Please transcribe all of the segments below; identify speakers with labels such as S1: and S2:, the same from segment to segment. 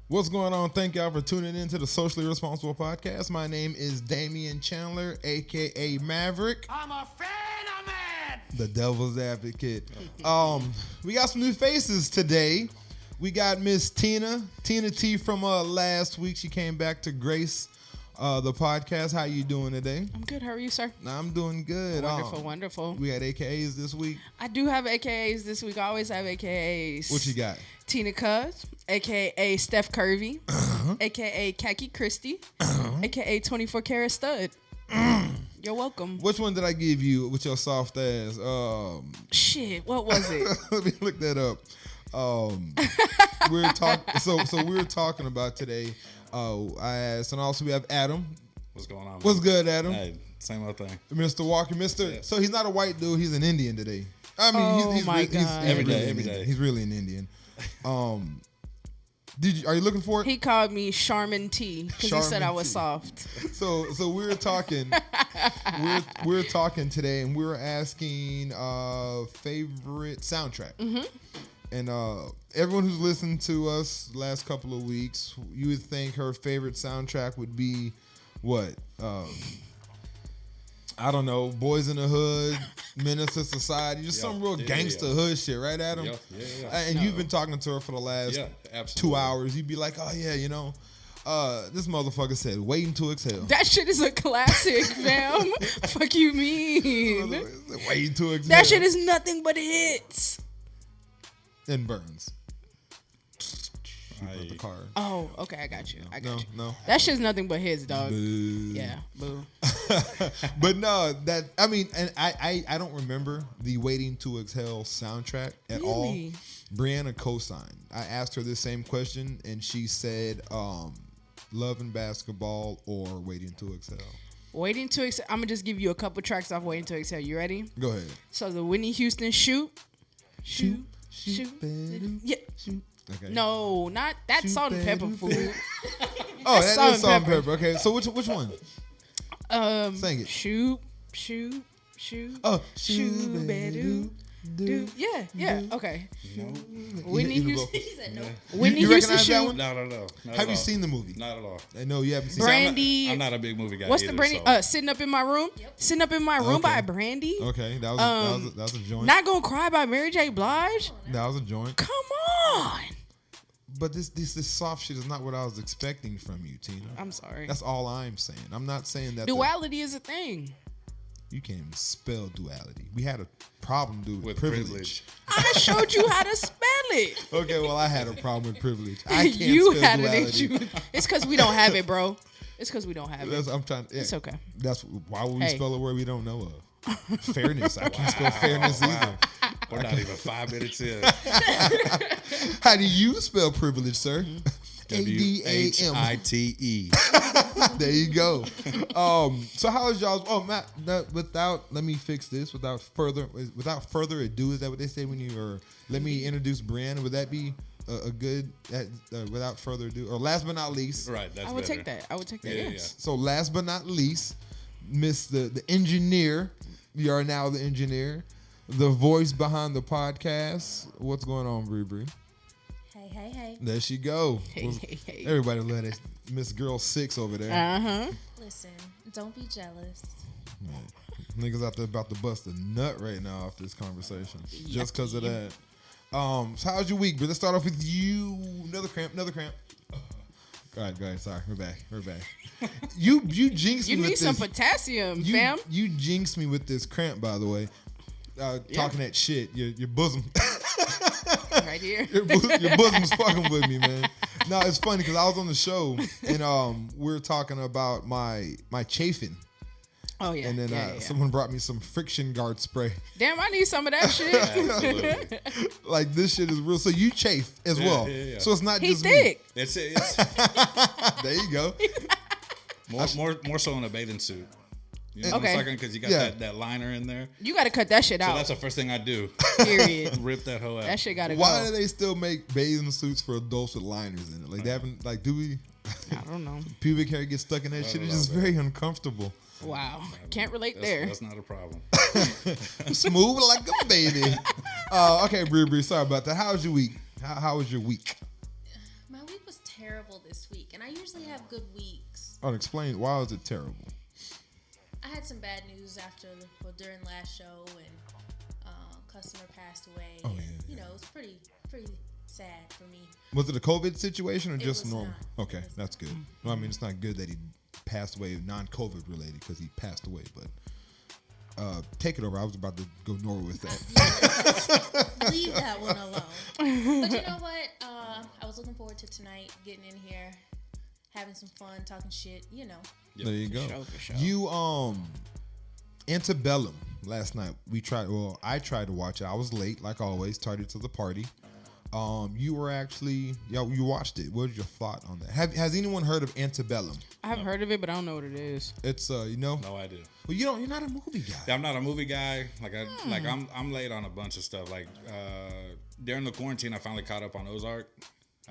S1: What's going on? Thank y'all for tuning in to the Socially Responsible Podcast. My name is Damian Chandler, a.k.a. Maverick.
S2: I'm a fan,
S1: The Devil's Advocate. We got some new faces today. We got Miss Tina T from last week. She came back to grace the podcast. How you doing today?
S3: I'm good. How are you, sir?
S1: I'm doing good.
S3: Wonderful.
S1: We had AKAs this week.
S3: I do have AKAs this week. I always have AKAs.
S1: What you got?
S3: Tina Cuz, AKA Steph Curvy, AKA Khaki Christie, AKA 24 Karat Stud. You're welcome.
S1: Which one did I give you with your soft ass?
S3: Shit, what was it?
S1: Let me look that up. We were talking about today. I asked, and also we have Adam.
S4: What's going on?
S1: What's good, Adam?
S4: Hey, same old thing.
S1: Mr. Walker,
S4: Yeah.
S1: So he's not a white dude. He's an Indian today. I mean, he's
S4: Every day.
S1: He's really an Indian. Are you looking for it?
S3: He called me Charmin T because he said I was
S1: T.
S3: soft.
S1: So we were talking. we were talking today, and we were asking favorite soundtrack. Mm-hmm. And everyone who's listened to us the last couple of weeks, you would think her favorite soundtrack would be what? I don't know, Boys in the Hood, Menace to Society, just some real gangster hood shit, right, Adam?
S4: Yeah.
S1: And you've been talking to her for the last 2 hours. You'd be like, oh, yeah, this motherfucker said, waiting to exhale.
S3: That shit is a classic, fam. Fuck you mean?
S1: Waiting to exhale.
S3: That shit is nothing but hits.
S1: And Burns. The car.
S3: Oh, okay, I got you.
S1: No.
S3: That shit's nothing but hits, dog.
S1: Boo.
S3: Yeah, boo.
S1: But no, and I don't remember the Waiting to Exhale soundtrack at all. Brianna co-signed. I asked her this same question, and she said Love and Basketball or Waiting to Exhale.
S3: Waiting to Exhale. I'm going to just give you a couple tracks off Waiting to Exhale. You ready?
S1: Go ahead.
S3: So the Whitney Houston Shoot. Yeah.
S1: Shoot. Okay.
S3: No, not that Salt and Pepper food.
S1: Oh, that is Salt and Pepper. Okay, so which one? Sing it.
S3: Shoot.
S1: Oh,
S3: shoot, do. Yeah. Okay.
S4: No.
S3: Whitney Houston.
S5: He said no.
S3: Whitney
S1: you
S3: Houston
S1: recognize that
S3: Shoot.
S1: one?
S4: No.
S1: Have you seen the movie?
S4: Not at all.
S1: I know you haven't seen
S3: Brandy.
S4: I'm not a big movie guy.
S3: What's
S4: either,
S3: the Brandy?
S4: So.
S3: Sitting Up in My Room.
S5: Yep.
S3: Sitting Up in My Room by Brandy.
S1: it. Okay, that was a joint.
S3: Not Gonna Cry by Mary J. Blige.
S1: That was a joint.
S3: Come on.
S1: But this soft shit is not what I was expecting from you, Tina.
S3: I'm sorry.
S1: That's all I'm saying. I'm not saying that
S3: Duality is a thing.
S1: you can't even spell duality. We had a problem, dude, with
S4: With
S1: privilege.
S3: I showed you how to spell it.
S1: Okay, well, I had a problem with privilege. I can't
S3: You
S1: spell
S3: had
S1: duality.
S3: an issue. It's because we don't have it, bro. It's because we don't have it.
S1: I'm trying. Yeah,
S3: It's okay.
S1: That's why would we
S3: Hey.
S1: spell a word we don't know of? Fairness. I can't spell fairness either.
S4: We're not even 5 minutes in.
S1: How do you spell privilege, sir?
S4: WHITE.
S1: There you go. So how is y'all's? Oh, Matt. Let me fix this. Without further ado, is that what they say when you? Or let me introduce Brianna. Would that be a good? Without further ado, or last but not least,
S4: Right. That's
S3: I would
S4: better.
S3: take that. I would take that.
S4: Yeah,
S3: Yes.
S1: So last but not least, Miss the engineer. You are now the engineer, the voice behind the podcast. What's going on, Bree?
S5: Hey.
S1: There she go.
S3: Hey.
S1: Everybody love that Miss Girl 6 over there.
S3: Uh-huh.
S5: Listen, don't be jealous.
S1: Niggas out there about to bust a nut right now after this conversation, just because of that. So how's your week, bro? Let's start off with you. Another cramp. Go ahead. Sorry, we're back. You jinxed me
S3: You
S1: with
S3: need
S1: this.
S3: some potassium, fam.
S1: You jinxed me with this cramp, by the way. Talking that shit. Your bosom.
S3: Right here.
S1: Your bosom's fucking with me, man. No, it's funny because I was on the show and we were talking about my chafing.
S3: Oh, yeah.
S1: And then
S3: yeah.
S1: someone brought me some friction guard spray.
S3: Damn, I need some of that shit.
S4: Absolutely.
S1: Like, this shit is real. So you chafe as well.
S4: Yeah.
S1: So it's not
S3: He
S1: just
S3: thick.
S4: It's
S1: me. There you go.
S4: more so in a bathing suit. You know
S3: Okay.
S4: what I'm saying? Because you got that liner in there.
S3: You got to cut that shit
S4: So
S3: out.
S4: that's the first thing I do.
S3: Period.
S4: Rip that hoe out.
S3: That shit got to go.
S1: Why do they still make bathing suits for adults with liners in it? Like, they haven't, like, do we?
S3: I don't know.
S1: Pubic hair gets stuck in that shit. It's just very uncomfortable.
S3: Wow. Can't relate there.
S4: That's not a problem.
S1: Smooth like a baby. Okay, Bree, sorry about that. How was your week? How was your week?
S5: My week was terrible. terrible this week, and I usually have good weeks.
S1: Oh, explain why was it terrible?
S5: I had some bad news during last show, and customer passed away.
S1: Oh,
S5: and,
S1: yeah,
S5: you know, it was pretty sad for me.
S1: Was it a COVID situation or
S5: It
S1: just
S5: was
S1: normal?
S5: not.
S1: Okay,
S5: It was
S1: that's good. Well, I mean, it's not good that he passed away non-COVID related because he passed away, but take it over. I was about to go nowhere with that.
S5: Leave that one alone. But you know what? I was looking forward to tonight, getting in here, having some fun, talking shit. You know.
S1: There you go.
S3: For sure.
S1: You Antebellum last night. I tried to watch it. I was late, like always. Tardy to the party. You were actually, you watched it. What was your thought on that? Has anyone heard of Antebellum?
S3: I've heard of it, but I don't know what it is.
S1: It's you know.
S4: No idea.
S1: Well, you're not a movie guy.
S4: Yeah, I'm not a movie guy. I'm late on a bunch of stuff. Like during the quarantine, I finally caught up on Ozark.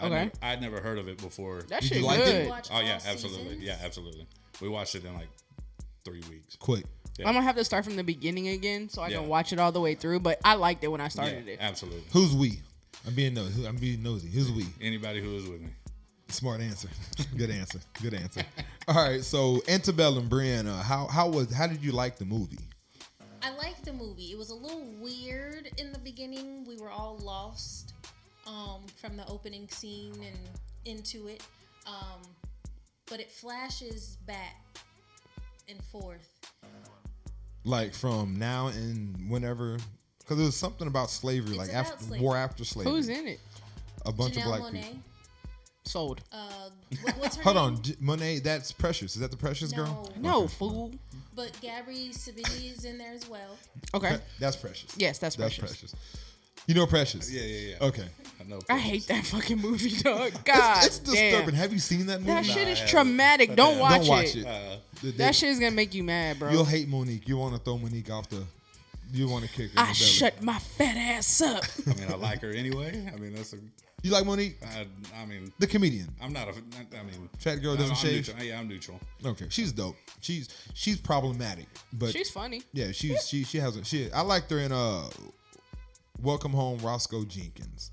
S3: Okay.
S4: I'd never heard of it before.
S3: That
S1: Did
S3: shit
S1: you like
S3: good.
S1: it?
S5: Watch
S4: Oh yeah,
S5: all
S4: absolutely.
S5: seasons.
S4: Yeah, absolutely. We watched it in like 3 weeks.
S1: Quick.
S4: Yeah.
S3: I'm gonna have to start from the beginning again so I
S4: Yeah.
S3: can watch it all the way through. But I liked it when I started
S4: Yeah,
S3: it.
S4: absolutely.
S1: Who's we? I'm being nosy. Who's we?
S4: Anybody who is with me.
S1: Smart answer. Good answer. Good answer. All right. So Antebellum, Brianna, how did you like the movie?
S5: I liked the movie. It was a little weird in the beginning. We were all lost from the opening scene and into it. But it flashes back and forth.
S1: Like from now and whenever, because there was something about slavery,
S5: It's
S1: like
S5: about
S1: after
S5: slavery.
S1: war after slavery.
S3: Who's in it?
S1: A bunch
S5: Janelle
S1: of black
S5: Monáe.
S1: people.
S3: Sold.
S5: What's her
S1: Hold
S5: name?
S1: on, Monet. That's Precious. Is that the Precious girl?
S5: No,
S3: No, fool.
S5: but Gabri Sidibe is in there as well.
S3: Okay.
S1: That's Precious.
S3: Yes, that's Precious.
S1: You know Precious?
S4: Yeah.
S1: Okay.
S4: I know.
S3: I hate that fucking movie, dog. God
S1: It's disturbing.
S3: damn.
S1: Have you seen that movie?
S3: That shit is
S4: I haven't.
S3: traumatic. Don't watch,
S1: Don't watch
S3: it.
S1: it.
S3: That shit is gonna make you mad, bro.
S1: You'll hate Monique. You want to throw Monique off the. You want to kick her. in
S3: I
S1: the belly.
S3: shut my fat ass up.
S4: I mean, I like her anyway. I mean, that's a.
S1: You like Monique,
S4: I mean,
S1: the comedian?
S4: I'm not a. I mean,
S1: Fat girl doesn't
S4: I'm
S1: shave.
S4: neutral. Yeah, I'm neutral.
S1: Okay, she's dope. She's problematic, but
S3: She's funny.
S1: yeah, she has a she. I liked her in Welcome Home, Roscoe Jenkins.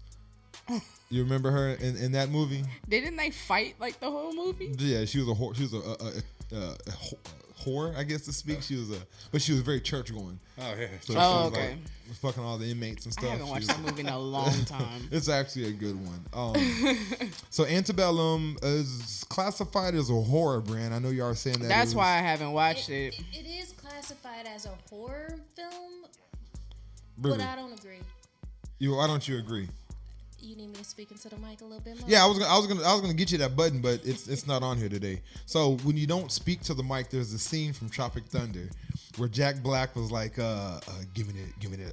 S1: You remember her in that movie?
S3: Didn't they fight like the whole movie?
S1: Yeah, she was a whore. She was a whore, I guess to speak. But she was very church going.
S4: Oh yeah.
S1: So
S3: Oh,
S1: she was
S3: okay.
S1: like fucking all the inmates and
S3: I
S1: stuff.
S3: haven't
S1: She
S3: watched
S1: was-
S3: that movie in a long time.
S1: It's actually a good one. So Antebellum is classified as a horror brand. I know you are saying that.
S3: That's why I haven't watched it.
S5: It is classified as a horror film,
S1: Really?
S5: but I don't agree.
S1: Why don't you agree?
S5: You need me to speak into the mic a little bit more?
S1: Yeah, I was gonna get you that button, but it's not on here today. So when you don't speak to the mic, there's a scene from Tropic Thunder where Jack Black was like, give me the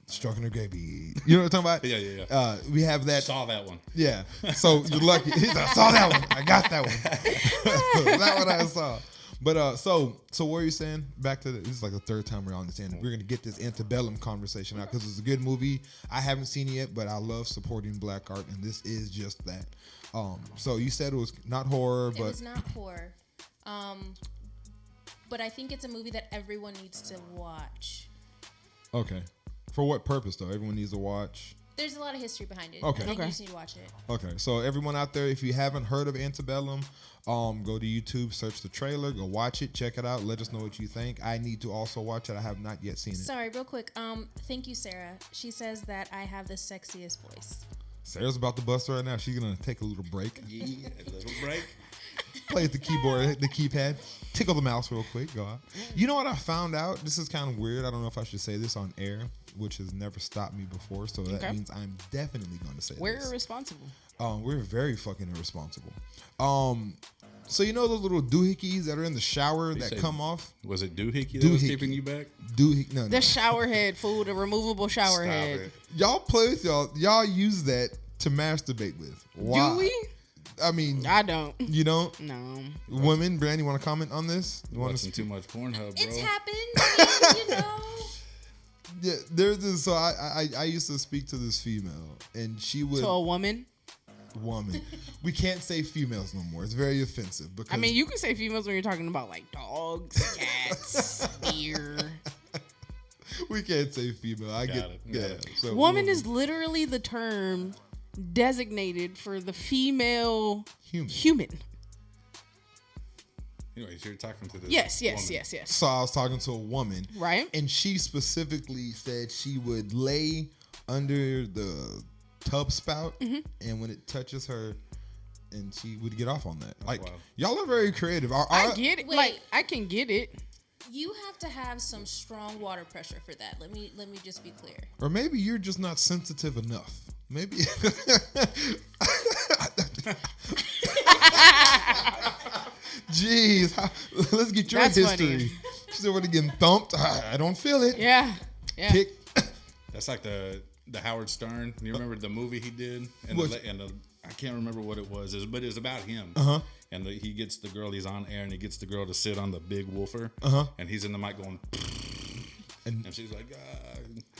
S1: stroking her gravy. You know what I'm talking about?
S4: Yeah.
S1: We have that.
S4: Saw that one.
S1: Yeah. So you're lucky. I saw that one. I got that one. That one I saw. But so what were you saying? Back to this is like the third time we're on this end. We're gonna get this Antebellum conversation out because it's a good movie. I haven't seen it yet, but I love supporting black art, and this is just that. So you said it was not horror,
S5: It
S1: but
S5: was not horror. But I think it's a movie that everyone needs to watch.
S1: okay. For what purpose though? Everyone needs to watch.
S5: There's a lot of history behind it.
S1: Okay.
S5: I think
S3: Okay.
S5: you just need to watch it.
S1: Okay, so everyone out there, if you haven't heard of Antebellum, go to YouTube, search the trailer, go watch it, check it out, let us know what you think. I need to also watch it. I have not yet seen it.
S5: Sorry, real quick. Thank you, Sarah. She says that I have the sexiest voice.
S1: Sarah's about to bust right now. She's gonna take a little break.
S4: Yeah, a little break.
S1: Play the keyboard, the keypad, tickle the mouse real quick. Go out. You know what I found out? This is kind of weird. I don't know if I should say this on air, which has never stopped me before. So that
S3: Okay.
S1: means I'm definitely going to say
S3: We're
S1: this.
S3: irresponsible.
S1: We're very fucking irresponsible. So you know those little doohickeys that are in the shower that
S4: say-
S1: come off?
S4: Was it Doohickey that was
S1: Doohickey.
S4: keeping you back?
S1: No.
S3: The shower head, fool. The removable shower
S4: Stop
S3: head.
S4: it.
S1: Y'all play with y'all use that to masturbate with. Why?
S3: Do we?
S1: I mean,
S3: I don't.
S1: you don't.
S3: No.
S1: Women, Brand, you want to comment on this? You want
S4: Watching too much Pornhub, bro.
S5: It's happened. I mean, you know.
S1: Yeah, there's this. So I used to speak to this female, and she would
S3: To a woman?
S1: woman. We can't say females no more. It's very offensive because
S3: I mean, you can say females when you're talking about like dogs, cats, deer.
S1: we can't say female. I
S4: Got
S1: get
S4: it.
S1: yeah.
S4: Got it.
S1: So
S3: Woman is literally the term designated for the female
S1: Human.
S3: human.
S4: Anyways, you're talking to this.
S3: Yes.
S4: woman.
S1: So I was talking to a woman,
S3: Right.
S1: and she specifically said she would lay under the tub spout, and when it touches her, and she would get off on that. Like,
S4: wow.
S1: y'all are very creative.
S3: I get it.
S5: Wait.
S3: Like, I can get it.
S5: You have to have some strong water pressure for that. Let me just be clear.
S1: Or maybe you're just not sensitive enough. Maybe. Jeez, let's get your
S3: That's
S1: history.
S3: funny.
S1: She's already getting thumped. I don't feel it.
S3: Yeah.
S1: Kick.
S4: That's like the Howard Stern. You remember the movie he did? And, I can't remember what it was, but it was about him.
S1: Uh-huh.
S4: And he gets the girl, he's on air, and he gets the girl to sit on the big woofer.
S1: Uh-huh.
S4: And he's in the mic going,
S1: And
S4: and she's like,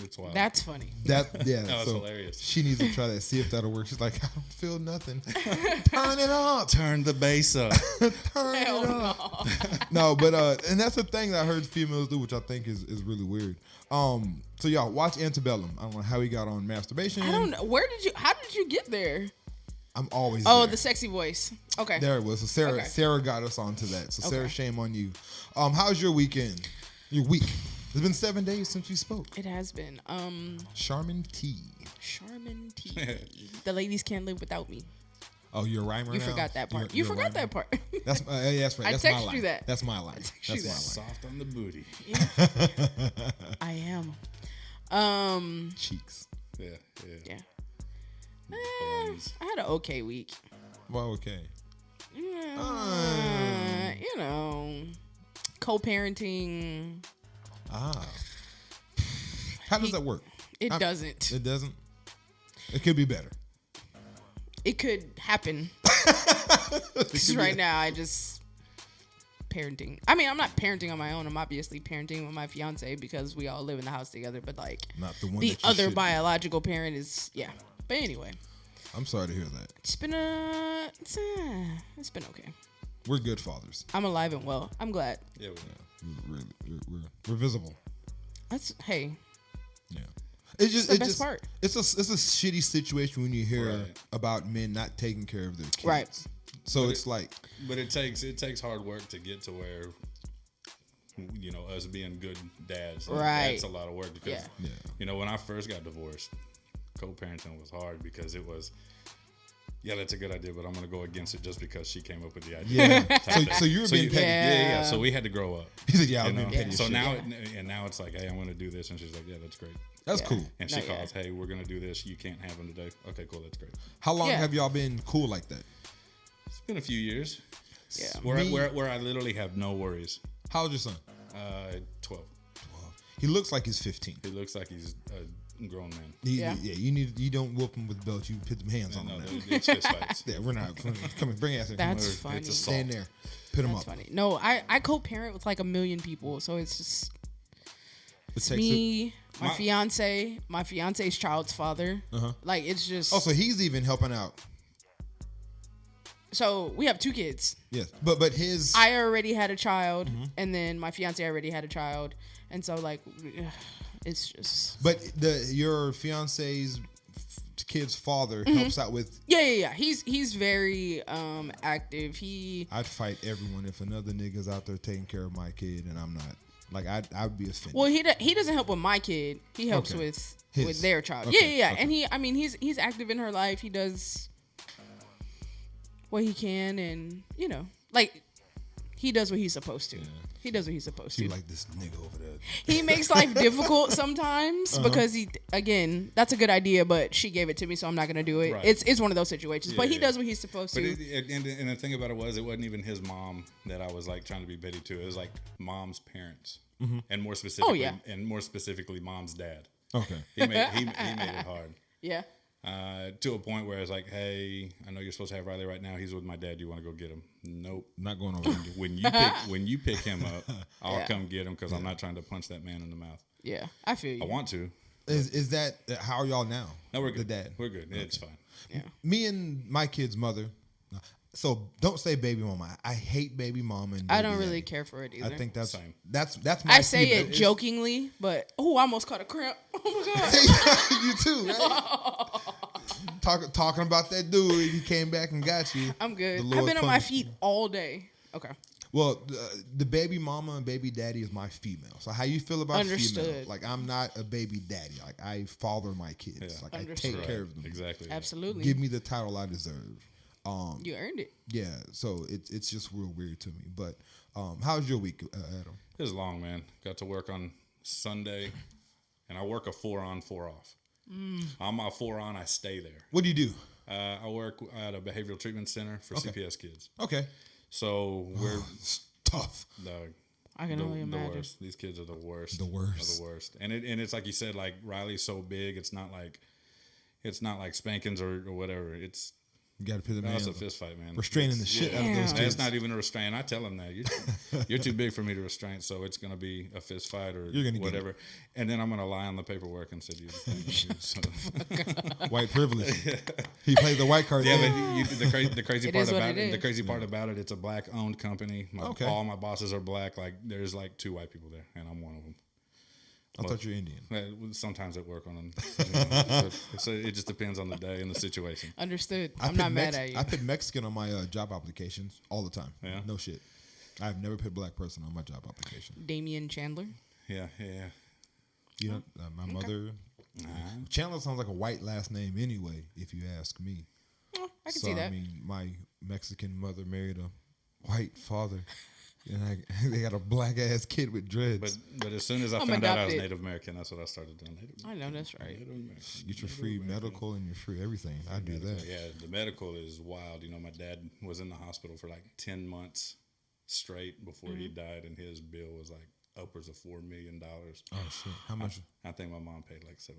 S4: it's wild.
S3: That's funny.
S1: that was
S4: so hilarious.
S1: She needs to try that, see if that'll work. She's like, I don't feel nothing. Turn it up.
S4: Turn the bass up.
S1: Turn it up. No, but and that's the thing that I heard females do, which I think is really weird. So y'all watch Antebellum. I don't know how he got on masturbation.
S3: I don't know. How did you get there?
S1: I'm always
S3: Oh,
S1: there.
S3: the sexy voice. Okay.
S1: There it was. So Sarah,
S3: Okay.
S1: Sarah got us onto that. So Sarah,
S3: Okay.
S1: shame on you. How's your weekend? Your week? It's been 7 days since you spoke.
S3: It has been.
S1: Charmin T.
S3: Charmin T. The ladies can't live without me.
S1: Oh, you're a rhymer
S3: You
S1: now?
S3: forgot that part.
S1: You're
S3: You
S1: a
S3: forgot
S1: rhymer?
S3: that part.
S1: That's that's right.
S3: I
S1: That's my
S3: texted
S1: line.
S3: you that.
S1: That's my line.
S3: texted
S1: That's
S3: you
S1: my
S3: that.
S1: line.
S4: Soft on the booty.
S3: I am.
S1: Cheeks.
S4: Yeah.
S3: I had an okay week.
S1: Well, okay.
S3: You know, co-parenting.
S1: How does that work?
S3: It doesn't.
S1: It doesn't. It could be better.
S3: It could happen. Just right now, I just parenting. I mean, I'm not parenting on my own. I'm obviously parenting with my fiance because we all live in the house together. But like,
S1: Not the one.
S3: the
S1: that you
S3: other
S1: should.
S3: biological parent is But anyway,
S1: I'm sorry to hear that.
S3: it's been okay.
S1: We're good fathers.
S3: I'm alive and well. I'm glad.
S4: Yeah.
S1: We're visible.
S3: Hey.
S1: Yeah. It's just
S3: the best part.
S1: It's a shitty situation when you hear
S4: Right.
S1: about men not taking care of their kids.
S3: Right.
S1: So it's like,
S4: But it takes hard work to get to where, us being good dads.
S3: Right.
S4: That's a lot of work because,
S1: Yeah.
S4: when I first got divorced, co-parenting was hard because it was, that's a good idea, but I'm going to go against it just because she came up with the idea.
S1: yeah. so you're being petty.
S3: Yeah.
S4: So we had to grow up.
S1: He said, "Yeah,
S4: you
S1: I'm being
S4: know?
S1: petty." as
S4: So
S1: shit.
S4: now it's like, hey, I'm going to do this, and she's like, yeah, that's great.
S1: That's
S3: Yeah.
S1: cool.
S4: And she
S3: No, yeah.
S4: calls, hey, we're going to do this. You can't have them today. Okay, cool, that's great.
S1: How long
S3: Yeah.
S1: have y'all been cool like that?
S4: It's been a few years.
S3: Yeah.
S4: Where I literally have no worries.
S1: How old's your son?
S4: 12.
S1: He looks like he's 15.
S4: He looks like he's a grown man.
S3: Yeah.
S1: You don't whoop him with belts. You put them hands on
S4: No,
S1: him.
S4: it's fist fights.
S1: Yeah, we're not. Come on, bring your ass in.
S3: That's
S1: Come
S3: funny.
S4: It's a
S1: Stand there. Put him
S3: That's
S1: up.
S3: funny. No, I co-parent with like 1 million people, so it's just
S1: It takes
S3: me, my
S4: My-
S3: fiance, my fiance's child's father. Like it's just.
S1: Oh, so he's even helping out.
S3: So we have 2 kids.
S1: Yes, but his.
S3: I already had a child, and then my fiance already had a child, and so like, it's just.
S1: But your fiance's kid's father helps out with.
S3: Yeah. He's very active.
S1: I'd fight everyone if another nigga's out there taking care of my kid and I'm not. Like I'd be offended.
S3: Well, he doesn't help with my kid. He helps
S1: Okay.
S3: with
S1: His.
S3: their child.
S1: Okay,
S3: Yeah.
S1: okay.
S3: And he's active in her life. He does what he can, and like he does what he's supposed to. He does what he's supposed
S1: You
S3: to.
S1: like this nigga over there.
S3: He makes life difficult sometimes because that's a good idea, but she gave it to me, so I'm not gonna do it.
S4: Right.
S3: It's one of those situations. But he
S4: Yeah.
S3: does what he's supposed
S4: But
S3: to.
S4: and the thing about it wasn't even his mom that I was like trying to be petty to. It was like mom's parents, and more specifically,
S3: yeah.
S4: mom's dad.
S1: Okay.
S4: He made it hard.
S3: Yeah.
S4: To a point where it's like, hey, I know you're supposed to have Riley right now. He's with my dad. You want to go get him? Nope.
S1: Not going over.
S4: When you pick him up, I'll
S3: Yeah.
S4: come get him because I'm not trying to punch that man in the mouth.
S3: Yeah. I feel you.
S4: I want to.
S1: Is that how are y'all now?
S4: No, we're good.
S1: The dad.
S4: We're good. It's fine.
S3: Yeah.
S1: Me and my kid's mother. So don't say baby mama. I hate baby mama. And
S3: I
S1: baby
S3: don't really
S1: daddy.
S3: care for it either.
S1: I think that's
S4: Same.
S1: that's my.
S3: I say
S1: female.
S3: it
S1: It's-
S3: jokingly, but I almost caught a cramp. Oh my god.
S1: You too, right? talking about that dude. He came back and got you.
S3: I'm good.
S1: The
S3: I've
S1: Lord
S3: been on my
S1: punished
S3: feet
S1: you.
S3: all day. Okay.
S1: Well, the baby mama and baby daddy is my female. So how you feel about
S3: Understood.
S1: female? Like I'm not a baby daddy. Like I father my kids.
S4: Yeah.
S1: Like I
S3: Understood.
S1: take care of them.
S4: Exactly.
S3: Absolutely.
S1: Give me the title I deserve.
S3: You earned it.
S1: Yeah. So it's just real weird to me. But how's your week, Adam?
S4: It was long, man. Got to work on Sunday, and I work a 4 on, 4 off. On my 4 on, I stay there.
S1: What do you do?
S4: I work at a behavioral treatment center for CPS kids.
S1: Okay.
S4: So we're
S1: It's tough.
S3: I can only
S4: the
S3: imagine.
S4: worst. These kids are the worst.
S1: The worst.
S4: Are the worst. And it's like you said, like Riley's so big. It's not like spankings or whatever.
S1: You got to put them
S4: That's
S1: in.
S4: a fist fight, man.
S1: Restraining the shit out of those
S3: Damn.
S1: kids.
S4: It's not even a restraint. I tell them that you're too big for me to restrain, so it's gonna be a fist fight or
S1: You're gonna get
S4: whatever. And then I'm gonna lie on the paperwork and say, so.
S1: White privilege. He played the white card.
S4: Yeah,
S1: then.
S4: but the crazy
S3: It
S4: part
S3: is what
S4: about
S3: it
S4: it, the
S3: is.
S4: crazy part about it, it's a black owned company.
S1: Okay.
S4: All my bosses are black. Like there's like 2 white people there, and I'm one of them.
S1: I thought you were Indian.
S4: Sometimes at work on them. So it just depends on the day and the situation.
S3: Understood.
S1: I
S3: I'm
S1: put
S3: not mad at you.
S1: I put Mexican on my job applications all the time.
S4: Yeah?
S1: No shit. I've never put black person on my job application.
S3: Damian Chandler.
S4: Yeah.
S1: You know, my mother. Chandler sounds like a white last name anyway, if you ask me.
S3: Oh, I can see that.
S1: I mean, my Mexican mother married a white father, and they got a black ass kid with dreads.
S4: But as soon as I
S3: I'm
S4: found out I was
S3: adopted.
S4: Native American, that's what I started doing.
S3: I know that's right.
S4: Native American.
S1: Get your free medical and your free everything. I do that.
S4: Yeah, the medical is wild. You know, my dad was in the hospital for like 10 months straight before he died, and his bill was like upwards of $4 million.
S1: Oh shit! How much?
S4: I think my mom paid like $700.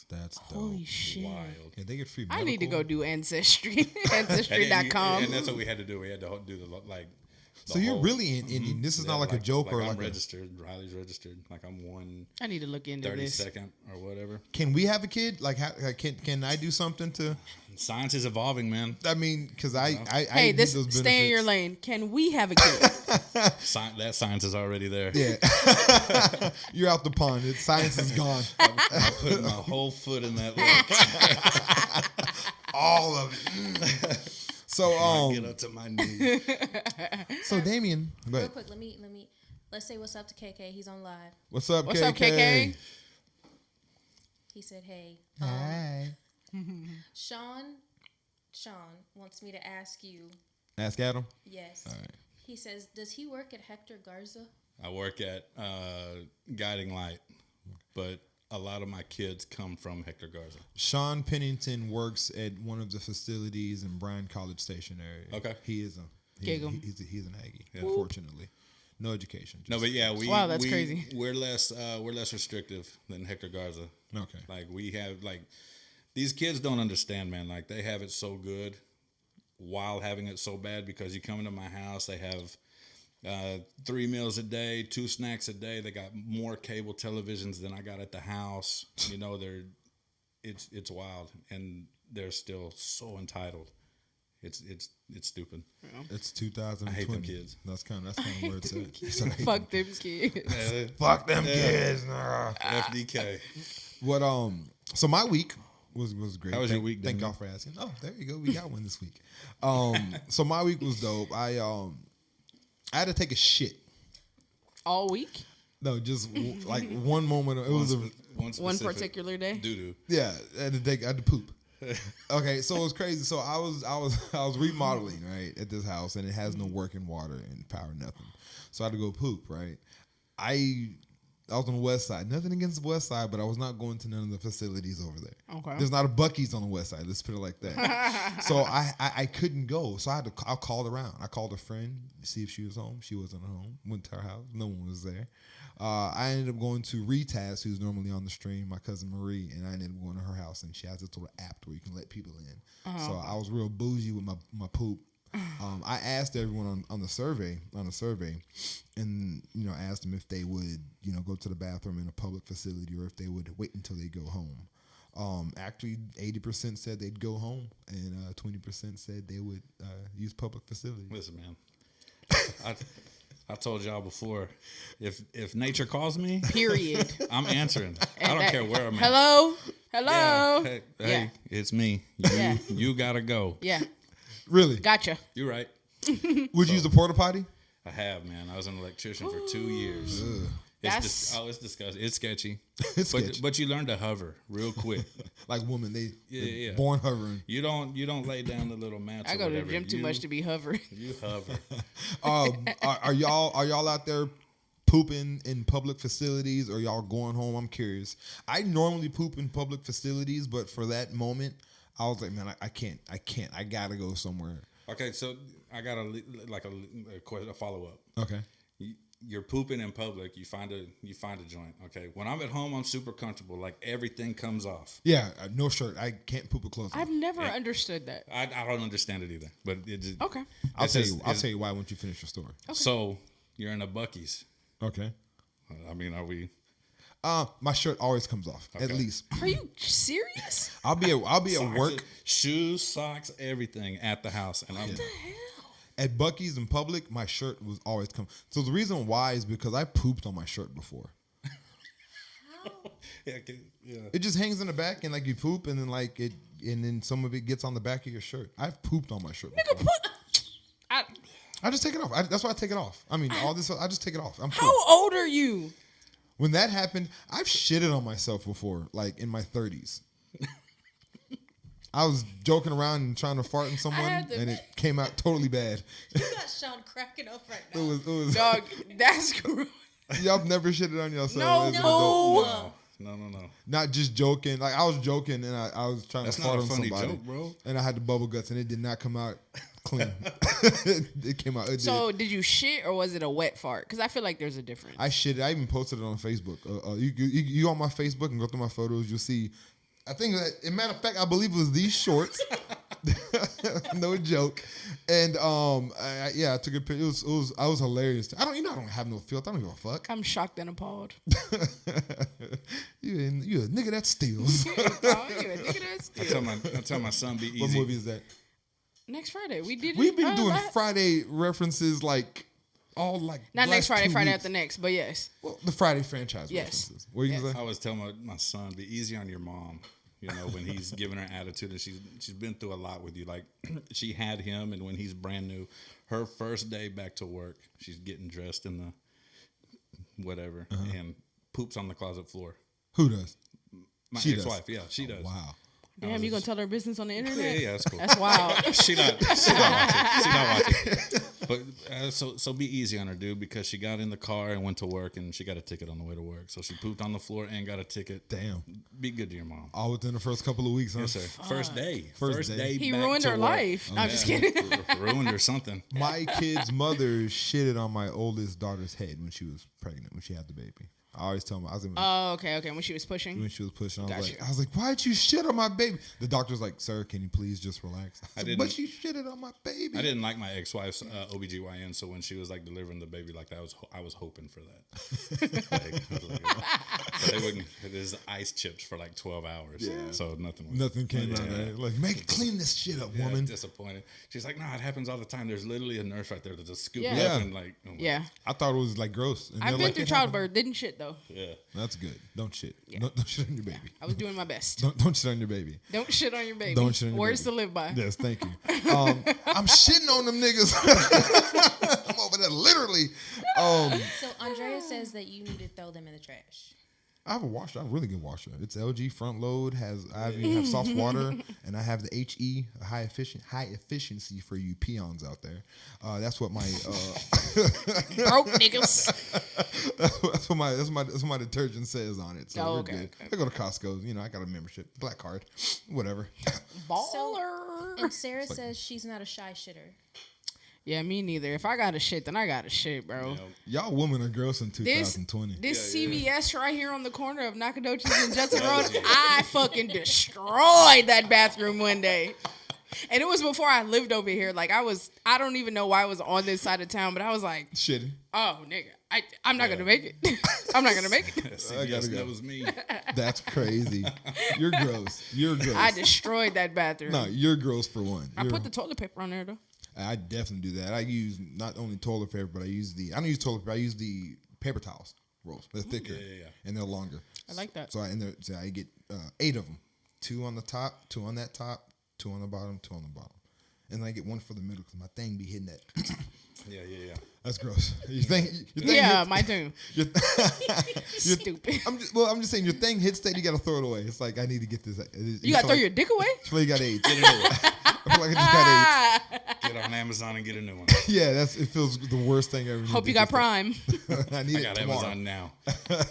S1: That's dope.
S3: Holy shit.
S4: Wild.
S1: Yeah, they get free.
S3: I
S1: Medical.
S3: need to go do Ancestry. Ancestry.com.
S4: And that's what we had to do. We had to do the like.
S1: So you're really in Indian. This is not like a joke or
S4: I'm
S1: like a.
S4: registered. Riley's registered. Like I'm 1/32
S3: I need to look into this.
S4: or whatever.
S1: Can we have a kid? Like, can I do something to?
S4: Science is evolving, man.
S1: I mean, because I
S3: Hey,
S1: need
S3: this
S1: those benefits.
S3: stay in your lane. Can we have a kid?
S4: That science is already there.
S1: Yeah, you're out the pond. Science is gone.
S4: I put my whole foot in that lake.
S1: All of it. So
S4: Get up to my knee.
S1: so Damien, go
S5: Real
S1: ahead.
S5: quick, let's say what's up to KK. He's on live.
S1: What's up,
S3: What's
S1: KK?
S3: up, KK?
S5: He said, "Hey,
S1: Hi.
S5: Sean wants me to ask you."
S1: Ask Adam.
S5: Yes.
S1: All right.
S5: He says, "Does he work at Hector Garza?"
S4: I work at Guiding Light, but a lot of my kids come from Hector Garza.
S1: Sean Pennington works at one of the facilities in Bryan College Station area.
S4: Okay.
S1: He is
S3: Giggle.
S1: he's an Aggie. Unfortunately, no education.
S4: No, but yeah,
S3: Wow, that's crazy.
S4: We're less restrictive than Hector Garza.
S1: Okay.
S4: Like we have these kids don't understand, man. Like they have it so good while having it so bad because you come into my house, they have 3 meals a day, 2 snacks a day. They got more cable televisions than I got at the house. You know, it's wild, and they're still so entitled. It's stupid.
S1: It's 2020.
S4: I hate them kids.
S1: That's kind of where it's at. So I hate
S3: Fuck them kids.
S1: Fuck them kids.
S4: FDK.
S1: What so my week was great.
S4: How was your week,
S1: Thank
S4: Damien?
S1: y'all for asking. Oh, there you go. We got one this week. So my week was dope. I had to take a shit.
S3: All week?
S1: No, just like one moment. It was
S3: One particular day?
S4: Doo-doo.
S1: yeah. I had to poop. Okay, so it was crazy. So I was remodeling right at this house, and it has no working water and power, nothing. So I had to go poop. Right. I was on the west side. Nothing against the west side, but I was not going to none of the facilities over there.
S3: Okay.
S1: There's not a Buc-ee's on the west side. Let's put it like that. So I couldn't go. So I called around. I called a friend to see if she was home. She wasn't home. Went to her house. No one was there. I ended up going to Retaz, who's normally on the stream, my cousin Marie, and I ended up going to her house, and she has this little app where you can let people in. So I was real bougie with my poop. I asked everyone on the survey, and asked them if they would go to the bathroom in a public facility or if they would wait until they go home. Actually, 80% said they'd go home, and 20% said they would use public facilities.
S4: Listen, man. I told y'all before, if nature calls me,
S3: Period.
S4: I'm answering. I don't care where I'm at.
S3: Hello? Hello.
S4: Hey,
S3: Yeah.
S4: it's me. You gotta go.
S3: Yeah.
S1: Really?
S3: Gotcha.
S4: You're right.
S1: Would you use a porta potty?
S4: I have, man. I was an electrician for 2 years.
S3: That's
S4: It's disgusting. It's sketchy.
S1: It's sketchy.
S4: But you learn to hover real quick.
S1: Like women, they're
S4: Yeah.
S1: born hovering.
S4: You don't lay down the little mats.
S3: I
S4: or
S3: go to the
S4: whatever.
S3: gym too much to be hovering.
S4: You hover.
S1: Are y'all out there pooping in public facilities, or y'all going home? I'm curious. I normally poop in public facilities, but for that moment, I was like, man, I can't. I gotta go somewhere.
S4: Okay, so I got a follow up.
S1: Okay.
S4: You're pooping in public. You find a joint. Okay. When I'm at home, I'm super comfortable. Like everything comes off.
S1: Yeah, no shirt. I can't poop with clothes on.
S3: I've never understood that.
S4: I don't understand it either. But it just,
S3: Okay.
S1: I'll tell you why once you finish your story.
S4: So you're in a Buc-ee's.
S1: Okay.
S4: I mean, are we?
S1: My shirt always comes off. At
S4: Okay.
S1: least.
S3: Are you serious?
S1: I'll be at work.
S4: Shoes, socks, everything at the house, and I'm.
S3: What the hell?
S1: At Buc-ee's in public, my shirt was always come. So the reason why is because I pooped on my shirt before.
S4: Yeah.
S1: It just hangs in the back, and like you poop, and then and then some of it gets on the back of your shirt. I've pooped on my shirt before. I just take it off. That's why I take it off. I mean, all this, I just take it off. I'm cool.
S3: How old are you?
S1: When that happened, I've shitted on myself before, like in my 30s. I was joking around and trying to fart in someone, and it came out totally bad.
S5: You got Sean cracking up right now.
S1: It was.
S3: Dog, that's gross.
S1: Y'all never shitted on yourself.
S3: No,
S1: as an adult?
S4: No.
S1: Not just joking. Like I was joking, and I was trying
S4: That's
S1: to
S4: not
S1: fart
S4: a
S1: on
S4: funny
S1: somebody,
S4: joke, bro.
S1: and I had the bubble guts, and it did not come out clean. It came out. It
S3: So
S1: did.
S3: did you shit or was it a wet fart? Because I feel like there's a difference.
S1: I shitted. I even posted it on Facebook. You on my Facebook and go through my photos, you'll see. I think that, as a matter of fact, I believe it was these shorts. No joke. And I took a picture. I was hilarious. I don't have no filter. I don't give a fuck.
S3: I'm shocked and appalled.
S1: You a nigga that steals.
S3: Oh, you a nigga that steal.
S4: I tell my son be easy.
S1: What movie is that?
S3: Next Friday. We've
S1: been doing Friday references like all like
S3: not next
S1: last
S3: Friday,
S1: 2
S3: Friday
S1: weeks.
S3: after next, but yes.
S1: Well, the Friday franchise
S3: Yes.
S1: references. What are you gonna
S4: I
S1: say?
S4: always tell my son, be easy on your mom. You know, when he's giving her attitude and she's been through a lot with you. Like she had him, and when he's brand new, her first day back to work, she's getting dressed in the whatever and poops on the closet floor.
S1: Who does?
S4: My
S1: She
S4: ex-wife,
S1: does.
S4: yeah, she does.
S1: Wow.
S3: Damn, you gonna tell her business on the internet?
S4: Yeah, that's cool.
S3: That's wild.
S4: She not watching. She not watching. But so be easy on her, dude, because she got in the car and went to work, and she got a ticket on the way to work. So she pooped on the floor and got a ticket.
S1: Damn.
S4: Be good to your mom.
S1: All within the first couple of weeks, huh?
S4: Yes, sir. First day.
S1: First day.
S3: He
S4: back
S3: ruined
S4: to
S3: her
S4: work.
S3: life. No, I'm just kidding.
S4: Ruined her something.
S1: My kid's mother shitted on my oldest daughter's head when she was pregnant, when she had the baby. I always tell them,
S3: Oh, okay. When she was pushing.
S1: when she was pushing,
S3: Gotcha.
S1: I was like, why'd you shit on my baby? The doctor's like, sir, can you please just relax? I said,
S4: didn't-
S1: but you shitted on my baby.
S4: I didn't like my ex-wife's OBGYN, so when she was like delivering the baby like that, I was hoping for that. But they wouldn't. It is ice chips for like 12 hours.
S1: Yeah.
S4: So nothing.
S1: Nothing came out of it. Like, clean this shit up,
S4: Yeah,
S1: woman.
S4: disappointed. She's like, no, it happens all the time. There's literally a nurse right there to just scoop
S3: Yeah.
S4: it
S1: Yeah.
S4: up and like, oh my
S3: Yeah.
S1: I thought it was like gross. And
S3: I've
S1: they're
S3: been
S1: like,
S3: through
S1: "It happened."
S3: childbirth. Didn't shit though.
S4: Yeah.
S1: That's good. Don't shit. Don't shit on your baby.
S3: I was doing my best.
S1: Don't shit on your baby.
S3: Don't shit on your baby.
S1: Don't shit on your
S3: Words
S1: baby.
S3: to live by.
S1: Yes, thank you. I'm shitting on them niggas. I'm over there literally.
S5: So Andrea says that you need to throw them in the trash.
S1: I have a washer. I have a really good washer. It's LG front load. I even have soft water, and I have the HE, high efficiency for you peons out there. That's what my
S3: Broke niggas.
S1: that's what my detergent says on it. So
S3: Oh,
S1: we're
S3: okay,
S1: good.
S3: okay.
S1: I go to Costco. You know, I got a membership, black card, whatever.
S3: Baller.
S5: And Sarah says she's not a shy shitter.
S3: Yeah, me neither. If I got to shit, then I got to shit, bro.
S1: Y'all women are girls in 2020.
S3: This CVS right here on the corner of Nacogdoches and Judson Road, I fucking destroyed that bathroom one day. And it was before I lived over here. Like I don't even know why I was on this side of town, but I was like,
S1: Shitting.
S3: oh, nigga, I'm not going to make it. I'm not going to make it.
S4: CBS
S1: go.
S4: knows me.
S1: That's crazy. You're gross. You're gross.
S3: I destroyed that bathroom.
S1: No, you're gross for one.
S3: I put the toilet paper on there, though.
S1: I definitely do that. I use not only toilet paper, but I don't use toilet paper. I use the paper towels rolls. They're thicker
S4: Yeah.
S1: and they're longer.
S3: I like that.
S1: So I get 8 of them. 2 on the top, 2 on that top, 2 on the bottom, 2 on the bottom. And then I get 1 for the middle because my thing be hitting that.
S4: Yeah.
S1: That's gross. Your thing
S3: Yeah,
S1: hits,
S3: my too. Stupid.
S1: I'm just saying, your thing hits that, you got to throw it away. It's like, I need to get this.
S3: You got to throw your dick away?
S1: I feel like you got AIDS.
S4: Get a new one.
S1: I feel like I just got AIDS.
S4: Get on Amazon and get a new one.
S1: Yeah, it feels the worst thing ever.
S3: Hope you got Prime.
S1: I need
S4: I
S1: it
S4: got
S1: tomorrow.
S4: Amazon now.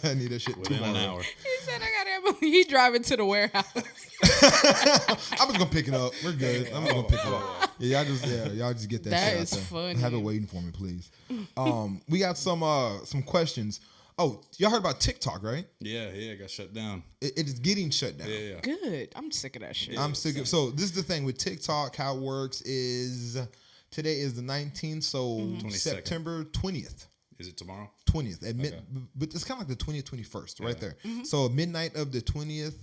S1: I need that shit
S4: Within
S1: tomorrow.
S4: an hour.
S3: He said I got Amazon. He driving to the warehouse.
S1: I'm just gonna pick it up. We're good. I'm just gonna pick it up. Yeah, y'all just get that.
S3: That
S1: shit
S3: is
S1: out there.
S3: funny.
S1: Have it waiting for me, please. We got some questions. Oh, y'all heard about TikTok, right?
S4: Yeah, it got shut down.
S1: It is getting shut down.
S4: Yeah.
S3: Good. I'm sick of that shit.
S1: I'm sick of. So this is the thing with TikTok. How it works is today is the 19th, so
S4: 22nd.
S1: September 20th.
S4: Is it tomorrow?
S1: 20th at but it's kind of like the 20th, 21st, right there. So midnight of the 20th,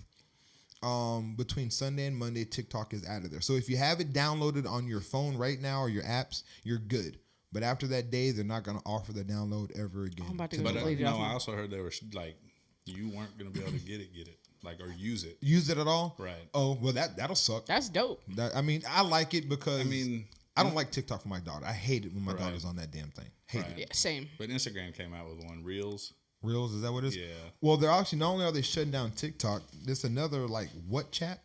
S1: between Sunday and Monday, TikTok is out of there. So if you have it downloaded on your phone right now or your apps, you're good. But after that day, they're not going to offer the download ever again.
S3: I'm about to go
S4: But
S3: delete it off
S4: I also heard they were like, you weren't gonna be able to get it, like, or use it.
S1: Use it at all?
S4: Right.
S1: Oh, well, that'll suck.
S3: That's dope.
S1: I mean, I like it because I don't
S4: Mm.
S1: like TikTok for my daughter. I hate it when my daughter's on that damn thing. Hate it.
S3: Yeah, same.
S4: But Instagram came out with one, Reels.
S1: Reels, is that what it is?
S4: Yeah.
S1: Well, they're actually, not only are they shutting down TikTok, there's another like WeChat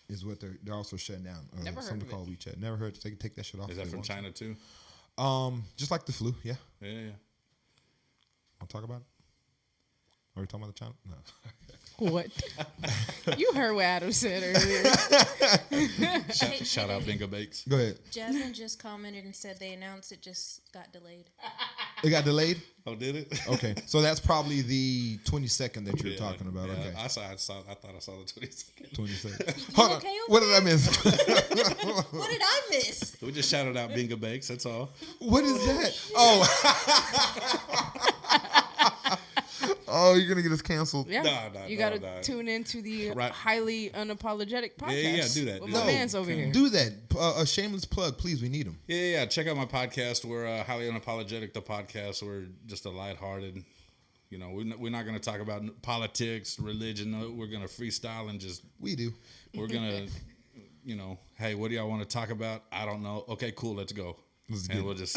S1: is what they're also shutting down.
S3: Never heard
S1: something
S3: of it.
S1: called WeChat. Never heard. Take that shit off.
S4: Is
S1: if
S4: that
S1: they
S4: from
S1: want to.
S4: China too?
S1: Just like the flu, yeah.
S4: Yeah.
S1: I'll talk about it. Are we talking about the China? No.
S3: What? You heard what Adam said earlier.
S4: Shout out Bingo Bakes.
S1: Go ahead.
S5: Jasmine just commented and said they announced it just got delayed.
S1: It got delayed?
S4: Oh, did it?
S1: Okay. So that's probably the 22nd that you're
S4: Yeah,
S1: talking about.
S4: yeah.
S1: Okay.
S4: I thought I saw the 22nd.
S1: 22nd.
S5: You
S1: Hold on.
S5: okay over
S1: What did I miss?
S5: What did I miss?
S4: We just shouted out Bingo Bakes. That's all.
S1: What is that? Oh. Oh, you're going to get us canceled.
S3: Yeah.
S4: Nah,
S3: You got to
S4: nah.
S3: tune into the
S4: Right.
S3: highly unapologetic podcast.
S4: Yeah, do that.
S3: With
S4: Do
S3: my
S4: that.
S3: man's over here.
S1: Do that. A shameless plug, please. We need them.
S4: Yeah. Check out my podcast. We're highly unapologetic. The podcast. We're just a lighthearted. You know, we're not going to talk about politics, religion. No, we're going to freestyle and just.
S1: We do.
S4: We're going to, hey, what do y'all want to talk about? I don't know. Okay, cool. Let's go. And we'll just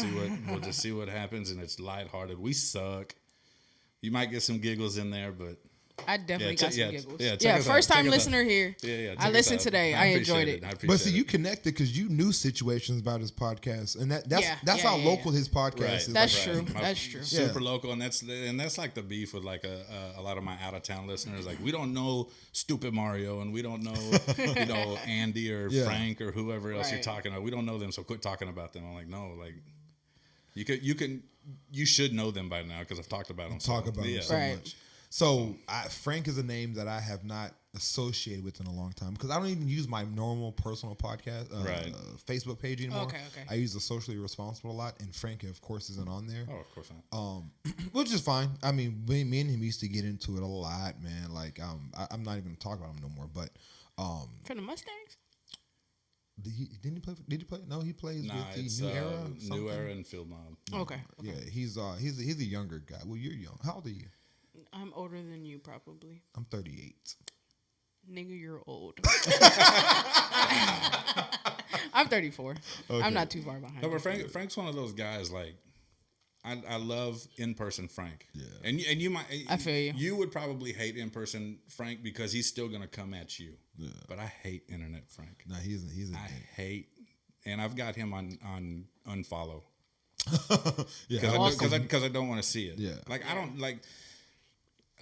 S4: see what happens. And it's lighthearted. We suck. You might get some giggles in there, but
S3: I definitely got some giggles.
S4: check
S3: Yeah,
S4: us out.
S3: first time
S4: Check us
S3: listener
S4: out.
S3: here.
S4: Yeah.
S3: I listened today. I enjoyed it.
S1: But see, you connected because you knew situations about his podcast, and that's how local his podcast
S4: Right.
S1: is.
S3: That's
S1: Like,
S3: true. That's true.
S4: Super local, and that's like the beef with like a lot of my out of town listeners. Like, we don't know Stupid Mario, and we don't know Andy or Frank or whoever else you're
S3: Right.
S4: talking about. We don't know them, so quit talking about them. I'm like, no, like you should know them by now because I've talked about them.
S1: Talk about him so
S3: Right.
S1: much. So Frank is a name that I have not associated with in a long time because I don't even use my normal personal podcast Facebook page anymore.
S3: Okay.
S1: I use the Socially Responsible a lot, and Frank, of course, isn't on there.
S4: Oh, of course not.
S1: Which is fine. I mean, me and him used to get into it a lot, man. Like, I'm not even gonna talk about him no more. But
S3: For the Mustangs?
S1: did he play? Did he play? No, he plays
S4: Nah,
S1: with
S4: it's
S1: the New Era.
S4: New
S1: something?
S4: Era and Field Mob.
S3: Okay.
S1: Yeah, he's a younger guy. Well, you're young. How old are you?
S3: I'm older than you, probably.
S1: I'm 38.
S3: Nigga, you're old. I'm 34.
S1: Okay.
S3: I'm not too far behind.
S4: No,
S3: you.
S4: but Frank's one of those guys. Like, I love in person Frank.
S1: Yeah.
S4: And you might.
S3: I feel you.
S4: You would probably hate in person Frank because he's still gonna come at you.
S1: Yeah.
S4: But I hate internet Frank.
S1: Nah, he's a
S4: I hate, and I've got him on unfollow
S1: yeah.
S4: because I don't want to see it.
S1: Yeah.
S4: Like, I don't like.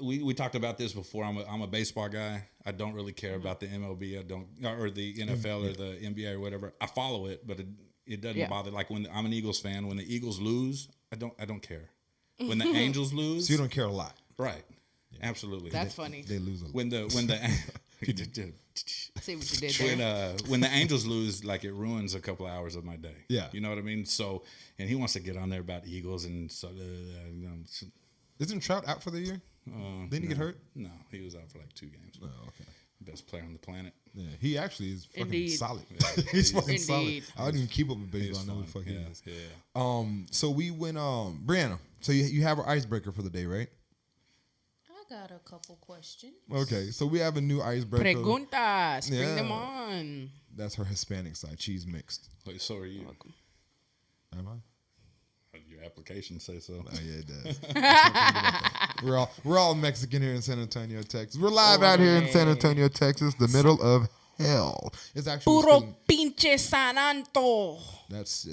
S4: We talked about this before. I'm a baseball guy. I don't really care about the MLB. I don't, or the NFL or the NBA or whatever. I follow it, but it doesn't bother. Like, when I'm an Eagles fan, when the Eagles lose, I don't care. When the Angels lose,
S1: So you don't care a lot.
S4: right? Absolutely.
S3: That's funny.
S1: They lose a lot.
S4: when the
S3: See what you did there.
S4: when the Angels lose, like, it ruins a couple of hours of my day.
S1: Yeah.
S4: You know what I mean? So, and he wants to get on there about Eagles and so.
S1: Isn't Trout out for the year? Didn't he get hurt?
S4: No, he was out for like 2 games.
S1: Oh, okay.
S4: Best player on the planet.
S1: Yeah, he actually is fucking
S3: Indeed.
S1: solid. He's fucking solid.
S3: Indeed.
S1: I didn't even keep up with
S4: He's
S1: baseball. I know who the
S4: fun.
S1: fuck he
S4: Yeah,
S1: is.
S4: yeah.
S1: So we went, Brianna. So you have our icebreaker for the day, right?
S5: got a couple questions.
S1: Okay, so we have a new icebreaker.
S3: Preguntas. Bring
S1: Yeah.
S3: them on.
S1: That's her Hispanic side. She's mixed.
S4: Wait, so are you?
S1: Am I?
S4: Your application say so.
S1: Oh yeah, it does. we're all Mexican here in San Antonio, Texas. We're live out here in San Antonio, Texas, the middle of hell. It's actually
S3: Puro pinche sananto.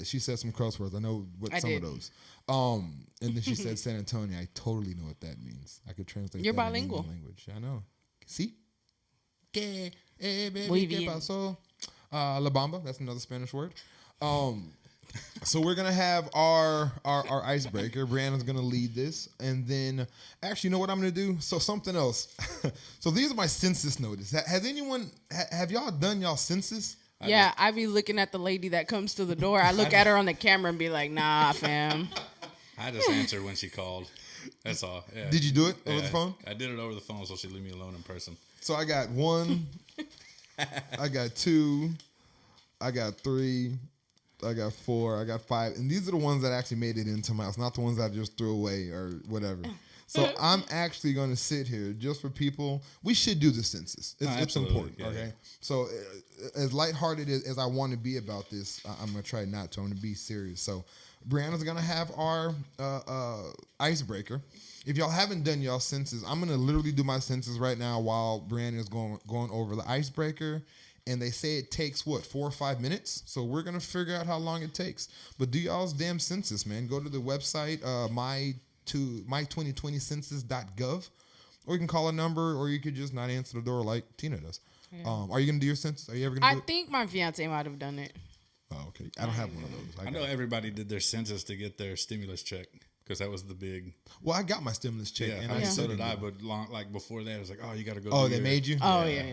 S1: she said some cross words. I know what
S3: I
S1: some
S3: did.
S1: of those. And then she said San Antonio. I totally know what that means. I could translate.
S3: You're
S1: that in
S3: bilingual.
S1: any language. I know. See? Que, baby,
S3: Muy
S1: ¿qué
S3: bien.
S1: pasó? La bamba. That's another Spanish word. So we're gonna have our icebreaker. Brianna's gonna lead this, and then actually, you know what I'm gonna do? So something else. So these are my census notice. Have y'all done y'all census?
S3: Yeah, I be looking at the lady that comes to the door. I look at her on the camera and be like, nah, fam.
S4: I just answered when she called. That's all. Yeah.
S1: Did you do it over
S4: Yeah,
S1: the phone?
S4: I did it over the phone, so she leave me alone in person.
S1: So I got 1, I got 2, I got 3, I got 4, I got 5, and these are the ones that actually made it into my house, not the ones that I just threw away or whatever. So I'm actually going to sit here just for people. We should do the census. It's
S4: absolutely.
S1: important,
S4: Yeah,
S1: okay?
S4: yeah.
S1: So as lighthearted as I want to be about this, I'm going to try not to. I'm going to be serious. So Brianna's going to have our icebreaker. If y'all haven't done y'all census, I'm going to literally do my census right now while Brianna is going over the icebreaker. And they say it takes, 4 or 5 minutes? So we're going to figure out how long it takes. But do y'all's damn census, man. Go to the website, my2020census.gov. Or you can call a number, or you could just not answer the door like Tina does. Yeah. Are you going to do your census? Are you ever going to do
S3: I think my fiance might have done it.
S1: Oh, okay. I don't have one of those.
S4: I know everybody did their census to get their stimulus check because that was the big.
S1: Well, I got my stimulus check.
S4: Yeah,
S1: and
S4: so
S1: still
S4: did
S1: didn't
S4: I.
S1: do it.
S4: But like before that, it was like, oh, you got to go.
S1: Oh,
S4: do
S1: they
S4: your-
S1: made you?
S3: Oh, yeah.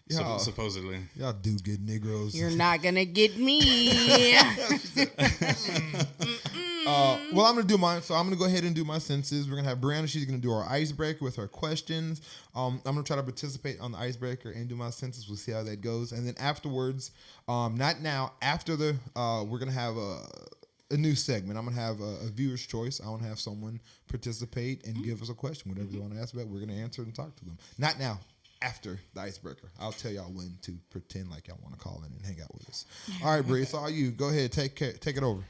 S1: Y'all,
S4: supposedly.
S1: y'all do good Negroes.
S3: You're not going to get me.
S1: Well, I'm going to do mine. So I'm going to go ahead and do my census. We're going to have Brianna. She's going to do our icebreaker with her questions. I'm going to try to participate on the icebreaker and do my census. We'll see how that goes. And then afterwards, not now, after we're going to have a new segment. I'm going to have a viewer's choice. I want to have someone participate and give us a question. Whatever they want to ask about, we're going to answer and talk to them. Not now. After the icebreaker. I'll tell y'all when to pretend like y'all want to call in and hang out with us. All right, Bree, it's all you. Go ahead. Take it over.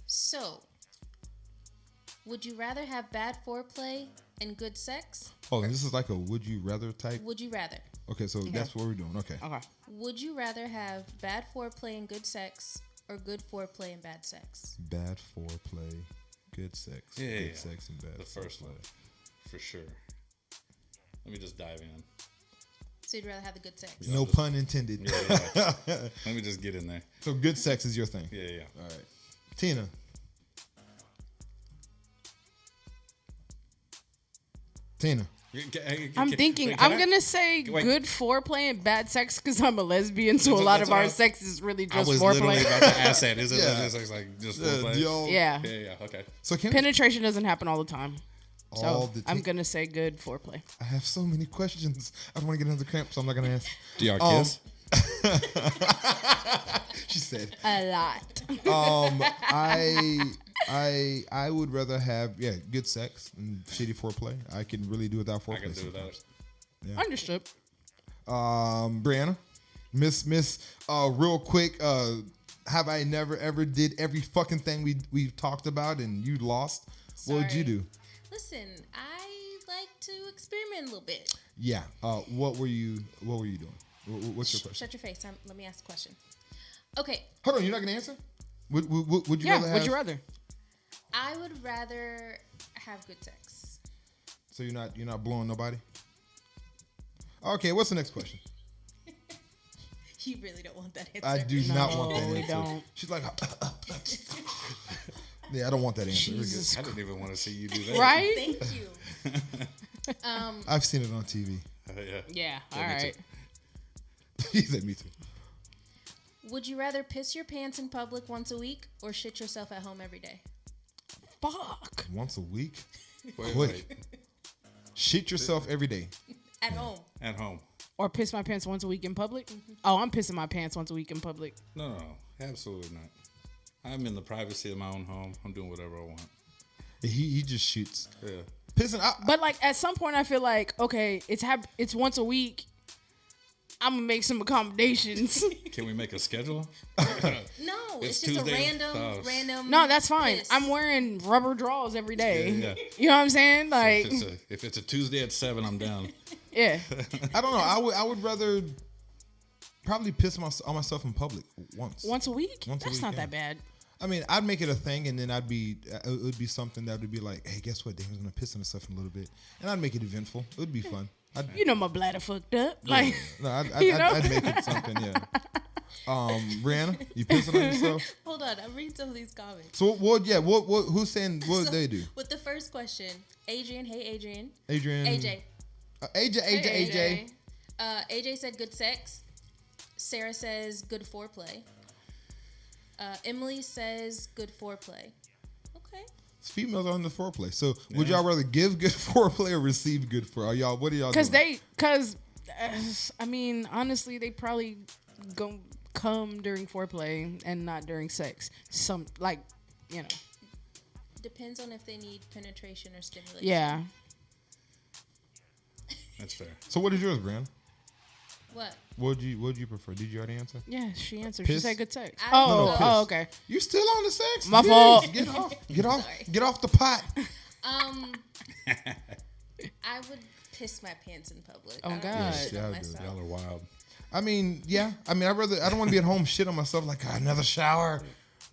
S5: So, would you rather have bad foreplay and good sex?
S1: Oh, this is like a would you rather type?
S5: Would you rather?
S1: Okay, so that's what we're doing. Okay.
S3: Okay.
S5: Would you rather have bad foreplay and good sex, or good foreplay and bad sex?
S1: Bad foreplay, good sex.
S4: Yeah,
S1: good
S4: yeah.
S1: sex and bad
S4: The first
S1: foreplay.
S4: one, for sure. Let me just dive in.
S5: So you'd rather have the good sex?
S1: No pun intended.
S4: Yeah. Let me just get in there.
S1: So good sex is your thing.
S4: Yeah, yeah.
S1: All right. Tina.
S3: I'm thinking. I'm going to say
S4: Wait.
S3: good foreplay and bad sex because I'm a lesbian, so a lot
S4: That's
S3: of
S4: what
S3: our
S4: I-
S3: sex is really
S4: I
S3: just
S4: was literally
S3: foreplay.
S4: about to ask that. Is it
S1: Yeah.
S4: just like just foreplay?
S3: Yeah.
S4: Yeah, okay.
S1: So can
S3: Penetration doesn't happen all the time. So
S1: all the
S3: I'm going to say good foreplay.
S1: I have so many questions. I don't want to get another cramp, so I'm not gonna ask.
S4: Do y'all kiss?
S1: She said.
S3: A lot.
S1: I would rather have good sex and shitty foreplay. I can really do without foreplay.
S4: I can do
S1: sometimes.
S4: that.
S3: Understood.
S1: Brianna, Miss, real quick, have I never ever did every fucking thing we've talked about and you lost? What would you
S5: Sorry.
S1: do?
S5: Listen, I like to experiment a little bit.
S1: Yeah. What were you doing? What's your question?
S5: Shut your face. Let me ask a question. Okay,
S1: Hold on, you're not gonna answer? Would you
S3: Yeah.
S1: rather have?
S3: Would you rather?
S5: I would rather have good sex.
S1: So you're not blowing nobody? Okay. What's the next question?
S5: You really don't want that answer.
S1: I do not want that
S3: No, we
S1: answer.
S3: don't.
S1: She's like, yeah, I don't want that answer. We're good.
S3: Jesus.
S4: I didn't even want to see you do that.
S3: Right?
S5: Thank you.
S1: I've seen it on TV.
S4: Yeah.
S3: Yeah. All
S4: me too.
S3: right.
S1: He said me too.
S5: Would you rather piss your pants in public once a week or shit yourself at home every day?
S3: Fuck.
S1: Once a week?
S4: Wait,
S1: Quick.
S4: wait.
S1: Shit yourself every day.
S5: At home.
S4: At home.
S3: Or piss my pants once a week in public? Oh, I'm pissing my pants once a week in public.
S4: No, absolutely not. I'm in the privacy of my own home. I'm doing whatever I want.
S1: He just shoots.
S4: Yeah.
S1: pissing.
S3: But like at some point, I feel like okay, it's once a week. I'm gonna make some accommodations.
S4: Can we make a schedule?
S5: No, it's just
S4: Tuesday.
S5: a random.
S3: No, that's fine.
S5: piss.
S3: I'm wearing rubber drawers every day.
S4: Yeah.
S3: You know what I'm saying? Like,
S4: If it's a Tuesday at 7, I'm down.
S3: yeah.
S1: I don't know. I would rather probably piss on myself in public once.
S3: Once a week?
S1: Once a
S3: That's
S1: week,
S3: not
S1: yeah.
S3: that bad.
S1: I mean, I'd make it a thing, and then it would be something that would be like, hey, guess what? Daniel's gonna piss on himself in a little bit, and I'd make it eventful. It would be fun.
S3: You know my bladder fucked up. Like,
S1: No,
S3: You know?
S1: I'd make it something. Yeah. Brianna, you pissing on yourself?
S5: Hold on, I'm reading some of these comments.
S1: So what? Yeah. What? Who's saying? What did they do?
S5: With the first question, Adrian. Hey, Adrian.
S1: Adrian.
S5: AJ.
S1: AJ.
S5: AJ said good sex. Sarah says good foreplay. Emily says good foreplay. Okay.
S1: Females are in the foreplay. So would y'all rather give good foreplay or receive good foreplay? What are y'all?
S3: Because I mean, honestly, they probably go come during foreplay and not during sex. Some like, you know.
S5: Depends on if they need penetration or stimulation.
S3: Yeah.
S4: That's fair.
S1: So what is yours, Brianna?
S5: What?
S1: What would you prefer? Did you already answer?
S3: Yeah, she answered. She
S1: Piss?
S3: said good sex.
S5: I-
S1: No,
S3: Oh,
S1: piss.
S3: okay.
S1: You still on the sex?
S3: My
S1: Jeez,
S3: fault.
S1: Get off the pot.
S5: I would piss my pants in public.
S3: Oh,
S5: I don't
S3: God.
S5: shit
S1: Yeah,
S5: on
S1: I do.
S5: myself.
S4: Y'all are wild.
S1: I mean, yeah. I mean, I don't want to be at home shit on myself like another shower.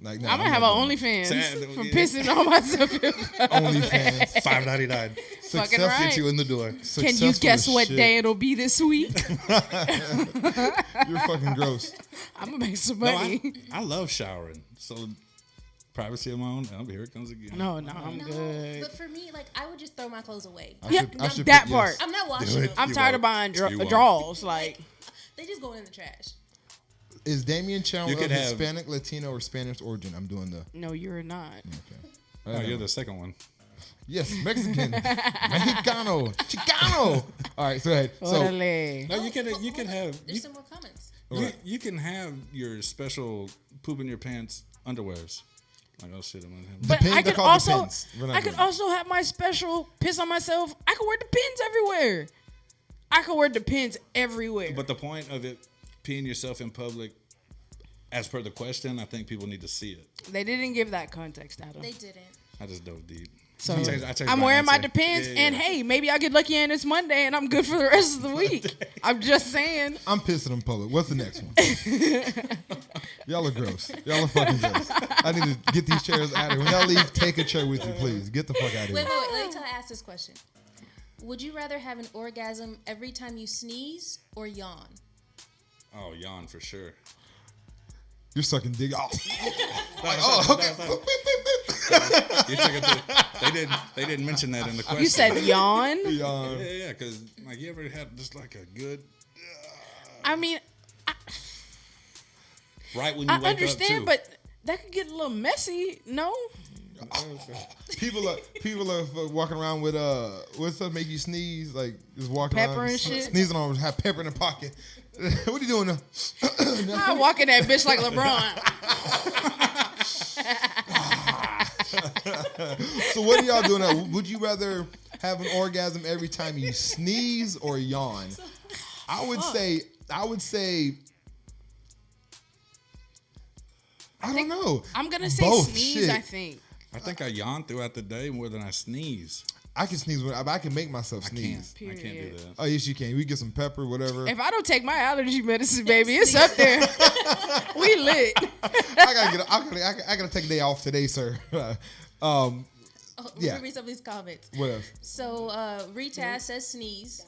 S1: Like, nah,
S3: I'm gonna have
S1: not
S3: an
S1: doing
S3: OnlyFans
S4: Sad,
S3: from
S4: yeah.
S3: pissing on myself.
S1: that. OnlyFans.
S4: $5.99.
S3: Fucking
S1: Successful-
S3: right.
S4: Get you in the door.
S3: Can you
S1: successful
S3: guess
S1: as
S3: what
S1: shit.
S3: day it'll be this week?
S1: You're fucking gross.
S3: I'm gonna make some
S4: No,
S3: money.
S4: I love showering. So privacy of my own. Oh, here it comes again.
S3: No, I'm
S5: No,
S3: good.
S5: but for me, like I would just throw my clothes away.
S1: I should
S3: that
S1: pick
S3: part.
S1: yes.
S5: I'm not washing
S4: Do it.
S5: them.
S3: I'm
S4: You
S3: tired of
S4: won't.
S3: buying
S4: You won't.
S3: draws. Like,
S5: They just going in the trash.
S1: Is Damian Chandler
S4: You could
S1: of
S4: have-
S1: Hispanic, Latino, or Spanish origin? I'm doing the.
S3: no, you're not.
S1: Okay.
S4: Oh, you're the second one.
S1: Yes, Mexican, Mexicano, Chicano. All right, so ahead. So
S3: Orale.
S4: No, you can have
S5: There's some more comments.
S4: you can have your special poop in your pants underwears. Like, oh shit, I'm gonna have.
S3: But
S1: Depends,
S3: I
S1: they're
S3: could
S1: called
S3: also,
S1: depends. We're not
S3: I could
S1: doing it.
S3: also have my special piss on myself. I could wear Depends everywhere. I could wear Depends everywhere.
S4: But the point of it, peeing yourself in public, as per the question, I think people need to see it.
S3: they didn't give that context, Adam.
S5: They didn't.
S4: I just dove deep.
S3: So
S4: I changed
S3: I'm wearing my
S4: answer.
S3: Depends,
S4: Yeah,
S3: and
S4: yeah.
S3: hey, maybe I'll get lucky and it's Monday, and I'm good for the rest of the week. I'm just saying.
S1: I'm pissing in public. What's the next one? Y'all are gross. Y'all are fucking gross. I need to get these chairs out of here. When y'all leave, take a chair with you, please. Get the fuck out of
S5: Wait,
S1: here.
S5: let me ask this question. Would you rather have an orgasm every time you sneeze or yawn?
S4: Oh, yawn for sure.
S1: You're sucking dick. Oh,
S4: Oh,
S1: okay.
S4: You took it to, they didn't mention that in the question.
S3: You said yawn.
S1: Yawn.
S4: Yeah, because like you ever had just like a good
S3: I mean,
S4: right when you
S3: I
S4: wake
S3: understand,
S4: up
S3: but that could get a little messy. No.
S1: People are walking around with what stuff make you sneeze? Like just walking
S3: Pepper
S1: around
S3: and shit?
S1: sneezing on, have pepper in the pocket. What are you doing now?
S3: I walk in that bitch like LeBron.
S1: So what are y'all doing now? Would you rather have an orgasm every time you sneeze or yawn? I would say I don't know.
S3: I'm gonna say
S1: Both,
S3: sneeze.
S1: shit.
S3: I think.
S4: I think I yawn throughout the day more than I sneeze.
S1: I can sneeze when I can make myself
S4: I
S1: sneeze.
S4: can't do
S3: Period.
S4: that.
S1: Oh yes, you can. We get some pepper, whatever.
S3: If I don't take my allergy medicine, baby, it's up there. We lit.
S1: I gotta take a day off today, sir.
S5: Oh,
S1: Yeah.
S5: Let me read some of these comments.
S1: What else?
S5: So Rita says sneeze.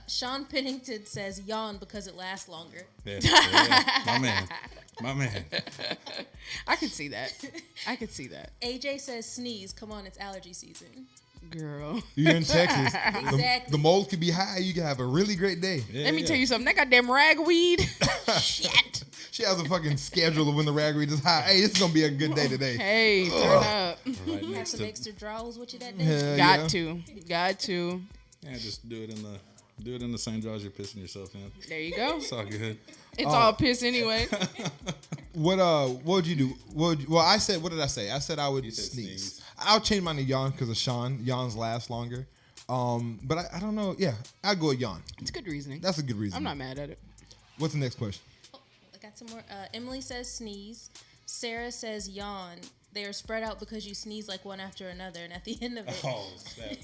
S5: Sean Pennington says yawn because it lasts longer.
S4: Yeah, yeah. My man.
S3: I could see that. I could see that.
S5: AJ says sneeze. Come on, it's allergy season.
S3: Girl.
S1: You're in Texas.
S5: Exactly.
S1: The mold could be high. You can have a really great day.
S4: Yeah,
S3: Let me
S4: yeah.
S3: tell you something. That goddamn ragweed. Shit.
S1: She has a fucking schedule of when the ragweed is high. Hey, this is gonna be a good day today.
S3: Hey, turn up.
S4: Right
S5: Have
S4: next
S5: some
S4: to,
S5: extra draws with you that day.
S1: Hell
S3: Got
S1: yeah.
S3: to. Got to.
S4: yeah, just do it in the Do it in the same drawers you're pissing yourself in.
S3: There you go.
S4: It's all good.
S3: It's all piss anyway.
S1: What would you do? What did I say? I said I would
S4: said
S1: sneeze. I'll change mine to yawn because of Sean. Yawns last longer. But I don't know. Yeah, I'd go with yawn.
S3: It's good reasoning.
S1: That's a good reason.
S3: I'm not mad at it.
S1: What's the next question?
S5: Oh, I got some more. Emily says sneeze. Sarah says yawn. They are spread out because you sneeze like one after another, and at the end of it,
S4: Oh, snap.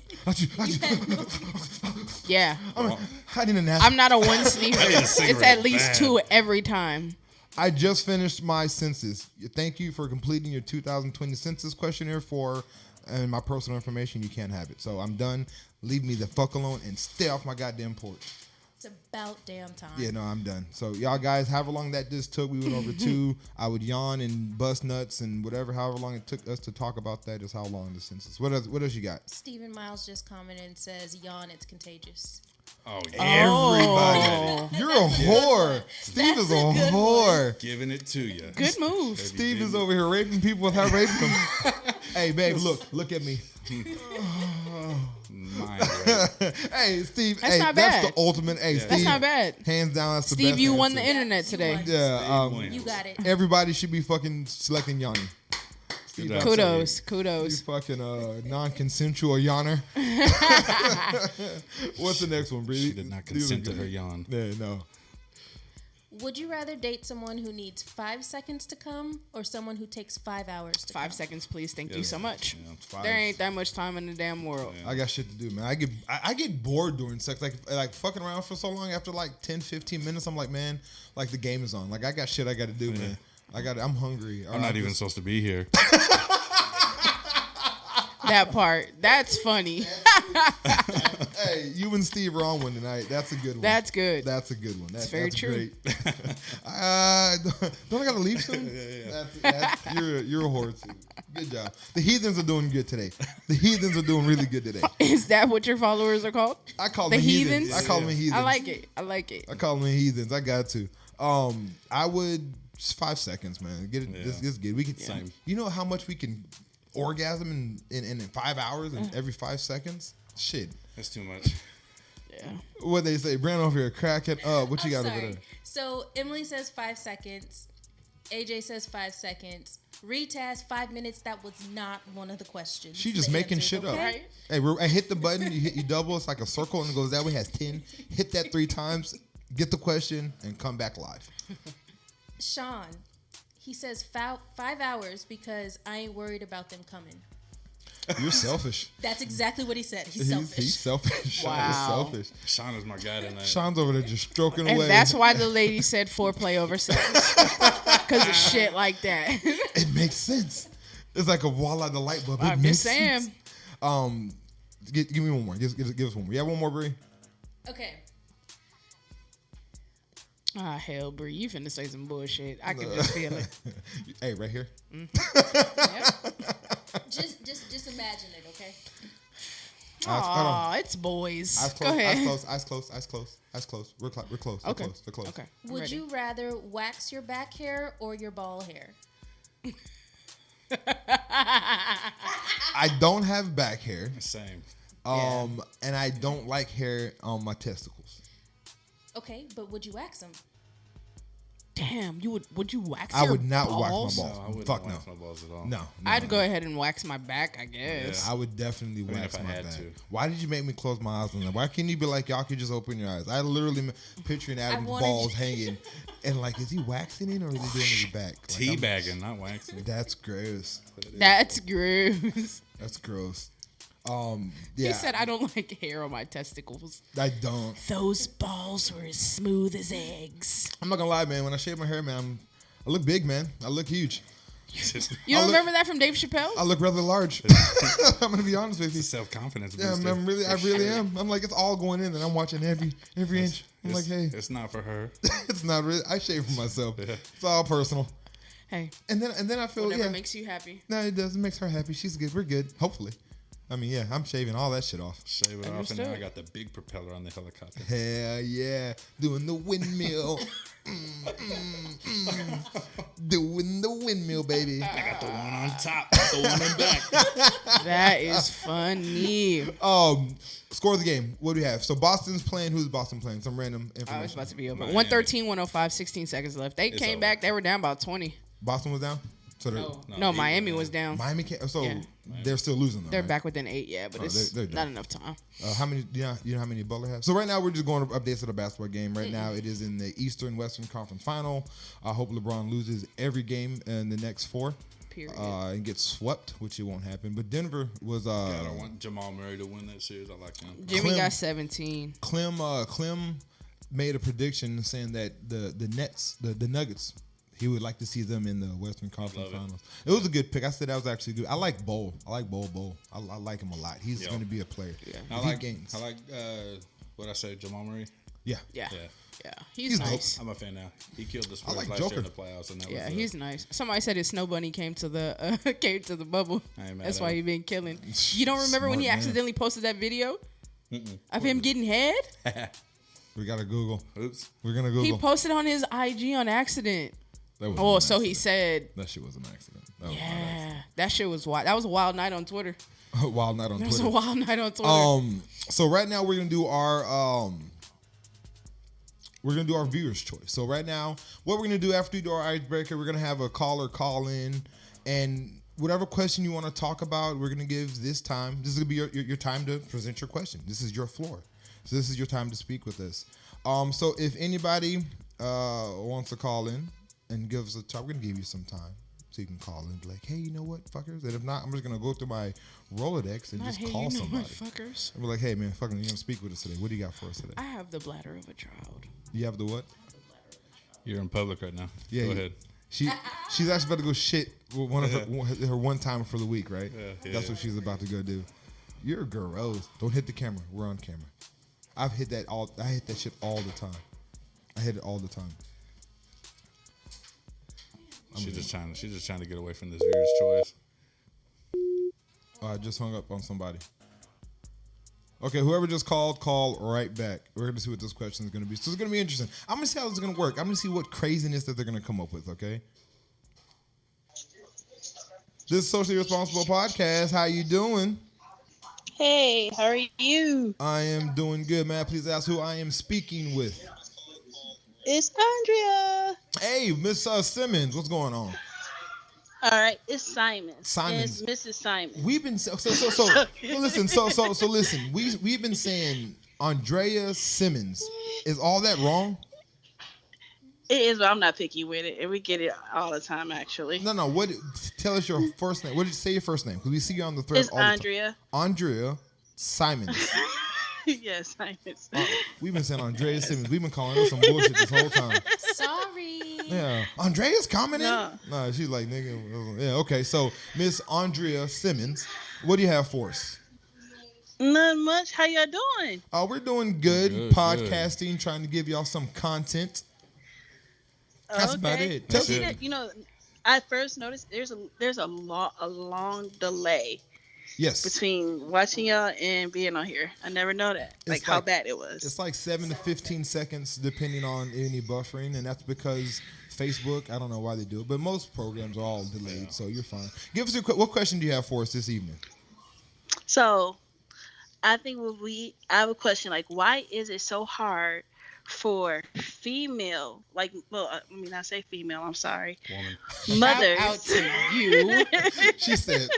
S3: Yeah.
S1: I need a nap.
S3: I'm not a one sneezer.
S4: I need a
S3: It's
S4: cigarette
S3: at least
S4: bad.
S3: 2 every time.
S1: I just finished my census. Thank you for completing your 2020 census questionnaire and my personal information. You can't have it. So I'm done. Leave me the fuck alone and stay off my goddamn porch.
S5: it's about damn time.
S1: Yeah, no, I'm done. So y'all guys, however long that just took, we went over 2. I would yawn and bust nuts and whatever. However long it took us to talk about that is how long the census. What else you got?
S5: Stephen Miles just commented and says yawn. It's contagious.
S4: Oh, yeah.
S3: Oh.
S1: You're a whore. Steve is a whore.
S4: Giving it to you.
S3: Good move.
S1: Steve is over here raping people without raping them. Hey, babe, look at me.
S4: Mind rape.
S1: Hey, Steve.
S3: That's
S1: hey,
S3: not
S1: that's
S3: bad.
S1: the ultimate. Hey, Steve.
S3: That's not bad.
S1: Hands down, that's the
S3: Steve,
S1: best
S3: you won the
S1: answer.
S3: internet today.
S5: won.
S1: Yeah,
S4: wins.
S5: You got it.
S1: everybody should be fucking selecting Yanni.
S4: Good job,
S3: Kudos.
S4: Steve.
S1: You
S3: Kudos.
S1: fucking non-consensual yawner. What's the next one, Bree?
S4: She did not consent to her yawn.
S1: Yeah, no.
S5: Would you rather date someone who needs 5 seconds to come or someone who takes 5 hours to
S3: 5
S5: come?
S3: seconds, please. Thank you so much.
S4: Yeah,
S1: Five.
S3: There ain't that much time in the damn world.
S1: I got shit to do, man. I get bored during sex. Like fucking around for so long. After like 10, 15 minutes, I'm like, man, like the game is on. Like I got shit I got to do, man. I'm hungry.
S4: I'm not even supposed to be here.
S3: That part. That's funny.
S1: Hey, you and Steve are on one tonight. That's a good one.
S3: That's good.
S1: That's a good one. That's
S3: very true.
S1: Great. Don't I gotta leave soon? You're a whore too. Good job. The heathens are doing good today. The heathens are doing really good today.
S3: Is that what your followers are called?
S1: I call
S3: The
S1: them heathens.
S3: heathens?
S1: I call them heathens.
S3: I like it. I like it.
S1: I call them heathens. I got to. I would just 5 seconds, man. Get it. Just get. We can.
S4: Same.
S1: You know how much we can orgasm in 5 hours and every 5 seconds. Shit.
S4: That's too much.
S3: Yeah.
S1: What they say, Brandon over here cracking up. What you
S5: I'm
S1: got over
S5: sorry.
S1: there?
S5: So Emily says 5 seconds. AJ says 5 seconds. Rita has 5 minutes. That was not one of the questions.
S1: She just
S5: The
S1: making
S5: answers,
S1: shit up.
S5: okay?
S3: Right.
S1: Hey, I hit the button. You double. It's like a circle, and it goes that way. Has 10. Hit that 3 times. Get the question and come back live.
S5: Sean, he says 5 hours because I ain't worried about them coming.
S1: You're selfish.
S5: That's exactly what he said. He's
S1: He's
S5: selfish.
S1: selfish. Sean is
S3: Wow.
S1: selfish.
S4: Sean is my guy tonight.
S1: Sean's over there just stroking
S3: And
S1: away.
S3: that's why the lady said foreplay over sex. Because of shit like that.
S1: It makes sense. It's like a wall out the light bulb. It
S3: I'm
S1: makes
S3: just saying.
S1: sense. Give me one more. Give us one more. You have one more, Bree?
S5: Okay.
S3: Ah, hell, Bree. You finna say some bullshit. I can just feel it.
S1: Hey, right here.
S3: Yep.
S5: Just imagine it, okay?
S3: Aw, it's boys.
S1: Eyes
S3: Go
S1: closed.
S3: ahead.
S1: Eyes close. We're close.
S3: Okay.
S1: We're close.
S3: Okay. I'm
S5: Would
S3: ready.
S5: you rather wax your back hair or your ball hair?
S1: I don't have back hair.
S4: Same.
S1: And I don't like hair on my testicles.
S5: Okay, but would you wax them?
S3: Damn, would you wax
S1: I
S3: your
S1: would not
S3: balls?
S1: wax my
S4: No, I
S1: balls.
S4: wouldn't
S1: Fuck no.
S4: wax my balls at all.
S1: No.
S3: I'd go ahead and wax my back, I guess.
S1: I would definitely
S4: mean,
S1: wax
S4: if I
S1: my
S4: had
S1: back.
S4: to.
S1: Why did you make me close my eyes on that? Why can't you be like, y'all could just open your eyes? I literally picturing Adam's
S5: wanted
S1: balls
S5: you-
S1: hanging. And like, is he waxing it or is he doing it in the back? Like, I'm-
S4: Teabagging, not waxing.
S1: That's gross.
S3: That's gross.
S1: That's gross.
S3: He
S1: Yeah.
S3: said, I don't like hair on my testicles.
S1: I don't.
S3: Those balls were as smooth as eggs.
S1: I'm not gonna lie, man. When I shave my hair, man, I look big, man. I look huge.
S3: You don't
S1: look-
S3: remember that from Dave Chappelle?
S1: I look rather large. I'm gonna be honest with you.
S4: Self-confidence
S1: Yeah,
S4: booster.
S1: man, I really am. I'm like, it's all going in, and I'm watching every inch. I'm like, hey,
S4: It's not for her.
S1: it's not really. I shave for myself. It's all personal.
S3: Hey,
S1: And then I feel
S3: whatever
S1: yeah.
S3: makes you happy.
S1: No, it does. It makes her happy. She's good. We're good. Hopefully. I mean, yeah, I'm shaving all that shit off.
S4: Shave it off, and now I got the big propeller on the helicopter.
S1: Hell yeah. Doing the windmill. Doing the windmill, baby.
S4: I got the one on top, the one in back.
S3: That is funny.
S1: Score of the game. What do we have? So Boston's playing. Who's Boston playing? Some random information.
S3: Oh, it's about to be over.
S4: Miami.
S3: 113, 105, 16 seconds left. They came
S4: over.
S3: back. They were down about 20.
S1: Boston was down? So
S3: No, Miami was down.
S1: Miami can't. So
S3: Yeah.
S1: they're still losing, though,
S3: They're
S1: right?
S3: back within 8, yeah, but it's
S1: they're
S3: not
S1: done.
S3: enough time.
S1: How many? You know how many Butler have? So right now we're just going to updates of the basketball game. Right now it is in the Eastern Western Conference Final. I hope LeBron loses every game in the next 4.
S3: Period.
S1: And gets swept, which it won't happen. But Denver was.
S4: God, I want Jamal Murray to win that series. I like him.
S3: Jimmy
S1: Clem-
S3: got 17.
S1: Clem made a prediction saying that the Nets, the Nuggets, he would like to see them in the Western Conference Finals. It was a good pick. I said that was actually good. I like Bol. I like Bol. I like him a lot. He's going to be a player.
S3: Yeah.
S1: If he gains.
S4: I like what I say, Jamal Murray.
S1: Yeah.
S3: Yeah.
S4: Yeah.
S3: Yeah. He's
S1: dope.
S3: nice.
S4: I'm a fan now. He killed the Spurs
S1: like
S4: last
S1: Joker.
S4: year in the playoffs, and that
S3: Yeah,
S4: was
S3: he's nice. Somebody said his snow bunny came to the bubble.
S4: I ain't mad
S3: That's
S4: at
S3: why
S4: him.
S3: he been killing. You don't remember when
S1: Smart
S3: he
S1: man.
S3: accidentally posted that video of him getting head?
S1: We got to Google.
S4: Oops.
S1: We're going to
S3: He
S1: Google.
S3: posted on his IG on accident.
S1: That was
S3: Oh,
S1: an
S3: so he
S1: accident.
S3: said,
S1: That shit was an accident. That was not an
S3: yeah, that shit was wild. That was a wild night on Twitter.
S1: accident. Wild night on
S3: That was
S1: Twitter.
S3: a wild night on Twitter.
S1: So right now we're gonna do our viewers' choice. So right now, what we're gonna do after we do our icebreaker, we're gonna have a caller call in, and whatever question you want to talk about, we're gonna give this time. This is gonna be your time to present your question. This is your floor. So this is your time to speak with us. So if anybody wants to call in and give us a talk, we're gonna give you some time. So you can call in and be like, hey, you know what, fuckers? And if not, I'm just going to go through my Rolodex and
S3: Not,
S1: just
S3: hey,
S1: call
S3: you know
S1: somebody.
S3: what, fuckers?
S1: And be like, hey, man, fucking, you're going to speak with us today. What do you got for us today?
S3: I have the bladder of a child.
S1: You have the what?
S4: You're in public right now.
S1: Yeah,
S4: Go
S1: yeah.
S4: ahead.
S1: She's actually about to go shit with one of her one time for the week, right?
S4: Yeah.
S1: That's what she's about to go do. You're gross. Don't hit the camera. We're on camera. I hit that shit all the time. I hit it all the time.
S4: She's just trying to get away from this viewer's choice.
S1: I just hung up on somebody. Okay, whoever just called, call right back. We're going to see what this question is going to be. So it's going to be interesting. I'm going to see how this is going to work. I'm going to see what craziness that they're going to come up with, okay? This is Socially Responsible Podcast. How you doing?
S6: Hey, how are you?
S1: I am doing good, man. Please ask who I am speaking with.
S6: It's Andrea.
S1: Hey, Miss Simmons, what's going on?
S6: All right, it's Simon.
S1: Simons.
S6: It's Mrs. Simon.
S1: We've been so listen. So listen. We've been saying Andrea Simmons. Is all that wrong?
S6: It is, but I'm not picky with it, and we get it all the time, actually.
S1: No. What? Tell us your first name. What did you say your first name? Because we see you on the thread
S6: It's
S1: all the time.
S6: Andrea.
S1: Andrea Simons.
S6: Yes, Simon.
S1: We've been saying Andrea Simmons. We've been calling her some bullshit this whole time.
S5: Sorry.
S1: Yeah, Andrea's commenting.
S6: No.
S1: No, she's like nigga. Yeah, okay. So Miss Andrea Simmons, what do you have for us?
S6: Not much. How y'all doing?
S1: We're doing good.
S4: Good,
S1: Podcasting, trying to give y'all some content. That's about it.
S4: That's
S1: Tell-
S4: it.
S6: You know, I first noticed there's a long delay
S1: Yes.
S6: between watching y'all and being on here. I never know that. Like how
S1: like-
S6: bad it was.
S1: It's like 7 to 15 seconds depending on any buffering, and that's because Facebook, I don't know why they do it, but most programs are all delayed, so you're fine. Give us what question do you have for us this evening?
S6: So, I think I have a question. Like, why is it so hard for female, like, well, I mean, I say female, I'm sorry,
S4: Woman.
S6: mothers.
S3: Shout out to you.
S1: She said,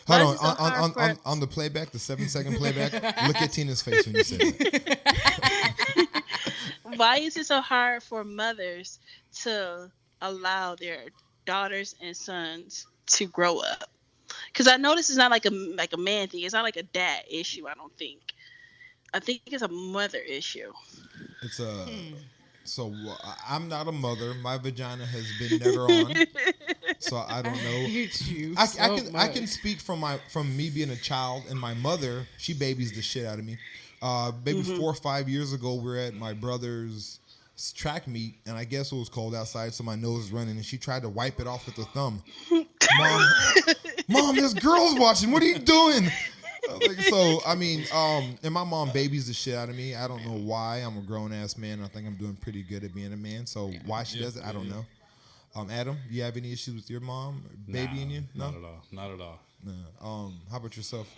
S6: Why
S1: hold
S6: is it so hard
S1: on,
S6: for-
S1: on the playback, the 7-second playback, look at Tina's face when you said it.
S6: Why is it so hard for mothers to allow their daughters and sons to grow up? Because I notice it's not like a man thing. It's not like a dad issue. I don't think. I think it's a mother issue.
S1: It's So I'm not a mother. My vagina has been never on, so I don't know.
S3: hate you.
S1: I can speak from me being a child, and my mother, she babies the shit out of me. Maybe 4 or 5 years ago, we were at my brother's track meet, and I guess it was cold outside, so my nose is running, and she tried to wipe it off with her thumb. Mom, there's girls watching. What are you doing? Like, so, I mean, and my mom babies the shit out of me. I don't know why. I'm a grown ass man. I think I'm doing pretty good at being a man. So why she does it, I don't know. Adam, do you have any issues with your mom babying you? No,
S4: not at all. Not at all.
S1: No. How about yourself?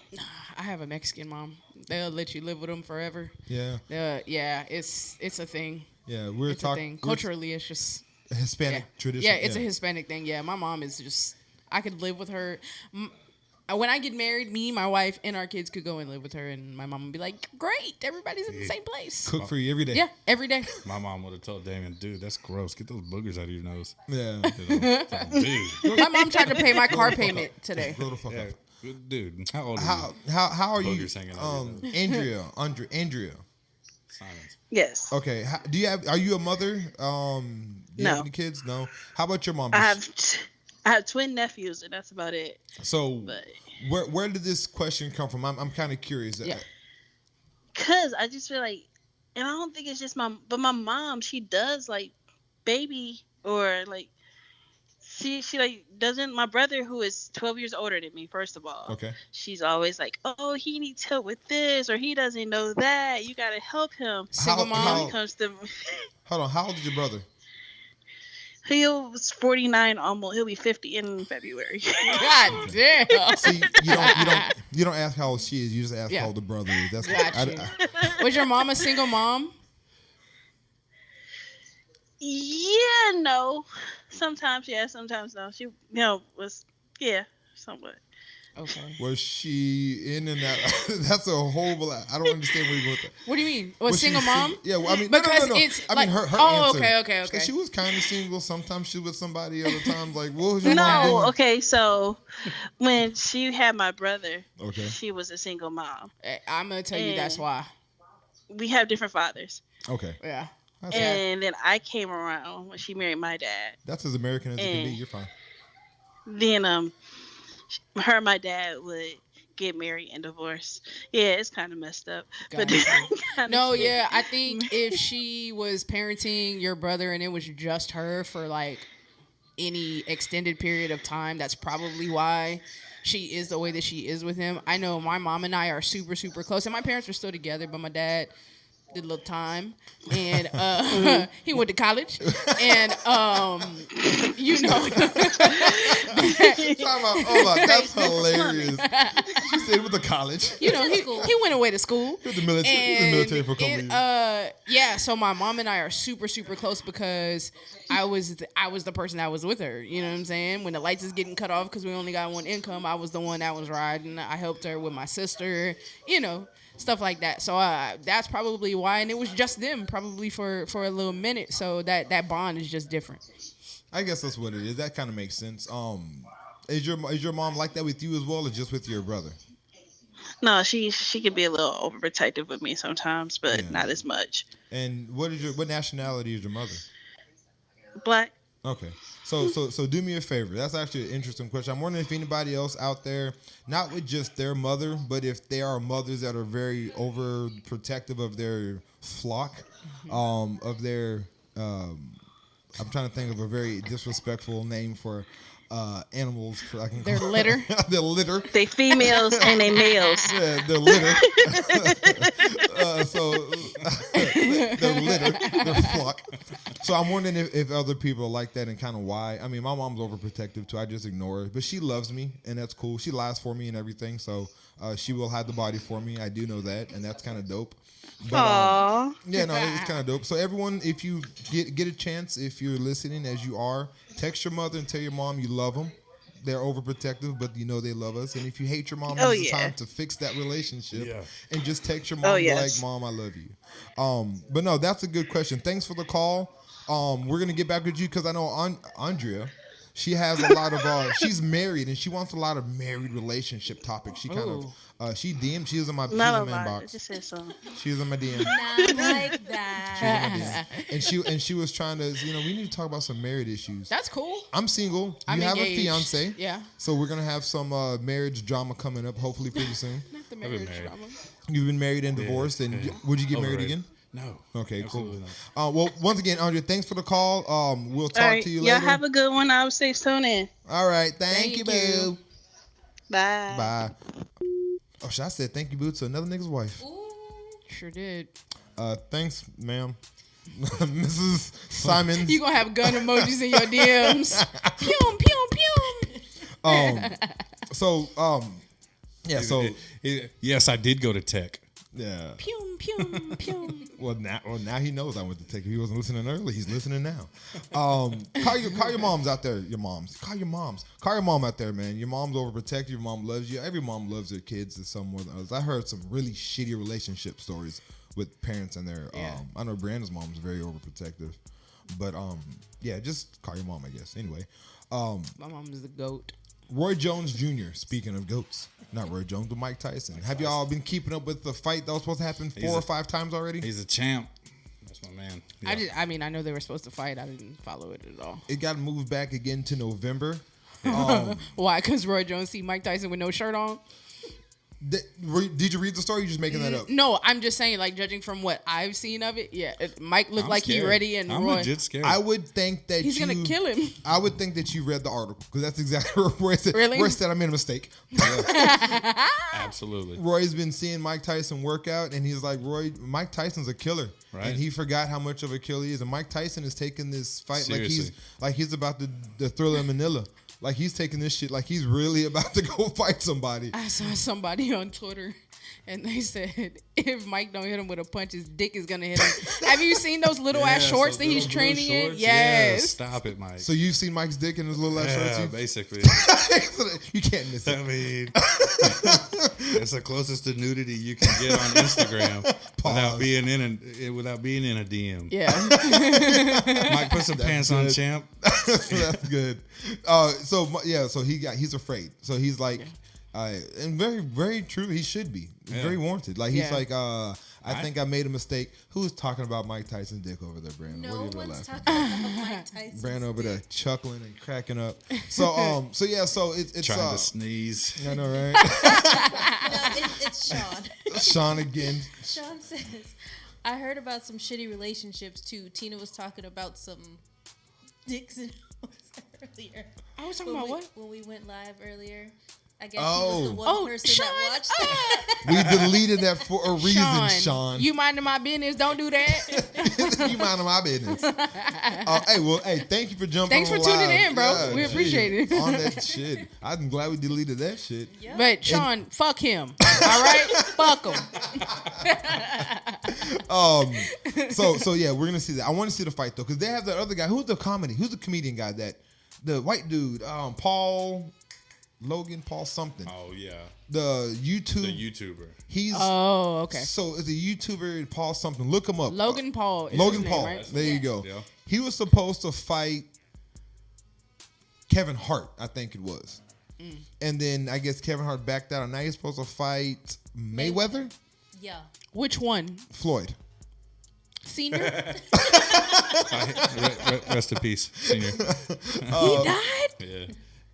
S3: I have a Mexican mom. They'll let you live with them forever.
S1: Yeah.
S3: Yeah, it's a thing.
S1: Yeah, we're talking
S3: culturally. It's just
S1: Hispanic tradition.
S3: Yeah, it's a Hispanic thing. Yeah, my mom is just. I could live with her. When I get married, me, my wife, and our kids could go and live with her, and my mom would be like, "Great, everybody's in the same place."
S1: Cook for you every day.
S3: Yeah, every day.
S4: My mom would have told Damien, dude, that's gross. Get those boogers out of your nose.
S1: Yeah.
S4: Dude.
S3: My mom tried to pay my car payment today.
S1: Grow the fuck up.
S4: Dude, how old are you?
S1: How are you?
S4: Boogers hanging out your
S1: Andrea.
S4: Simons.
S6: Yes.
S1: Okay. Are you a mother? Do you
S6: No.
S1: have any kids? No. How about your mom?
S6: I have twin nephews, and that's about it.
S1: So
S6: But
S1: where did this question come from? I'm kind of curious.
S3: Yeah.
S6: cause I just feel like, and I don't think it's just my mom. She does like baby or like. She like doesn't. My brother, who is 12 years older than me, first of all,
S1: Okay.
S6: she's always like, "Oh, he needs help with this, or he doesn't know that. You gotta help him."
S3: Single mom.
S6: When it comes to,
S1: Hold on. How old is your brother?
S6: he was 49, almost. He'll be 50 in February.
S3: God damn.
S1: See, you don't ask how old she is. You just ask
S3: Yeah.
S1: how old the brother is. That's
S3: Got you. Was your mom a single mom?
S6: Yeah, no. Sometimes yeah, sometimes no. She, was somewhat.
S3: Okay.
S1: Was she in and out? That's a horrible. I don't understand where you're going with that.
S3: What do you mean?
S1: Was she
S3: Single mom?
S1: Yeah, well, I mean,
S3: Because
S1: no.
S3: it's
S1: I
S3: like-
S1: mean, her
S3: oh,
S1: answer.
S3: okay.
S1: Because she was kind of single. Sometimes she was with somebody. Other times, like, what was your mom
S6: No,
S1: doing?
S6: okay, so when she had my brother,
S1: Okay.
S6: she was a single mom.
S3: I'm gonna tell you that's why.
S6: We have different fathers.
S1: Okay.
S3: Yeah.
S1: That's,
S6: And then I came around when she married my dad.
S1: that's as American as it can be. You're fine.
S6: Then her and my dad would get married and divorce. Yeah, it's kind of messed up.
S3: Gotcha.
S6: But
S3: No, yeah, I think if she was parenting your brother and it was just her for like any extended period of time, that's probably why she is the way that she is with him. I know my mom and I are super, super close, and my parents were still together, but my dad did a little time, and he went to college, and you know.
S1: That's hilarious. She said with the college.
S3: You know, he went away to school.
S1: He was the military. He was in the military for a couple years.
S3: Yeah, so my mom and I are super, super close because I was the person that was with her. You know what I'm saying? When the lights is getting cut off because we only got one income, I was the one that was riding. I helped her with my sister, stuff like that. So that's probably why. And it was just them probably for a little minute. So that bond is just different.
S1: I guess that's what it is. That kind of makes sense. Is your mom like that with you as well, or just with your brother?
S6: no, she could be a little overprotective with me sometimes, but
S1: Yeah.
S6: not as much.
S1: And what nationality is your mother?
S6: Black.
S1: Okay. So do me a favor. That's actually an interesting question. I'm wondering if anybody else out there, not with just their mother, but if there are mothers that are very overprotective of their flock, of their I'm trying to think of a very disrespectful name for animals.
S3: Their litter.
S1: Their litter.
S6: They females and they males.
S1: Yeah, their litter. Their litter, their flock. So I'm wondering if other people are like that and kind of why. I mean, my mom's overprotective too. I just ignore her, but she loves me and that's cool. She lies for me and everything, so she will hide the body for me. I do know that, and that's kind of dope. But,
S6: Aww.
S1: yeah, no, it's kind of dope. So everyone, if you get a chance, if you're listening as you are, text your mother and tell your mom you love them. They're overprotective, but you know they love us. And if you hate your mom,
S6: Oh,
S1: it's the
S6: yeah.
S1: time to fix that relationship.
S4: Yeah.
S1: And just text your mom
S6: Oh,
S1: and be
S6: yes.
S1: like, Mom, I love you. But no, that's a good question. Thanks for the call. We're going to get back with you because I know Andrea, she has a lot of, she's married and she wants a lot of married relationship topics. She kind of, she DM'd, she was in my,
S6: Not a lot. I
S1: inbox.
S6: just said something.
S1: She was in my DM.
S5: Not like that.
S1: And she was trying to, we need to talk about some marriage issues.
S3: That's cool.
S1: I'm single.
S3: I'm
S1: you have
S3: engaged.
S1: a fiance.
S3: Yeah.
S1: So we're gonna have some marriage drama coming up, hopefully pretty soon.
S3: Not the
S4: I've been
S3: marriage
S4: married.
S3: drama.
S1: You've been married and divorced, and would you get married
S4: Overrated.
S1: again?
S4: No.
S1: Okay,
S4: Absolutely
S1: cool. Well, once again, Andrea, thanks for the call. We'll talk
S6: All right.
S1: to you
S6: Y'all
S1: later.
S6: have a good one. I will stay tuned in.
S1: All right, thank you,
S3: Thank you.
S1: boo.
S6: Bye.
S1: Bye. Oh, should I said thank you, boo, to another nigga's wife.
S5: Ooh.
S3: Sure did.
S1: Thanks, ma'am. Mrs. Simon.
S3: You gonna have gun emojis in your DMs. Pew, pew, pew.
S4: Yes, I did go to tech.
S1: Yeah.
S3: Pew, pew, pew.
S1: Well, now he knows I went to take. If he wasn't listening early, he's listening now. Call your moms out there. Your moms. Call your moms. Call your mom out there, man. Your mom's overprotective. Your mom loves you. Every mom loves their kids in some more than others. I heard some really shitty relationship stories with parents and their.
S3: Yeah.
S1: I know Brianna's mom is very overprotective, but yeah, just call your mom, I guess. Anyway,
S3: My mom is the GOAT.
S1: Roy Jones Jr. Speaking of goats, not Roy Jones, but Mike Tyson. Have y'all been keeping up with the fight that was supposed to happen 4 or 5 times already?
S4: He's a champ. That's my man. Yeah.
S3: I know they were supposed to fight. I didn't follow it at all.
S1: It got moved back again to November.
S3: Why? Because Roy Jones see Mike Tyson with no shirt on?
S1: Did you read the story? Or you just making that up?
S3: No, I'm just saying, like, judging from what I've seen of it, yeah, Mike looked
S4: I'm
S3: like he
S4: scared.
S3: ready, and
S4: I'm
S3: Roy,
S4: legit scared.
S1: I would think that
S3: he's gonna kill him.
S1: I would think that you read the article because that's exactly where it said.
S3: Really?
S1: Where it said I made a mistake.
S4: Absolutely.
S1: Roy's been seeing Mike Tyson work out, and he's like, Mike Tyson's a killer,
S4: Right.
S1: and he forgot how much of a killer he is. And Mike Tyson is taking this fight
S4: Seriously.
S1: like he's about the Thriller in Manila. Like he's taking this shit like he's really about to go fight somebody.
S3: I saw somebody on Twitter, and they said if Mike don't hit him with a punch, his dick is gonna hit him. Have you seen those little ass shorts that he's training in? Yes.
S4: Yeah, stop it, Mike.
S1: So you've seen Mike's dick in his little ass
S4: yeah,
S1: shorts?
S4: basically.
S1: You can't miss
S4: I
S1: it.
S4: mean, it's the closest to nudity you can get on Instagram without being in a DM.
S3: Yeah.
S4: Mike, put some pants on, champ.
S1: That's good. So he's afraid. So he's like, and very, very true. He should be very warranted. Like he's
S3: Yeah.
S1: like, I think I made a mistake. Who's talking about Mike Tyson's dick over there, Brandon?
S5: No
S1: What are you
S5: one's
S1: laughing
S5: talking about Mike Tyson.
S1: Brandon over there chuckling and cracking up. So it's
S4: Trying to sneeze.
S1: I know, right?
S5: No, it's Sean.
S1: Sean again.
S5: Sean says, I heard about some shitty relationships too. Tina was talking about some dicks and hoes earlier.
S3: I was talking about what?
S5: When we went live earlier. I guess he was the one person
S3: Sean,
S5: that watched that.
S1: We deleted that for a reason, Sean.
S3: You minding my business? Don't do that.
S1: You minding my business. Hey, thank you for jumping
S3: Thanks for
S1: on
S3: tuning
S1: live.
S3: in, bro. We appreciate it.
S1: On that shit. I'm glad we deleted that shit.
S5: Yeah.
S3: But Sean, fuck him. All right, fuck him.
S1: So yeah, we're gonna see that. I want to see the fight though, because they have that other guy. Who's the comedian guy? The white dude, Paul something.
S4: Oh yeah,
S1: The
S4: YouTuber.
S1: He's
S3: okay.
S1: So it's a YouTuber, Paul something. Look him up.
S3: Logan Paul. Is
S1: Logan
S3: his name,
S1: Paul.
S3: right?
S1: There you go.
S4: Yeah.
S1: He was supposed to fight Kevin Hart, I think it was. And then I guess Kevin Hart backed out, and now he's supposed to fight Mayweather?
S5: Yeah.
S3: Which one?
S1: Floyd.
S3: Senior?
S4: Rest in peace, senior.
S3: He died?
S4: Yeah.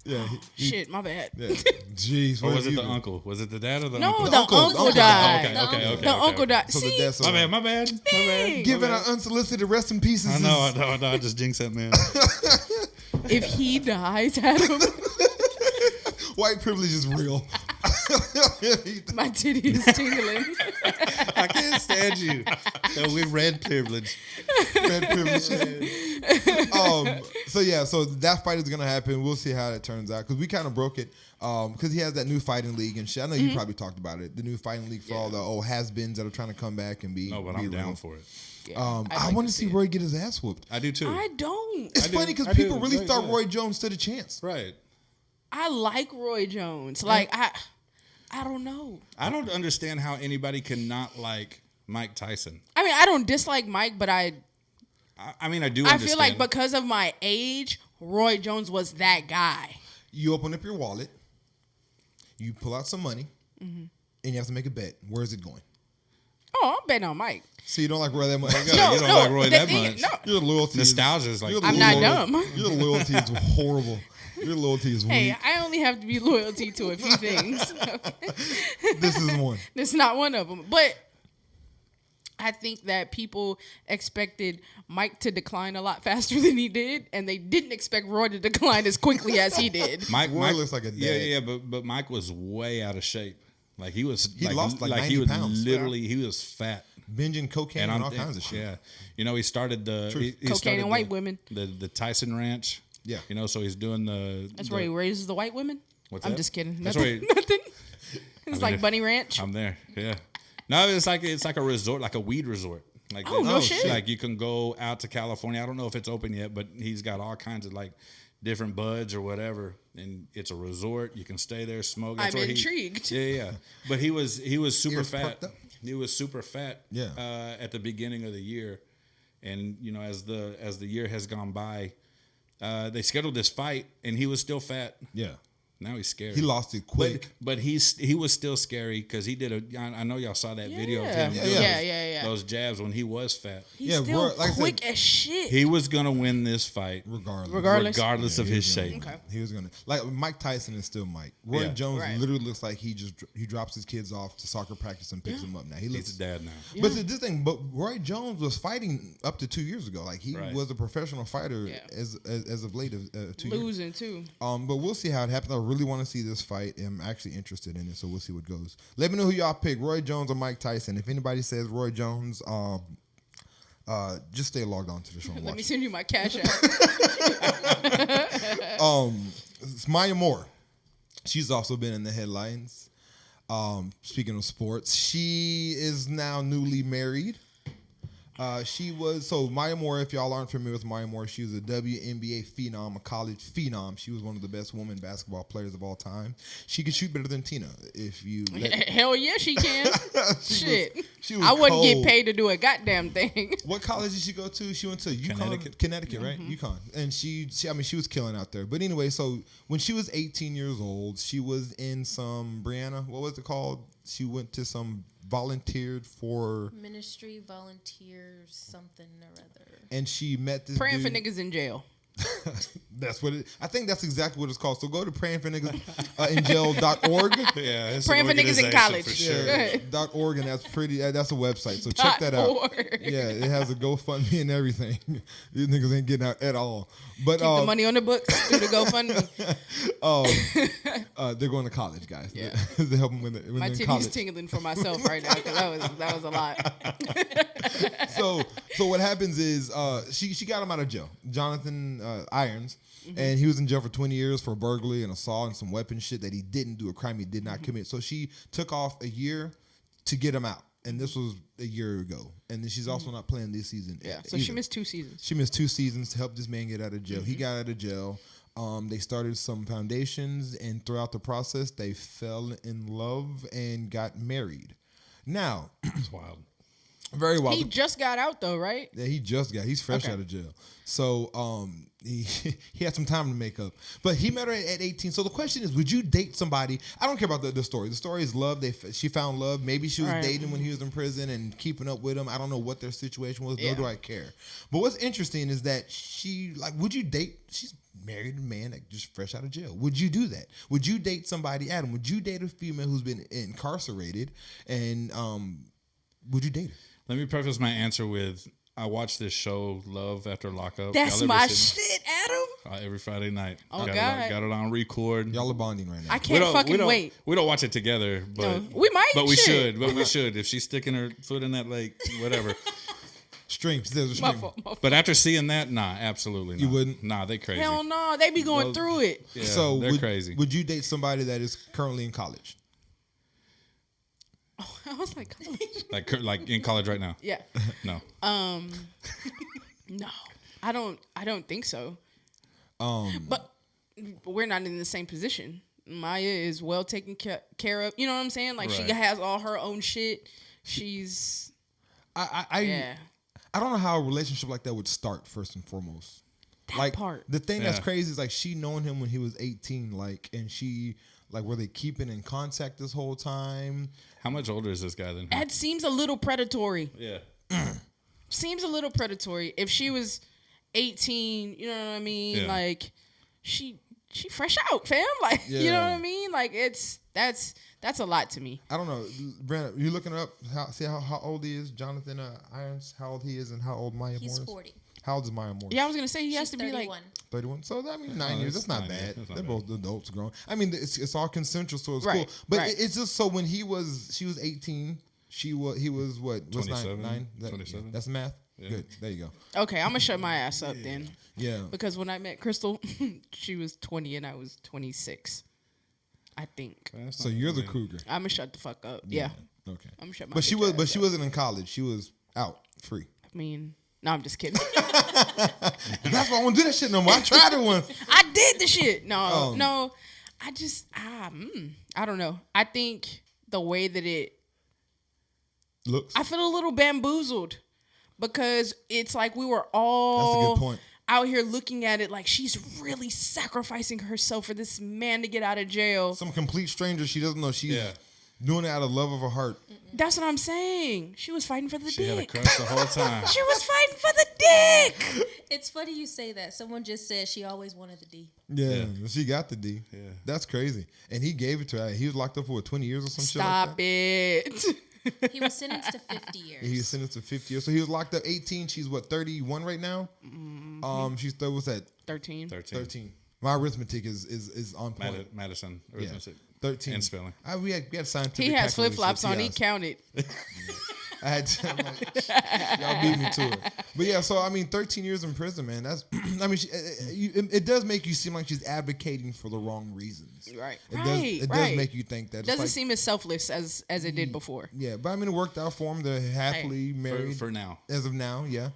S1: Yeah.
S3: Shit, my bad.
S1: Yeah. Jeez.
S4: Or
S1: what
S4: was
S1: have
S4: it
S1: you
S4: the
S1: done?
S4: uncle? Was it the dad or the
S3: No,
S4: uncle?
S3: the
S1: uncle.
S3: uncle
S1: Uncle
S3: died.
S4: Okay.
S3: The uncle died.
S1: So
S3: See,
S1: that's
S4: My bad.
S3: Dang.
S1: Giving an unsolicited rest in pieces.
S4: I know. I just jinxed that man.
S3: if he dies, Adam,
S1: White privilege is real.
S3: my titty is tingling.
S4: I can't stand you. No, we're red privilege.
S1: Red privilege. So that fight is gonna happen. We'll see how it turns out because we kind of broke it because he has that new fighting league and shit. I know you probably talked about it. The new fighting league for all the old has-beens that are trying to come back and be.
S4: No, but
S1: be
S4: I'm
S1: real.
S4: down for it.
S3: Yeah,
S1: I
S3: like
S1: want to see
S3: it.
S1: Roy get his ass whooped.
S4: I do too.
S3: I don't.
S1: It's
S4: I do.
S1: funny because
S4: I
S1: people
S4: do.
S1: really
S4: Right,
S1: thought
S4: yeah.
S1: Roy Jones stood a chance.
S4: Right.
S3: I like Roy Jones. Like I don't know.
S4: I don't understand how anybody can not like Mike Tyson.
S3: I mean, I don't dislike Mike, but I
S4: mean, I do.
S3: I
S4: understand.
S3: feel like because of my age, Roy Jones was that guy.
S1: You open up your wallet, you pull out some money, and you have to make a bet. Where is it going?
S3: Oh, I'm betting on Mike.
S1: So you don't like Roy that much?
S4: you don't like Roy that much.
S3: No.
S1: Your loyalty
S4: Nostalgia is like.
S3: I'm not dumb.
S1: Your loyalty is horrible. Your loyalty is
S3: Hey,
S1: weak.
S3: I only have to be loyalty to a few things.
S1: This is one.
S3: That's not one of them. But I think that people expected Mike to decline a lot faster than he did, and they didn't expect Roy to decline as quickly as he did.
S4: Mike
S1: looks like a dad.
S4: Yeah, but Mike was way out of shape. Like he
S1: lost like 90 pounds.
S4: Literally, he was fat.
S1: Binging cocaine and all kinds of shit.
S4: Yeah, you know, he started the he
S3: Cocaine
S4: started
S3: and white women.
S4: The Tyson Ranch.
S1: Yeah,
S4: you know, so he's doing
S3: That's where he raises the white women.
S4: What's
S3: I'm
S4: that?
S3: just kidding.
S4: That's
S3: Nothing.
S4: where
S3: Nothing. It's like Bunny Ranch.
S4: I'm there. Yeah. No, it's like a resort, like a weed resort. Like
S3: no shit.
S4: Like you can go out to California. I don't know if it's open yet, but he's got all kinds of like different buds or whatever, and it's a resort. You can stay there, smoke. That's
S3: I'm
S4: where
S3: intrigued.
S4: Yeah. But he was super
S1: Ears
S4: fat.
S1: perked up.
S4: He was super fat.
S1: Yeah.
S4: At the beginning of the year, and you know, as the year has gone by, they scheduled this fight, and he was still fat.
S1: Yeah.
S4: Now he's scary.
S1: He lost it quick.
S4: But he was still scary because he did I know y'all saw that video of him.
S3: Yeah.
S4: Those jabs when he was fat.
S3: He's
S1: Yeah,
S3: still
S1: Roy, like I said,
S3: quick as shit.
S4: He was gonna win this fight regardless of his shape.
S3: Okay.
S1: He was gonna Mike Tyson is still Mike. Roy
S4: Yeah.
S1: Jones
S3: Right.
S1: literally looks like he drops his kids off to soccer practice and picks them up now. He looks
S4: He's a dad now.
S1: But this thing, Roy Jones was fighting up to 2 years ago. Like he
S4: Right.
S1: was a professional fighter
S3: Yeah.
S1: as of late of 2 years.
S3: Losing too.
S1: But we'll see how it happens. I really want to see this fight. I'm actually interested in it, so we'll see what goes. Let me know who y'all pick, Roy Jones or Mike Tyson. If anybody says Roy Jones, just stay logged on to the show and
S3: Let
S1: watch
S3: me
S1: it.
S3: send you my cash app.
S1: It's Maya Moore. She's also been in the headlines. Speaking of sports, she is now newly married. Maya Moore, if y'all aren't familiar with Maya Moore, she was a WNBA phenom, a college phenom. She was one of the best women basketball players of all time. She could shoot better than Tina. If you
S3: Hell yeah, she can. Shit.
S1: she was
S3: I wouldn't
S1: cold.
S3: get paid to do a goddamn thing.
S1: What college did she go to? She went to UConn, Connecticut, right? UConn, and she was killing out there. But anyway, so when she was 18 years old, she was in some Brianna. What was it called? She went to some volunteered for
S5: Ministry, volunteers, something or other.
S1: and she met this
S3: Praying for
S1: dude.
S3: niggas in jail.
S1: That's what it. I think that's exactly what it's called. So go to prayingforniggasinjail.org.
S4: Yeah, it's
S3: Praying
S4: an
S3: for niggas in
S4: organization
S3: college.
S4: for sure.
S1: Yeah, .org, and that's pretty. That's a website. So check that out.
S3: .org.
S1: Yeah, it has a GoFundMe and everything. These niggas ain't getting out at all. But
S3: Keep the money on the books through the GoFundMe.
S1: they're going to college, guys.
S3: Yeah.
S1: They help them when
S3: My
S1: they're in
S3: titty's
S1: college.
S3: tingling for myself right now because that was a lot.
S1: So what happens is she got him out of jail, Jonathan Irons, and he was in jail for 20 years for burglary and assault and some weapon shit that he didn't do, a crime he did not commit. So she took off a year to get him out, and this was a year ago. And then she's also not playing this season.
S3: Yeah, so
S1: either.
S3: she missed 2 seasons.
S1: She missed 2 seasons to help this man get out of jail. He got out of jail. They started some foundations, and throughout the process, they fell in love and got married. Now,
S4: It's wild.
S1: very wild.
S3: He just got out though, right?
S1: Yeah, he's fresh
S3: Okay.
S1: out of jail. So he had some time to make up. But he met her at 18. So the question is, would you date somebody? I don't care about the story. The story is love. She found love. Maybe she was
S3: Right.
S1: dating when he was in prison and keeping up with him. I don't know what their situation was,
S3: Yeah.
S1: nor do I care. But what's interesting is that would you date, she's married a man that just fresh out of jail. Would you do that? Would you date somebody, Adam, would you date a female who's been incarcerated and would you date her?
S4: Let me preface my answer with I watched this show, Love After Lockup.
S3: That's
S4: Y'all ever
S3: my
S4: seen
S3: shit, Adam.
S4: every Friday night.
S3: Oh,
S4: got
S3: God.
S4: Got it on record.
S1: Y'all are bonding right now.
S3: I can't fucking wait.
S4: We don't watch it together, but
S3: No, we might,
S4: But we
S3: shit.
S4: should. But we should. If she's sticking her foot in that lake, whatever.
S1: Streams. There's a
S3: My
S1: stream.
S3: fault, my fault.
S4: But after seeing that, nah, absolutely not.
S1: You wouldn't?
S4: Nah, they crazy.
S3: Hell no, they be going
S4: Those-
S3: through it.
S4: Yeah,
S1: So
S4: they're crazy.
S1: Would you date somebody that is currently in college?
S3: I was like, oh,
S4: like in college right now.
S3: yeah.
S4: No.
S3: No, I don't think so. But we're not in the same position. Maya is well taken care of. You know what I'm saying? Like she
S4: Right.
S3: has all her own shit. She's
S1: I don't know how a relationship like that would start first and foremost.
S3: that part.
S1: The thing that's
S4: Yeah.
S1: crazy is like she known him when he was 18, like, and she like were they keeping in contact this whole time?
S4: How much older is this guy than her?
S3: That seems a little predatory.
S4: Yeah.
S3: Seems a little predatory. If she was 18, you know what I mean?
S4: Yeah.
S3: Like she she fresh out, fam. Like, you know
S1: Yeah.
S3: what I mean? Like, that's a lot to me.
S1: I don't know. Brandon, you looking up? See how old he is, Jonathan Irons? How old he is, and how old Maya
S5: He's
S1: Moore is?
S5: 40.
S1: How old is Maya Moore?
S3: Yeah, I was gonna say he has
S5: She's
S3: to be
S5: 31.
S3: like
S1: 31. So I mean, 9 years. That's not
S4: 9 years.
S1: bad.
S4: That's not
S1: They're
S4: bad.
S1: both adults, grown. I mean, it's all consensual, so it's
S3: Right,
S1: cool. But
S3: right.
S1: it's just so when she was 18. He was what? What's
S4: 27,
S1: 9?
S4: 27.
S1: That's the math.
S4: Yeah.
S1: Good. There you go.
S3: okay, I'm gonna shut my ass up then.
S1: Yeah.
S3: Because when I met Crystal, she was 20 and I was 26. I think.
S4: That's
S1: So
S4: not
S1: you're the
S4: bad.
S1: cougar.
S3: I'm gonna shut the fuck up. Yeah.
S1: Okay.
S3: I'm gonna shut my
S1: But she
S3: bitch
S1: was.
S3: ass
S1: But she
S3: up.
S1: wasn't in college. She was out free.
S3: I mean, no, I'm just kidding.
S1: That's why I won't do that shit no more. I tried it once.
S3: I did the shit. No,
S1: Oh.
S3: no. I just I don't know. I think the way that I feel a little bamboozled because it's like we were all
S1: That's a good point.
S3: out here looking at it like she's really sacrificing herself for this man to get out of jail.
S1: Some complete stranger. She doesn't know she's
S4: Yeah.
S1: doing it out of love of her heart.
S3: That's what I'm saying. She was fighting for the
S4: She had a
S3: dick.
S4: crush the whole time.
S3: She was fighting for the dick.
S5: It's funny you say that. Someone just said she always wanted the D.
S1: Yeah, she got the D.
S4: Yeah.
S1: That's crazy. And he gave it to her. He was locked up for 20 years or some shit like
S3: Stop
S1: that.
S3: it.
S5: He was sentenced to 50 years.
S1: He was sentenced to 50 years. So he was locked up 18. She's what, 31 right now? She's what's that?
S3: 13.
S1: 13. My arithmetic is on point.
S4: Madison.
S1: Yeah.
S4: Arithmetic.
S1: 13.
S4: And spelling.
S1: We had scientific.
S3: He has flip
S1: calculators,
S3: flops
S1: so
S3: on. He
S1: yes.
S3: counted.
S1: I had to, I'm like, y'all beat me to it. But yeah, so I mean, 13 years in prison, man. That's, I mean, it does make you seem like she's advocating for the wrong reasons.
S3: Right.
S1: It does make you think that. It's
S3: Doesn't
S1: like,
S3: seem as selfless as it did before.
S1: yeah, but I mean, it worked out for them. They're happily married
S4: For now.
S1: as of now. Yeah.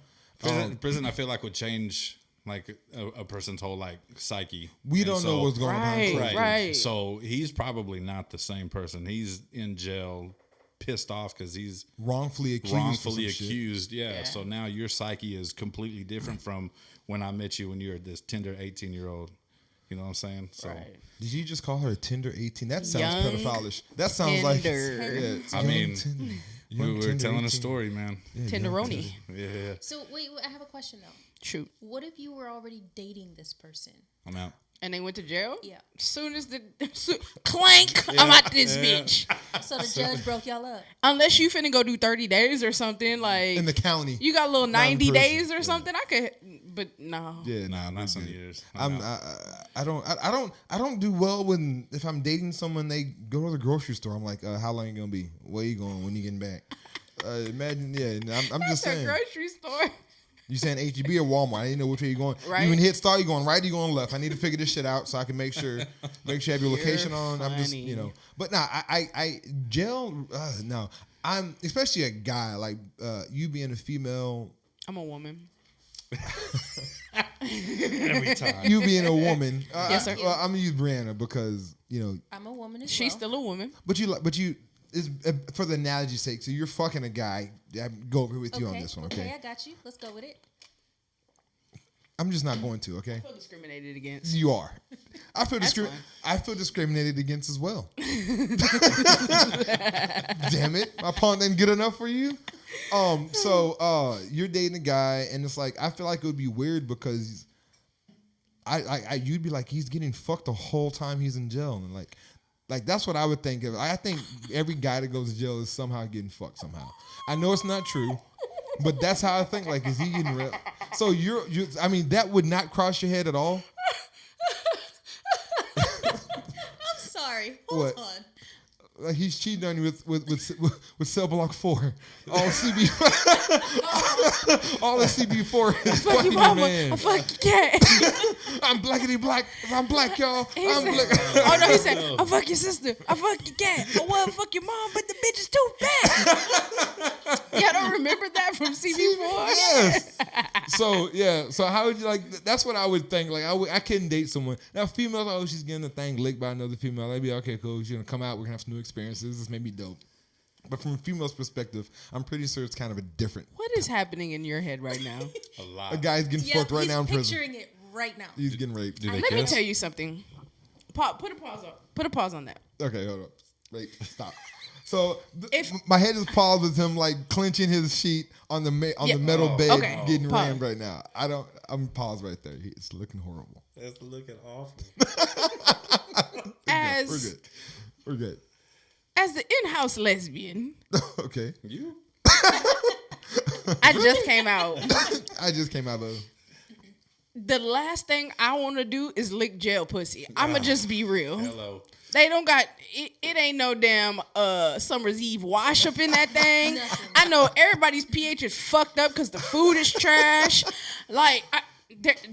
S4: Prison, I feel like, would change like a person's whole like psyche.
S1: We
S4: And
S1: don't know
S4: so-
S1: what's going
S3: Right.
S1: on.
S4: Right.
S3: Right.
S4: So he's probably not the same person. He's in jail, pissed off because he's
S1: Wrongfully accused. for
S4: wrongfully
S1: some shit.
S4: accused. Yeah.
S3: Yeah.
S4: So now your psyche is completely different from when I met you when you were this tender 18-year-old. You know what I'm saying? So
S3: Right.
S1: Did you just call her a tender 18? That sounds
S3: Young
S1: pedophilish. That sounds like.
S3: tender.
S1: Yeah,
S4: I
S1: young
S4: mean,
S1: tender-
S4: we
S1: young
S4: were
S1: tender
S4: telling a
S1: 18.
S4: story, man.
S1: Yeah, young
S3: Tenderoni.
S4: Yeah.
S5: So wait, I have a question though.
S3: Shoot.
S5: What if you were already dating this person?
S4: I'm out.
S3: And they went to jail?
S5: Yeah.
S3: Soon as clank, I'm out this bitch.
S5: So the judge broke y'all up.
S3: Unless you finna go do 30 days or something, like
S1: In the county.
S3: you got a little
S1: Not in
S3: 90
S1: prison.
S3: days or something. I could, but no.
S1: Yeah,
S4: Nah,
S1: we
S4: not some
S1: good.
S4: years.
S1: I don't do well when if I'm dating someone they go to the grocery store. I'm like, how long you gonna be? Where you going? When you getting back? Imagine, yeah. I'm just
S3: It's a
S1: saying.
S3: grocery store.
S1: You saying HEB or Walmart? I didn't know which way you going.
S3: Right.
S1: You even hit start. You going right? You going left? I need to figure this shit out so I can make sure you have your location on. I'm just
S3: funny.
S1: But nah, I jail. No, I'm especially a guy like you being a female.
S3: I'm a woman.
S4: Every time.
S1: You being a woman.
S3: Yes, sir.
S1: I'm gonna use Brianna because
S5: I'm a woman as
S3: She's
S5: well.
S3: still a woman.
S1: But you is for the analogy's sake. So you're fucking a guy. I go over with you on this one, okay?
S5: I got you. Let's go with it.
S1: I'm just not going to, okay?
S3: I feel discriminated against.
S1: You are. I feel
S3: That's fine.
S1: I feel discriminated against as well. Damn it, my pawn didn't get enough for you. So you're dating a guy, and it's like I feel like it would be weird because you'd be like he's getting fucked the whole time he's in jail, and like that's what I would think of. I think every guy that goes to jail is somehow getting fucked somehow. I know it's not true, but that's how I think. Like, is he getting real? So you're I mean, that would not cross your head at all.
S5: I'm sorry. Hold
S1: What?
S5: on.
S1: Like he's cheating on you with Cell Block 4. All CB, all the CB4 is
S3: Fuck
S1: fucking
S3: your
S1: your
S3: mama.
S1: man.
S3: I fuck your cat.
S1: I'm blackity black. I'm black, y'all.
S3: He
S1: I'm
S3: said-
S1: black.
S3: oh no, he said, I fuck your sister. I fuck your cat. I want to fuck your mom, but the bitch is too fat. Y'all don't remember that from CB4?
S1: Yes. So yeah. So how would you like? That's what I would think. Like I couldn't date someone now. Females, oh, she's getting the thing licked by another female. I'd be okay, cool. She's gonna come out. We're gonna have some new experiences. This may be dope. But from a female's perspective, I'm pretty sure it's kind of a different.
S3: What is happening in your head right now?
S4: A lot.
S1: A guy's getting
S5: Yeah,
S1: fucked right
S5: he's
S1: now in prison.
S5: picturing it right now.
S1: He's getting raped.
S4: Do they
S3: Let me
S4: kiss?
S3: tell you something. Put a pause on. Put a pause on that.
S1: Okay, hold up. Wait, stop. So
S3: If-
S1: my head is paused with him like clenching his sheet on the
S3: Yeah.
S1: metal bed,
S3: Okay.
S1: getting
S3: Pause.
S1: rammed right now. I don't. I'm pause right there. It's looking horrible.
S4: That's looking awful.
S1: We're good.
S3: As the in-house lesbian,
S1: Okay.
S4: You?
S3: I just came out.
S1: I just came out of.
S3: The last thing I want to do is lick jail pussy. I'ma just be real.
S4: Hello.
S3: They don't got it. It ain't no damn summer's eve wash up in that thing. I know everybody's pH is fucked up because the food is trash. Like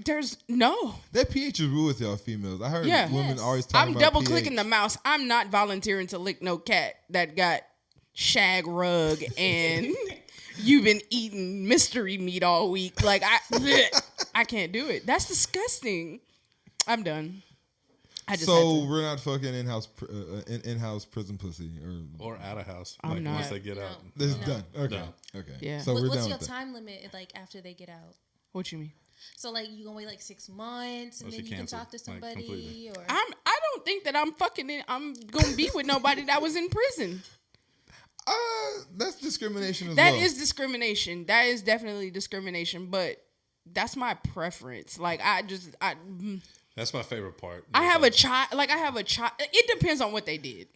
S3: there's no.
S1: That pH is rule with y'all females. I heard women always talk
S3: I'm
S1: about
S3: double
S1: pH.
S3: clicking the mouse. I'm not volunteering to lick no cat that got shag rug and you've been eating mystery meat all week. Like I can't do it. That's disgusting. I'm done.
S1: So we're not fucking in-house prison pussy
S4: Or out of house.
S3: I'm
S4: like
S3: not.
S4: once they get out.
S1: This is done. Okay.
S4: No.
S1: Okay.
S3: Yeah.
S1: So we're
S5: What's
S1: done
S5: your
S1: with that.
S5: time limit like after they get out?
S3: What you mean?
S5: So like you gonna wait like 6 months and
S4: Or
S5: then
S4: she
S5: you can
S4: canceled,
S5: talk to
S4: like,
S5: somebody
S4: completely.
S5: or
S3: I don't think that I'm gonna be with nobody that was in prison.
S1: That's discrimination as
S3: That
S1: well.
S3: is discrimination. That is definitely discrimination, but that's my preference. Like
S4: That's my favorite part.
S3: I have a child. Like I have a child. It depends on what they did.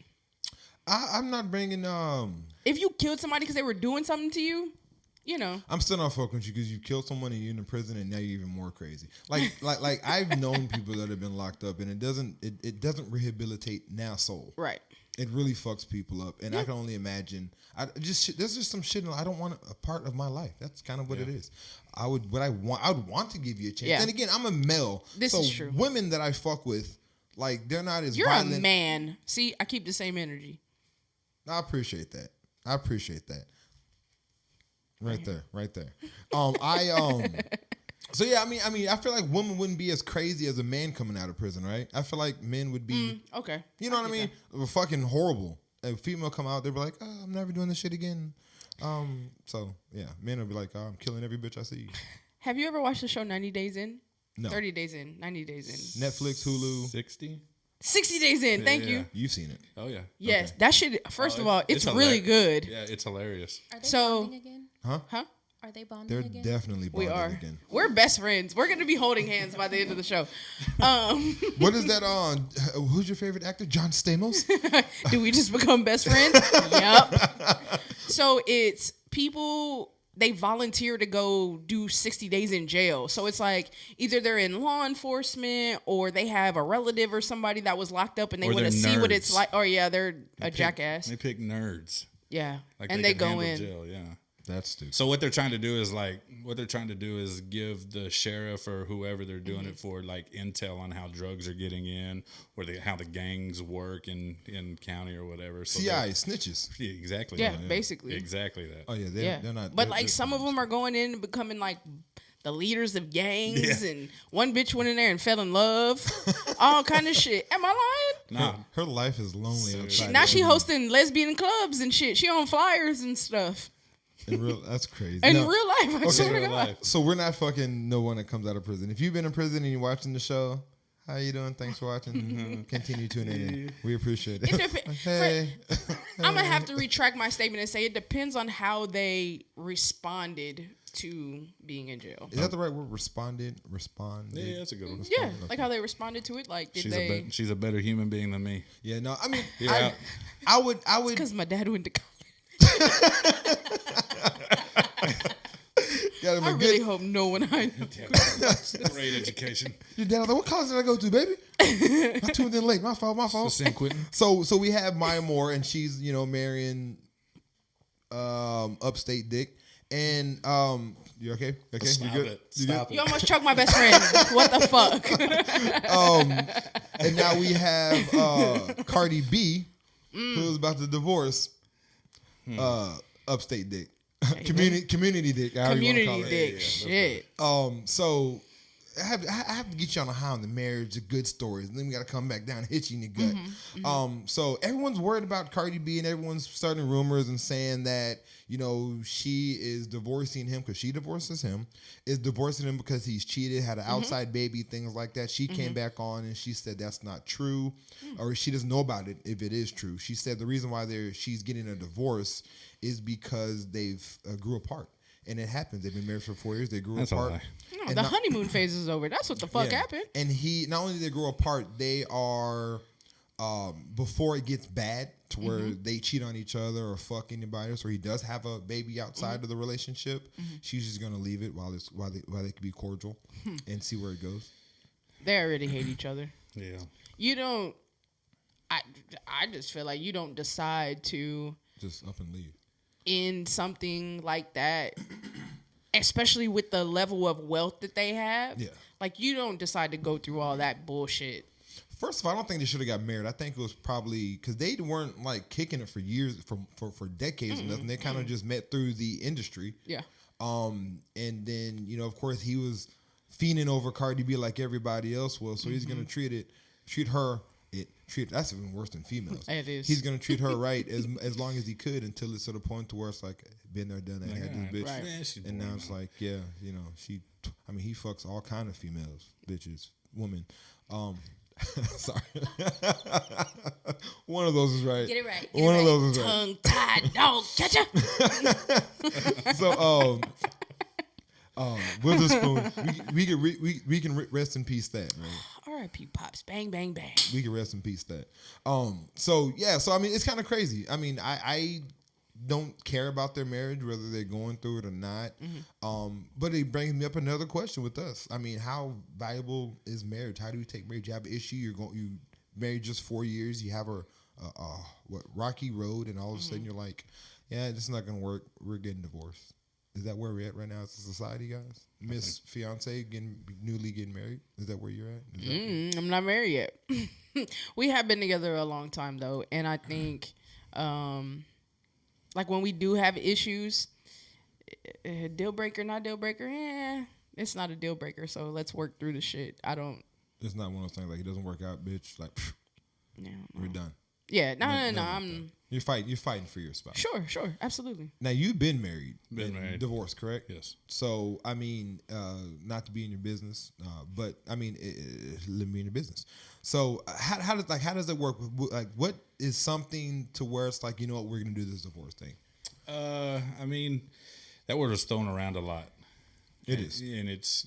S1: I'm not bringing.
S3: If you killed somebody because they were doing something to you, you know.
S1: I'm still not fucking with you because you killed someone and you're in prison and now you're even more crazy. Like I've known people that have been locked up and it doesn't rehabilitate now soul.
S3: Right.
S1: It really fucks people up, and I can only imagine. There's just some shit I don't want a part of my life. That's kind of what it is. I would want to give you a chance.
S3: Yeah.
S1: And again, I'm a male.
S3: This is true.
S1: Women that I fuck with, like they're not as
S3: You're
S1: violent.
S3: a man. See, I keep the same energy.
S1: I appreciate that. Right there. So yeah, I mean, I feel like women wouldn't be as crazy as a man coming out of prison, right? I feel like men would be.
S3: Okay.
S1: You know what I mean? Fucking horrible. A female come out, they'd be like, oh, I'm never doing this shit again. So yeah, men would be like, oh, I'm killing every bitch I see.
S3: Have you ever watched the show 90 Days In?
S1: No.
S3: 30 Days In. 90 Days In.
S1: Netflix, Hulu.
S4: 60?
S3: 60 Days In. Thank you.
S1: You've seen it.
S4: Oh, yeah.
S3: Yes,
S1: Okay.
S3: that shit. First of all, it's really good.
S4: Yeah, it's hilarious.
S5: are they
S3: So-
S5: bonding again?
S3: Huh?
S5: Are they bonding
S1: They're
S5: again?
S1: definitely
S3: We
S1: bonding
S3: are.
S1: again.
S3: We're best friends. We're gonna be holding hands by the end of the show.
S1: What is that on? Who's your favorite actor? John Stamos?
S3: Do we just become best friends? Yep. So it's people, they volunteer to go do 60 days in jail. So it's like either they're in law enforcement or they have a relative or somebody that was locked up and they
S4: Or
S3: want to
S4: they're
S3: see what it's
S4: nerds.
S3: like. Or yeah, they're a jackass.
S4: They pick nerds.
S3: Yeah.
S4: Like
S3: And they
S4: can
S3: go
S4: handle
S3: in.
S4: jail, yeah.
S1: That's stupid.
S4: So what they're trying to do is give the sheriff or whoever they're doing it for like intel on how drugs are getting in or how the gangs work in county or whatever. So
S1: CI snitches.
S4: yeah, exactly.
S3: Yeah,
S4: that.
S3: basically.
S4: Exactly that.
S1: Oh yeah, they're not.
S3: But
S1: they're-
S3: like
S1: they're
S3: some of them are going in and becoming like the leaders of gangs,
S4: Yeah.
S3: and one bitch went in there and fell in love, all kind of shit. Am I lying?
S4: Nah,
S1: Her life is lonely
S4: Seriously.
S1: outside.
S3: Now
S1: of
S3: she
S1: prison.
S3: hosting lesbian clubs and shit. She on flyers and stuff.
S1: That's crazy.
S3: In
S1: No.
S3: real life, I swear to
S4: real
S3: God.
S4: life.
S1: So we're not fucking no one that comes out of prison. If you've been in prison and you're watching the show, how you doing? Thanks for watching. Continue tuning in. We appreciate it.
S3: It depe-
S1: Hey.
S3: I'm gonna have to retract my statement and say it depends on how they responded to being in jail.
S1: Is that the right word? Responded.
S4: yeah, that's a good one.
S3: Yeah, like how they responded to it. Like, did they?
S4: She's a better human being than me.
S1: Yeah. No. I mean,
S4: Yeah.
S1: I would.
S3: Because my dad went to college.
S1: Got him
S3: I
S1: a
S3: really
S1: good.
S3: hope no one I know.
S4: Great education.
S1: Your dad was like, what college did I go to, baby? I tuned in late. My fault.
S4: San Quentin.
S1: So we have Maya Moore, and she's marrying upstate Dick, and you okay? Okay,
S4: Stop
S1: you good?
S4: it.
S1: You good?
S4: Stop
S3: You
S4: it.
S3: almost choked my best friend. What the fuck?
S1: And now we have Cardi B, who's about to divorce upstate Dick, community Dick. however you wanna
S3: Community
S1: call it.
S3: dick. Shit.
S1: So I have to get you on a high on the marriage, the good stories, and then we got to come back down and hit you in the gut. So everyone's worried about Cardi B, and everyone's starting rumors and saying that she is divorcing him because she divorces him, is divorcing him because he's cheated, had an outside baby, things like that. She came back on and she said that's not true, or she doesn't know about it if it is true. She said the reason why she's getting a divorce is because they've grew apart. and it happens. They've been married for 4 years. They grew
S4: That's a
S1: apart.
S4: lie.
S3: No,
S1: And
S3: the
S1: not-
S3: honeymoon phase is over. That's what the fuck
S1: Yeah.
S3: happened.
S1: And he not only did they grow apart, they are before it gets bad to where they cheat on each other or fuck anybody else, or he does have a baby outside of the relationship. She's just gonna leave it while they can be cordial and see where it goes.
S3: They already hate each other.
S4: Yeah.
S3: You don't. I just feel like you don't decide to
S1: Just up and leave.
S3: end something like that, especially with the level of wealth that they have.
S1: Yeah.
S3: Like, you don't decide to go through all that bullshit.
S1: First of all, I don't think they should have got married. I think it was probably because they weren't like kicking it for years, for decades and nothing. They kind of just met through the industry.
S3: Yeah.
S1: And then, you know, of course, he was fiending over Cardi B like everybody else was. So he's gonna treat her. That's even worse than females.
S3: It is.
S1: He's gonna treat her right as long as he could until it's to the point to where it's like been there, done that. I had this bitch,
S3: Right.
S4: Yeah, she's
S1: and now
S4: boring,
S1: it's
S4: man.
S1: like, yeah, you know, he fucks all kind of females, bitches, women. Sorry, one of those is right.
S5: Get it right.
S1: One of those is right.
S3: Tongue tied dog catcher.
S1: So, Witherspoon, we can rest in peace that, right?
S3: R.I.P. Pops. Bang, bang, bang.
S1: We can rest in peace that. So I mean, it's kind of crazy. I mean, I don't care about their marriage, whether they're going through it or not. But it brings me up another question with us. I mean, how valuable is marriage? How do you take marriage? You have an issue. You married just 4 years. You have a rocky road, and all of a sudden you're like, yeah, this is not gonna work. We're getting divorced. Is that where we're at right now as a society, guys? Miss Fiance newly getting married. Is that where you're at? Is that
S3: I'm not married yet. We have been together a long time, though. And I think, like, when we do have issues, deal breaker, not deal breaker, it's not a deal breaker. So let's work through the shit.
S1: It's not one of those things like it doesn't work out, bitch. Like, we're done.
S3: Yeah, no.
S1: Never like that. You're fighting for your spouse.
S3: Sure, absolutely.
S1: Now you've been married,
S4: Been married.
S1: divorced, correct?
S4: Yes.
S1: So I mean, not to be in your business, but I mean, let me in your business. So how does it work? Like, what is something to where it's like, you know what, we're gonna do this divorce thing?
S4: I mean, that word is thrown around a lot.
S1: It is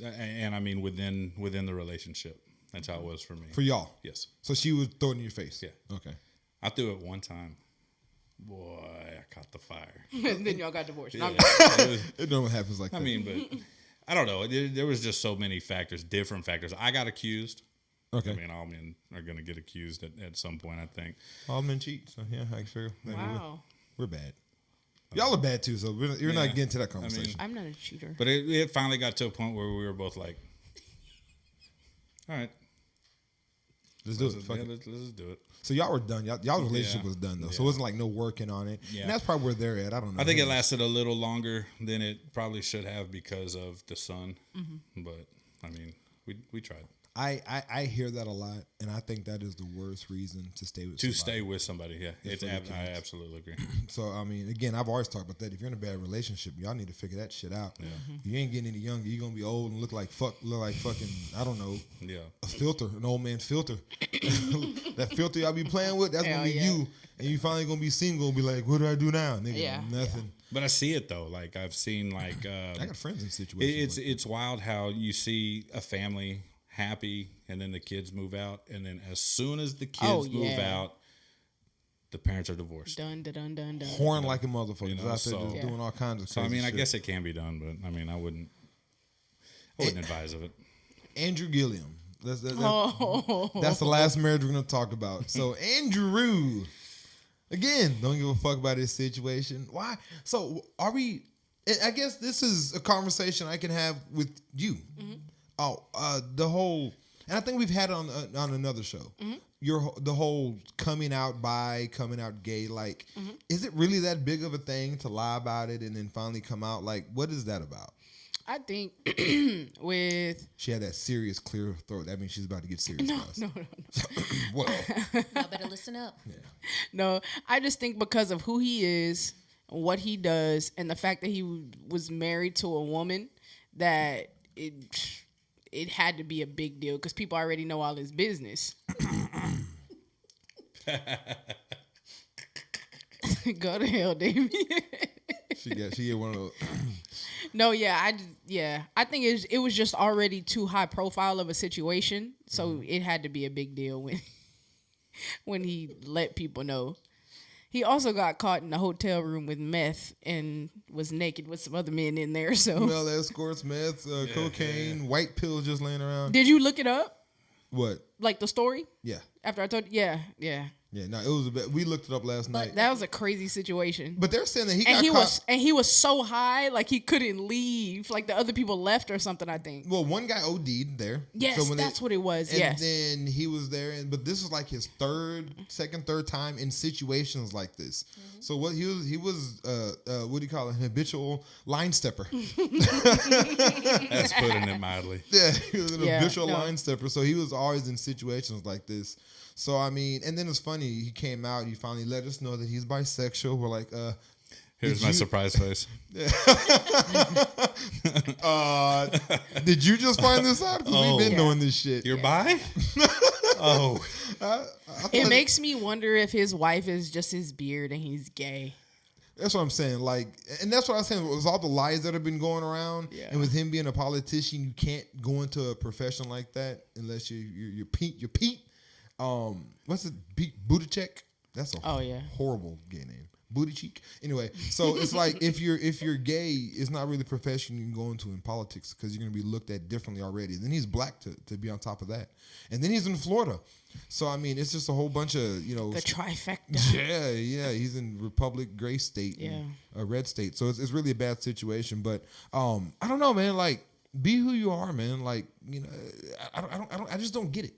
S4: and I mean within the relationship. That's how it was for me.
S1: for y'all.
S4: Yes.
S1: So she would throw it in your face.
S4: Yeah.
S1: Okay.
S4: I threw it one time. Boy, I caught the fire.
S3: And then y'all got divorced.
S4: Yeah,
S3: No,
S4: it was-
S1: It normally happens like
S4: I
S1: that.
S4: mean, but I don't know. There was just so many factors, different factors. I got accused.
S1: Okay.
S4: I mean, all men are going to get accused at some point, I think.
S1: All men cheat. So yeah, I figure.
S3: wow.
S1: We're bad. Y'all are bad too. So you're not getting to that conversation.
S3: I'm not a cheater.
S4: But it finally got to a point where we were both like, all right.
S1: Let's do it. Fuck it.
S4: Let's just do it.
S1: So y'all were done. Y'all relationship
S4: Yeah.
S1: was done though. So
S4: Yeah.
S1: it wasn't like no working on it.
S4: Yeah.
S1: And that's probably where they're at. I don't know.
S4: I think it lasted a little longer than it probably should have because of the son. But, I mean, we tried.
S1: I hear that a lot, and I think that is the worst reason to stay with
S4: To
S1: somebody.
S4: stay with somebody, yeah.
S1: for your
S4: I
S1: kids.
S4: absolutely agree.
S1: So I mean, again, I've always talked about that. If you're in a bad relationship, y'all need to figure that shit out. If you ain't getting any younger, you're gonna be old and look like fucking I don't know,
S4: Yeah.
S1: a filter, an old man filter. That filter y'all be playing with, that's
S3: Hell
S1: gonna be
S3: yeah.
S1: you, and you finally gonna be single and be like, what do I do now, nigga?
S3: Yeah.
S1: Nothing.
S4: But I see it, though. Like, I've seen, like...
S1: I got friends in situations.
S4: It's wild how you see a family happy and then the kids move out, and then as soon as the kids move
S3: yeah.
S4: out, the parents are divorced.
S3: Done.
S1: horn like a motherfucker,
S4: You know,
S1: out there
S4: so-
S1: just
S3: Yeah.
S1: doing all kinds of.
S4: So I
S1: crazy
S4: mean, I
S1: shit.
S4: guess it can be done, but I mean, I wouldn't advise of it.
S1: Andrew Gilliam. That's
S3: Oh.
S1: the last marriage we're gonna talk about. So Andrew, again, don't give a fuck about his situation. Why? So are we? I guess this is a conversation I can have with you. The whole, and I think we've had it on another show. The whole coming out gay. Like, is it really that big of a thing to lie about it and then finally come out? Like, what is that about?
S3: I think with
S1: She had that serious clear throat. That means she's about to get serious. guys.
S3: no.
S1: Well,
S5: Y'all better listen up.
S3: No, I just think because of who he is, what he does, and the fact that he was married to a woman, that it had to be a big deal because people already know all his business. Go to hell, Davey.
S1: She get one of those.
S3: No, I think it was just already too high profile of a situation, so it had to be a big deal when he let people know. He also got caught in a hotel room with meth and was naked with some other men in there. So
S1: Well, escorts, meth, cocaine, white pills just laying around.
S3: did you look it up?
S1: What?
S3: Like the story?
S1: Yeah.
S3: After I told you? Yeah.
S1: Yeah, no, it was a bit. We looked it up last night.
S3: That was a crazy situation.
S1: But they're saying that he got caught.
S3: He was so high, like he couldn't leave. Like the other people left or something, I think.
S1: Well, one guy OD'd there.
S3: Yes, that's what it was.
S1: And then he was there, but this was like his third time in situations like this. Mm-hmm. So what he was what do you call it? Habitual line stepper.
S4: That's putting it mildly.
S1: Yeah, he was an habitual line stepper. So he was always in situations like this. So I mean, and then it's funny. He came out. He finally let us know that he's bisexual. We're like,
S4: here's my surprise face.
S1: Did you just find this out? Because we've been knowing this shit.
S4: You're bi? Oh,
S3: it makes me wonder if his wife is just his beard and he's gay.
S1: That's what I'm saying. Like, and that's what I was saying. With all the lies that have been going around, and with him being a politician, you can't go into a profession like that unless you're Pete. You're Pete. What's it? Buttigieg? That's a horrible gay name. Booty cheek. Anyway, so it's like if you're gay, it's not really a profession you can go into in politics because you're gonna be looked at differently already. And then he's black to be on top of that, and then he's in Florida. So I mean, it's just a whole bunch of the
S3: trifecta.
S1: Yeah. He's in Republic Gray State, a red state. So it's really a bad situation. But I don't know, man. Like, be who you are, man. Like, I just don't get it.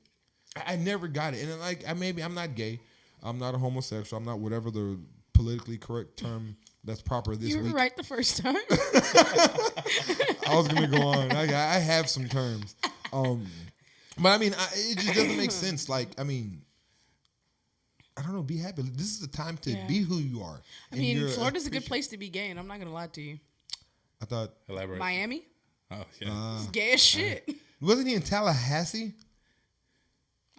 S1: I never got it. And like, I'm not gay. I'm not a homosexual. I'm not whatever the politically correct term that's proper this week.
S3: You were right the first time.
S1: I was going to go on. I have some terms. But I mean, it just doesn't make sense. Like, I mean, I don't know. Be happy. This is the time to be who you are.
S3: I mean, Florida's a good place to be gay, and I'm not going to lie to you.
S1: I thought.
S4: Elaborate.
S3: Miami?
S4: Oh, yeah.
S3: It's gay as shit.
S1: Wasn't he in Tallahassee?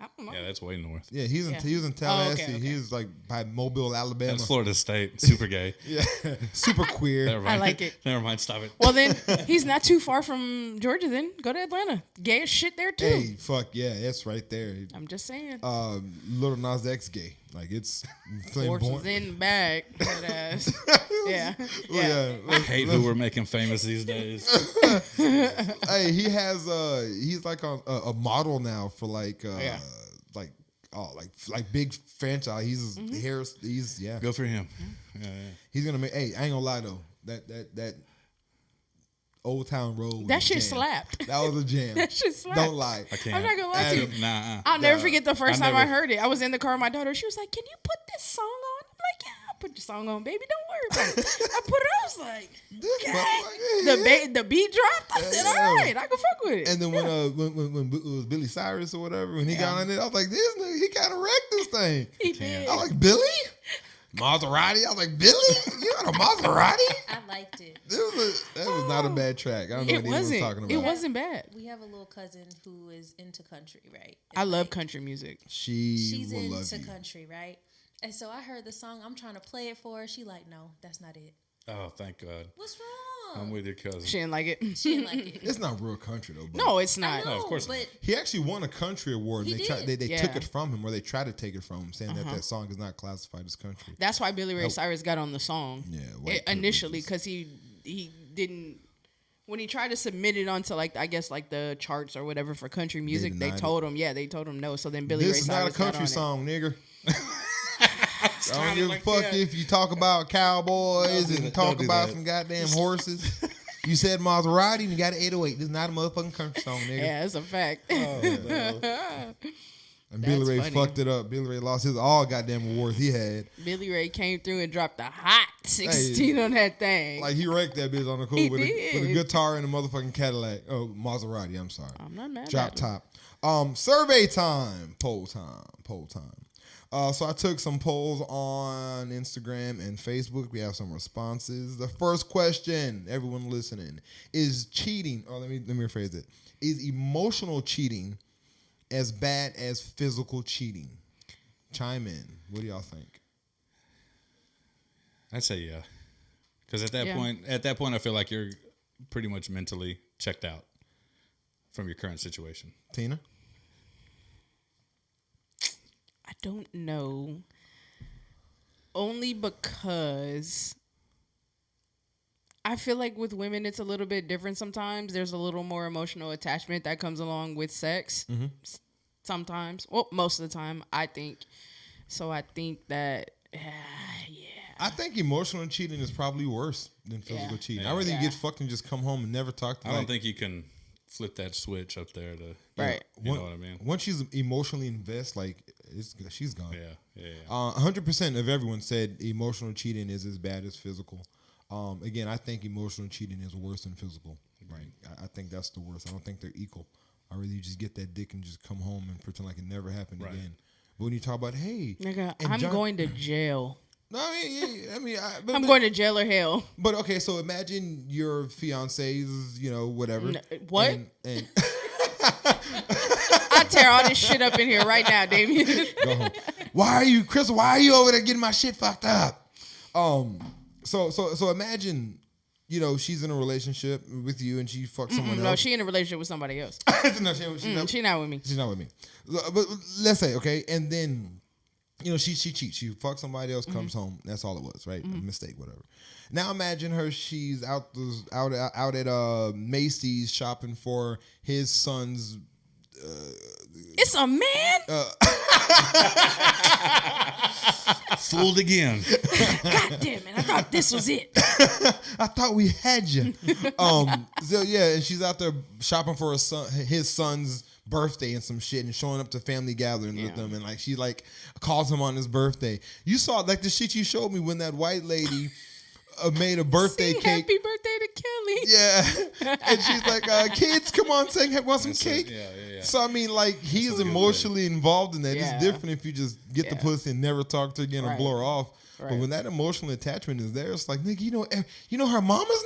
S3: I don't know.
S4: Yeah, that's way north.
S1: Yeah, he was in Tallahassee.
S3: Okay.
S1: He was like by Mobile, Alabama.
S4: That's Florida State. Super gay.
S1: Yeah, super queer.
S4: Never mind.
S3: I like it.
S4: Never mind. Stop it.
S3: Well, then he's not too far from Georgia. Then go to Atlanta. Gay as shit there too.
S1: Hey, fuck yeah, that's right there.
S3: I'm just saying.
S1: Little Nas X gay. Like it's
S3: Horses in the bag. Yeah.
S4: I hate who we're making famous these days.
S1: Hey, he's like a model now for like big franchise. He's
S4: Good for him. Yeah.
S1: He's gonna make. Hey, I ain't gonna lie though. That Old Town Road.
S3: That shit slapped.
S1: That was a jam.
S3: That shit slapped.
S1: Don't lie.
S4: I can't.
S3: I'm not gonna lie to you.
S4: Nah.
S3: I'll never forget the first time I heard it. I was in the car with my daughter. She was like, "Can you put this song on?" I'm like, "Yeah, I'll put the song on, baby. Don't worry about it." I put it on. I was like, "Okay." The beat dropped. I said, "All right, I can fuck with it."
S1: And then when it was Billy Cyrus or whatever, when he got on it, I was like, "This nigga, he kind of wrecked this thing."
S3: He did.
S1: I was like, "Billy." Maserati. I was like, "Billy, you got a Maserati?"
S5: I liked it.
S1: That was not a bad track. I don't know what he was talking about.
S3: It wasn't bad.
S5: We have a little cousin who is into country, right?
S3: I love country music.
S5: She's into country, right? And so I heard the song. I'm trying to play it for her. She like, no, that's not it.
S4: Oh, thank God.
S5: What's wrong?
S4: I'm with your cousin.
S3: She didn't like it.
S5: She didn't like it.
S1: It's not real country though. But
S3: No, it's not.
S5: No,
S4: of course
S5: but
S1: he actually won a country award.
S5: He
S1: They
S3: Yeah.
S1: took it from him, or they tried to take it from him, saying that song is not classified as country.
S3: That's why Billy Ray Cyrus got on the song.
S1: Yeah,
S3: Initially, because he didn't. When he tried to submit it onto I guess the charts or whatever for country music, they told him no. So then Billy Ray
S1: This is
S3: Cyrus
S1: not a country
S3: got on
S1: song, nigga. I don't give a fuck if you talk about cowboys and talk about some goddamn horses. You said Maserati and you got an 808. This is not a motherfucking country song, nigga.
S3: Yeah, it's a fact.
S1: Oh, no. And Billy Ray fucked it up. Billy Ray lost all goddamn awards he had.
S3: Billy Ray came through and dropped a hot 16 on that thing.
S1: Like he wrecked that bitch on the cool with a guitar and a motherfucking Cadillac. Oh, Maserati. I'm sorry.
S3: I'm not mad.
S1: Drop top. Survey time. Poll time. So I took some polls on Instagram and Facebook. We have some responses. The first question, everyone listening, is cheating. Oh, let me rephrase it. Is emotional cheating as bad as physical cheating? Chime in. What do y'all think?
S4: I'd say yeah. Because at that point, I feel like you're pretty much mentally checked out from your current situation.
S1: Tina?
S3: I don't know. Only because I feel like with women, it's a little bit different sometimes. There's a little more emotional attachment that comes along with sex.
S1: Mm-hmm.
S3: Sometimes. Well, most of the time, I think. So I think that,
S1: I think emotional cheating is probably worse than physical cheating.
S4: Yeah.
S1: I'd rather you get fucked and just come home and never talk to
S4: I don't think you can flip that switch up there to
S3: Right.
S4: You know what I mean?
S1: Once she's emotionally invested, like she's gone.
S4: Yeah.
S1: 100% of everyone said emotional cheating is as bad as physical. Again, I think emotional cheating is worse than physical. Right. I think that's the worst. I don't think they're equal. I really just get that dick and just come home and pretend like it never happened again. But when you talk about, hey,
S3: nigga, I'm going to jail.
S1: No, I mean,
S3: I'm going to jail or hell.
S1: But okay, so imagine your fiance's, whatever.
S3: What?
S1: And
S3: I tear all this shit up in here right now, Damien.
S1: go home. Why are you over there getting my shit fucked up? So imagine, she's in a relationship with you and she fucks someone else.
S3: No, she in a relationship with somebody else.
S1: No, she's
S3: She not with me.
S1: She's not with me. But let's say, okay, and then, she cheats. She fucks somebody else, comes home. That's all it was, right? A mistake, whatever. Now imagine her. She's out at Macy's shopping for his son's.
S3: It's a man.
S4: Fooled again.
S3: God damn it! I thought this was it.
S1: I thought we had you. So yeah, and she's out there shopping for his son's birthday and some shit, and showing up to family gathering with them, and like she calls him on his birthday. You saw like the shit you showed me when that white lady made a birthday cake.
S3: Happy birthday to Kelly.
S1: Yeah, and she's like, "Kids, come on, want some cake?"
S4: Yeah.
S1: So I mean, like he's emotionally involved in that.
S3: Yeah.
S1: It's different if you just get the pussy and never talk to her again or blow her off.
S3: Right.
S1: But when that emotional attachment is there, it's like, nigga, you know her mama's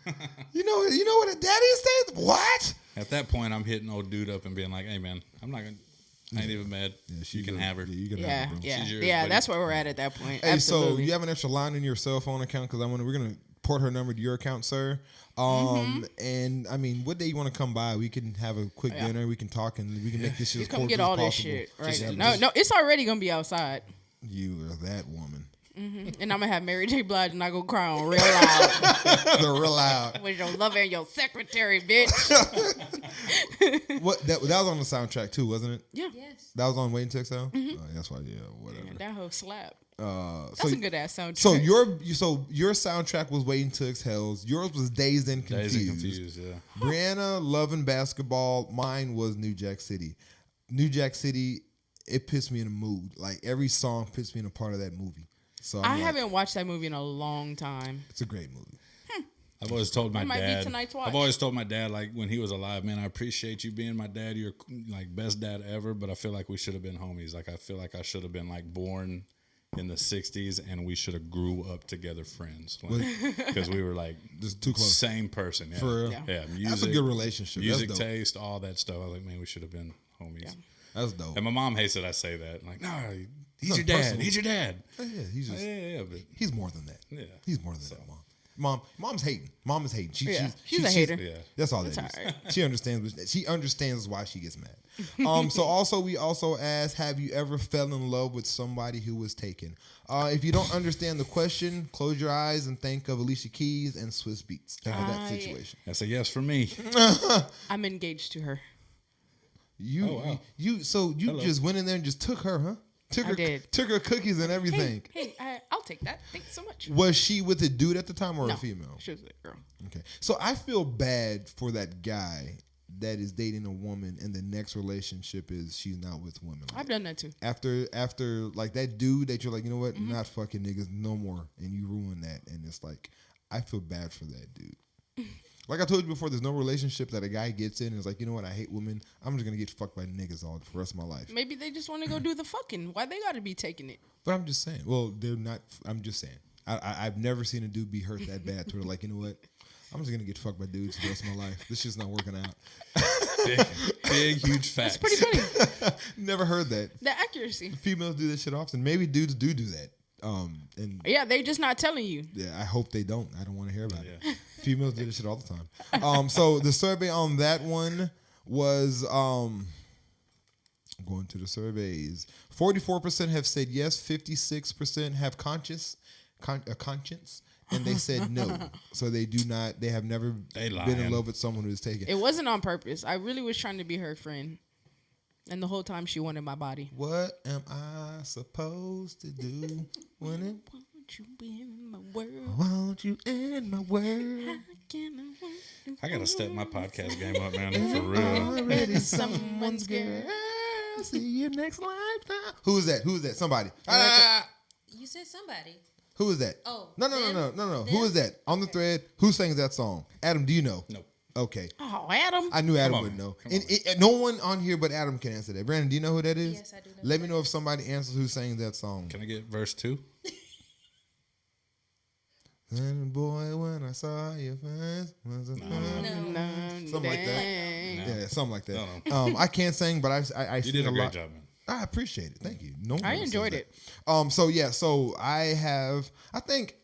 S1: name? you know what her daddy's name? What?
S4: At that point, I'm hitting old dude up and being like, "Hey, man, I ain't even mad.
S1: Yeah,
S4: you can have her."
S1: Yeah, you can
S3: Yeah,
S1: have her, bro.
S3: yeah,
S4: She's yours,
S3: yeah.
S4: buddy.
S3: That's where we're at that point.
S1: Hey,
S3: Absolutely.
S1: so you have an extra line in your cell phone account because we're gonna port her number to your account, sir. And I mean, what day you want to come by? We can have a quick dinner. We can talk and we can make this shit as
S3: come
S1: cordial
S3: get all
S1: as
S3: this
S1: possible.
S3: shit right
S1: Just-
S3: now. No, it's already gonna be outside,
S1: You are that woman.
S3: and I'm gonna have Mary J. Blige and I go cry on real loud
S1: They're real loud.
S3: with your lover and your secretary, bitch.
S1: What that was on the soundtrack too, wasn't it?
S3: Yeah,
S5: Yes.
S1: That was on Waiting to Exhale. That's why, whatever.
S3: that whole slap. That's
S1: So
S3: a good ass soundtrack.
S1: So your soundtrack was Waiting to Exhale's. Yours was Dazed and Confused.
S4: Dazed and Confused, yeah.
S1: Brianna, Love and Basketball. Mine was New Jack City. New Jack City, it puts me in a mood. Like every song puts me in a part of that movie. So
S3: I haven't watched that movie in a long time.
S1: It's a great movie.
S4: I've always told my
S3: That might be
S4: dad.
S3: tonight's watch.
S4: I've always told my dad, like when he was alive, man, I appreciate you being my dad. You're like best dad ever, but I feel like we should have been homies. Like I feel like I should have been like born in the '60s, and we should have grew up together, friends, because we were like
S1: Just too close.
S4: same person. Yeah.
S1: For real?
S4: Yeah, music,
S1: That's a good relationship.
S4: music
S1: That's dope.
S4: taste, all that stuff. I was like, man, we should have been homies.
S3: Yeah.
S1: That's dope.
S4: And my mom hates that I say that. I'm like, no, he's
S1: Not
S4: your dad.
S1: personal.
S4: He's your dad.
S1: Yeah, he's just
S4: Yeah, but
S1: he's more than that.
S4: Yeah.
S1: He's more than that, Mom's hating. Mom is hating.
S3: She's a hater.
S4: yeah.
S1: That's all that is.
S3: all right.
S1: She understands. She understands why she gets mad. So we also asked, have you ever fell in love with somebody who was taken? If you don't understand the question, close your eyes and think of Alicia Keys and Swiss Beats. Think of that situation.
S4: That's a yes for me.
S3: I'm engaged to her.
S1: You,
S4: Oh, wow.
S1: you just went in there and just took her, huh?
S3: I did.
S1: Took her cookies and everything.
S3: Hey, I'll take that. Thanks so much.
S1: Was she with a dude at the time or
S3: No,
S1: a female?
S3: she was a girl.
S1: Okay. So I feel bad for that guy that is dating a woman and the next relationship is she's not with women. Like
S3: I've done that too.
S1: after like that dude that you're like, you know what, not fucking niggas no more, and you ruin that, and it's like I feel bad for that dude. Like I told you before, there's no relationship that a guy gets in and is like, you know what, I hate women. I'm just gonna get fucked by niggas all for the rest of my life.
S3: Maybe they just want to go do the fucking. Why they got to be taking it?
S1: But I'm just saying. Well, they're not. I'm just saying. I've never seen a dude be hurt that bad to where like, you know what, I'm just gonna get fucked by dudes for the rest of my life. This shit's not working out.
S4: Big, huge facts.
S3: It's pretty funny.
S1: Never heard that.
S3: The accuracy.
S1: Females do this shit often. Maybe dudes do that. And
S3: Yeah, they just not telling you.
S1: yeah, I hope they don't. I don't want to hear about it. Females do this shit all the time. So the survey on that one was going to the surveys. 44% have said yes. 56% have a conscience, and they said no. So they do not. They have never been in love with someone who's taken.
S3: It wasn't on purpose. I really was trying to be her friend, and the whole time she wanted my body.
S1: What am I supposed to do when it?
S3: Want you in my world?
S1: Want you in my world?
S3: How can I want you?
S4: I gotta step my podcast game up, man. For real.
S1: Already someone's girl. See you next lifetime. Who is that? Who is that? Somebody.
S5: You said somebody.
S1: Who is that?
S5: Oh,
S1: No.
S5: them?
S1: Who is that? On the thread. Who sings that song? Adam, do you know?
S4: Nope.
S1: Okay.
S3: Oh, Adam.
S1: I knew Adam
S4: on,
S1: would
S4: man.
S1: know.
S4: Come on,
S1: And no one on here but Adam can answer that. Brandon, do you know who that is?
S5: Yes, I do know
S1: Let
S5: who
S1: me
S5: that
S1: know if somebody answers who sang that song.
S4: Can I get verse 2?
S1: And boy, when I saw your face, was it fun?
S5: No.
S1: Something like that.
S3: Dang.
S1: Yeah, something like that.
S4: No.
S1: I can't sing, but I
S4: You
S1: sing
S4: did a
S1: lot.
S4: great job, man.
S1: I appreciate it. Thank you. No one
S3: I
S1: else
S3: enjoyed
S1: says
S3: it.
S1: that. So I think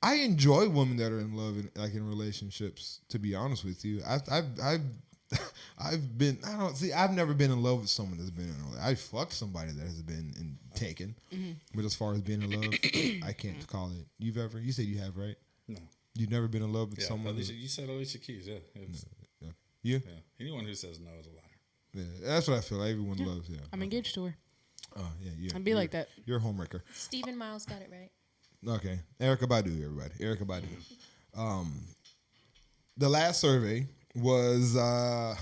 S1: I enjoy women that are in love and like in relationships, to be honest with you. I've never been in love with someone that's been in a relationship. I fucked somebody that has been taken.
S3: Mm-hmm.
S1: But as far as being in love, I can't call it. You said you have, right?
S4: No.
S1: You've never been in love with
S4: Yeah,
S1: someone.
S4: Alicia, you said Alicia Keys. Yeah. It's,
S1: You?
S4: yeah. Anyone who says no is a liar.
S1: Yeah, that's what I feel. Everyone loves. Yeah.
S3: I'm engaged to her.
S1: Oh yeah.
S3: I'd be like that.
S1: You're a homewrecker.
S5: Stephen Miles got it right.
S1: Okay. Erica Badu, everybody. Erica Badu. The last survey was I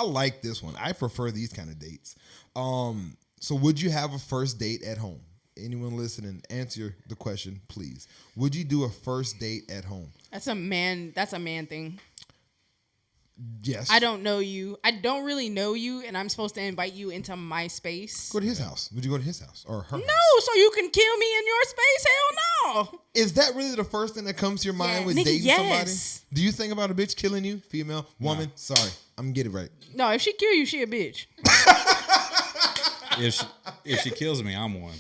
S1: like this one. I prefer these kind of dates. So would you have a first date at home? Anyone listening, answer the question, please. Would you do a first date at home?
S3: That's a man thing.
S1: Yes.
S3: I don't know you. I don't really know you, and I'm supposed to invite you into my space.
S1: Go to his house. Would you go to his house or her house?
S3: No, so you can kill me in your space? Hell no.
S1: Is that really the first thing that comes to your mind
S5: Yes.
S1: with
S3: Nigga,
S1: dating
S3: yes.
S1: somebody? Do you think about a bitch killing you? Female? Woman? Sorry. I'm going to get it right.
S3: No, if she kill you, she a bitch.
S4: If she kills me, I'm one.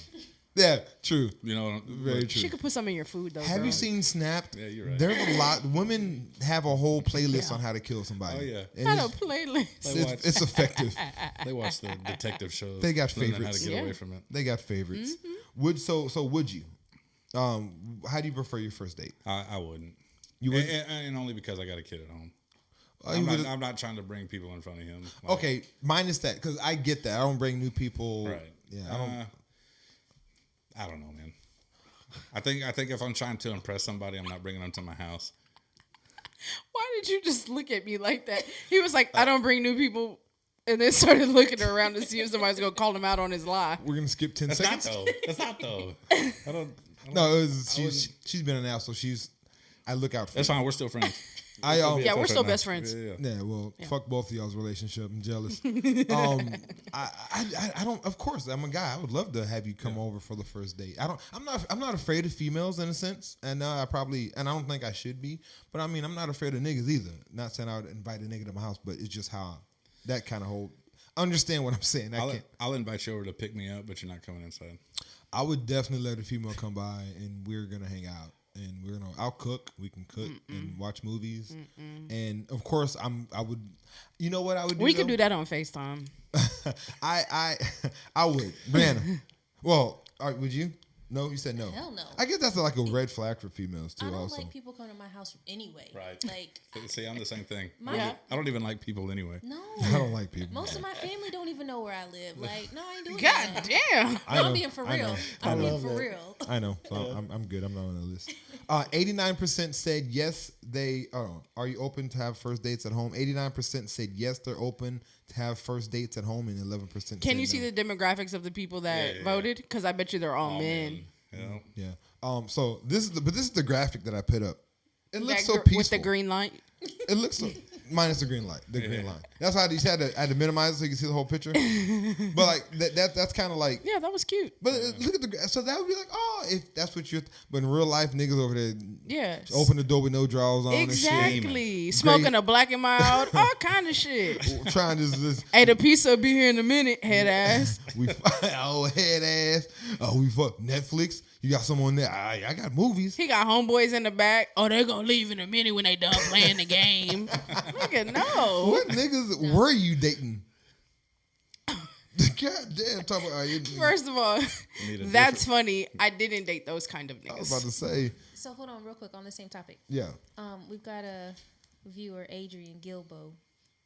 S1: Yeah, true.
S4: You know,
S1: Very true.
S3: She could put some in your food, though.
S1: Have
S3: bro.
S1: you seen Snapped?
S4: Yeah, you're right.
S1: There's a lot. Women have a whole playlist on how to kill somebody.
S4: Oh, yeah.
S1: And
S3: Not a
S1: it's,
S3: playlist.
S1: it's effective.
S4: They watch the detective shows.
S1: They got
S4: learning how
S1: favorites.
S4: to get
S3: Yeah.
S4: away from it.
S1: They got favorites.
S3: Mm-hmm.
S1: Would you? How do you prefer your first date?
S4: I wouldn't.
S1: You would?
S4: And only because I got a kid at home.
S1: You would-
S4: I'm not trying to bring people in front of him. Like,
S1: Okay, minus that because I get that. I don't bring new people.
S4: Right.
S1: Yeah, I don't.
S4: I don't know, man. I think if I'm trying to impress somebody, I'm not bringing them to my house.
S3: Why did you just look at me like that? He was like, I don't bring new people, and then started looking around to see if somebody's going to call him out on his lie.
S1: We're gonna skip 10
S4: That's
S1: seconds.
S4: not though. That's not though. I don't.
S1: No, she's been an ass, so I look out for.
S4: That's
S1: her.
S4: fine. We're still friends.
S3: Yeah, we're still
S4: now.
S3: best friends.
S4: Yeah.
S1: Yeah, well, fuck both of y'all's relationship. I'm jealous. I don't. Of course, I'm a guy. I would love to have you come over for the first date. I'm not afraid of females in a sense, and I don't think I should be. But I mean, I'm not afraid of niggas either. Not saying I would invite a nigga to my house, but it's just how that kind of whole. Understand what I'm saying?
S4: I'll invite you over to pick me up, but you're not coming inside.
S1: I would definitely let a female come by, and we're gonna hang out. And I'll cook. We can cook and watch movies. And of course, I would. You know what I would do?
S3: We could do that on FaceTime.
S1: I would. Brianna. Well, all right, would you? No, you said no.
S5: Hell no.
S1: I guess that's like a red flag for females too.
S5: I don't
S1: also,
S5: like people coming to my house anyway.
S4: Right.
S5: Like,
S4: See, I'm the same thing.
S3: Yeah.
S4: I don't even like people anyway.
S5: no.
S1: I don't like people.
S5: Most of my family don't even know where I live. Like, no, I ain't doing
S3: God
S5: that.
S3: damn.
S5: No,
S1: I know,
S5: I'm being for
S1: I
S5: real.
S1: know.
S5: I'm
S1: I
S5: being
S1: love
S5: for
S1: that.
S5: real.
S1: I know. So I'm good. I'm not on the list. 89% said yes. Are you open to have first dates at home? 89% said yes. They're open to have first dates at home, and 11%.
S3: Can you
S1: said
S3: see
S1: no.
S3: the demographics of the people that
S4: Yeah.
S3: voted? Because I bet you they're all
S4: Oh,
S3: men.
S4: You know?
S1: Yeah. So this is the graphic that I put up. It looks
S3: That
S1: so
S3: gr-
S1: peaceful.
S3: with the green light.
S1: It looks so minus the green light. The green line. That's why I had to minimize it so you can see the whole picture. But like that's kind of like.
S3: Yeah, that was cute.
S1: But look at so that would be like, oh, if that's what you're. But in real life, niggas over there
S3: Yeah.
S1: open the door with no drawers on
S3: Exactly. Smoking a black and mild, all kind of shit.
S1: and shit. Trying to
S3: Hey, the pizza will be here in a minute, head ass.
S1: we head ass. Oh, we fuck Netflix. You got someone there. I got movies.
S3: He got homeboys in the back. Oh, they're gonna leave in a minute when they done playing the game. Nigga, no.
S1: What niggas were you dating? God damn, talk about
S3: First of all, that's funny. I didn't date those kind of niggas.
S1: I was about to say.
S5: So hold on real quick on the same topic.
S1: Yeah.
S5: We've got a viewer, Adrian Gilbo.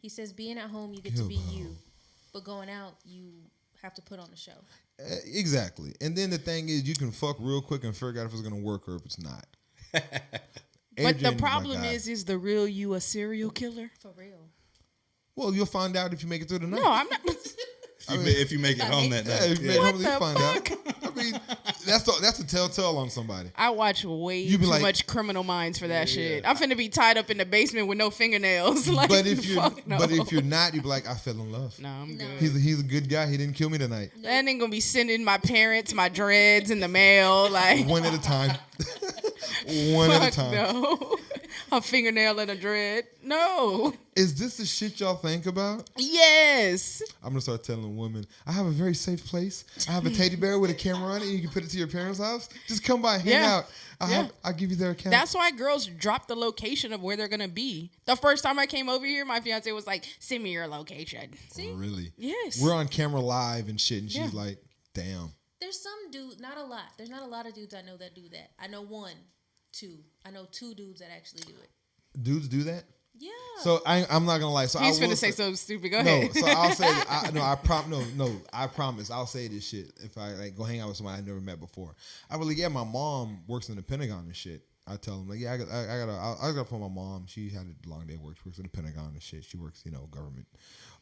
S5: He says, being at home, you get to be you. But going out, you have to put on a show.
S1: Exactly. And then the thing is, you can fuck real quick and figure out if it's going to work or if it's not.
S3: But the problem is the real you a serial killer?
S5: For real.
S1: Well, you'll find out if you make it through the night.
S3: No, I'm not.
S4: If you make it home that night.
S1: If you make it home,
S3: What
S1: you
S3: the
S1: find
S3: fuck?
S1: out. I mean, that's a telltale on somebody.
S3: I watch way
S1: You be
S3: too
S1: like-
S3: much Criminal Minds for that shit. I'm finna be tied up in the basement with no fingernails. Like,
S1: But if you're
S3: fuck no.
S1: not, you be like, I fell in love.
S3: No, I'm good.
S1: He's a good guy. He didn't kill me tonight.
S3: That ain't gonna be sending my parents my dreads in the mail. Like,
S1: One at a time. One at a
S3: fuck
S1: time.
S3: no. A fingernail and a dread. No.
S1: Is this the shit y'all think about?
S3: Yes.
S1: I'm gonna start telling women, I have a very safe place. I have a teddy bear with a camera on it. And you can put it to your parents' house. Just come by, hang
S3: Yeah.
S1: out. I'll give you their account.
S3: That's why girls drop the location of where they're gonna be. The first time I came over here, my fiance was like, "Send me your location."
S5: See?
S1: Really?
S3: Yes.
S1: We're on camera live and shit, and
S3: Yeah.
S1: she's like, damn.
S5: There's some dude, not a lot. There's not a lot of dudes I know that do that. I know one, two. I know two dudes that actually do it.
S1: Dudes do that?
S5: Yeah.
S1: So I'm not gonna lie. So
S3: He's
S1: I will
S3: finna say something stupid. Go
S1: No,
S3: ahead.
S1: so I'll say I promise I'll say this shit if I like go hang out with somebody I never met before. I was like, yeah, my mom works in the Pentagon and shit. I tell them like, yeah, I got from my mom. She had a long day of work. She works in the Pentagon and shit. She works, government.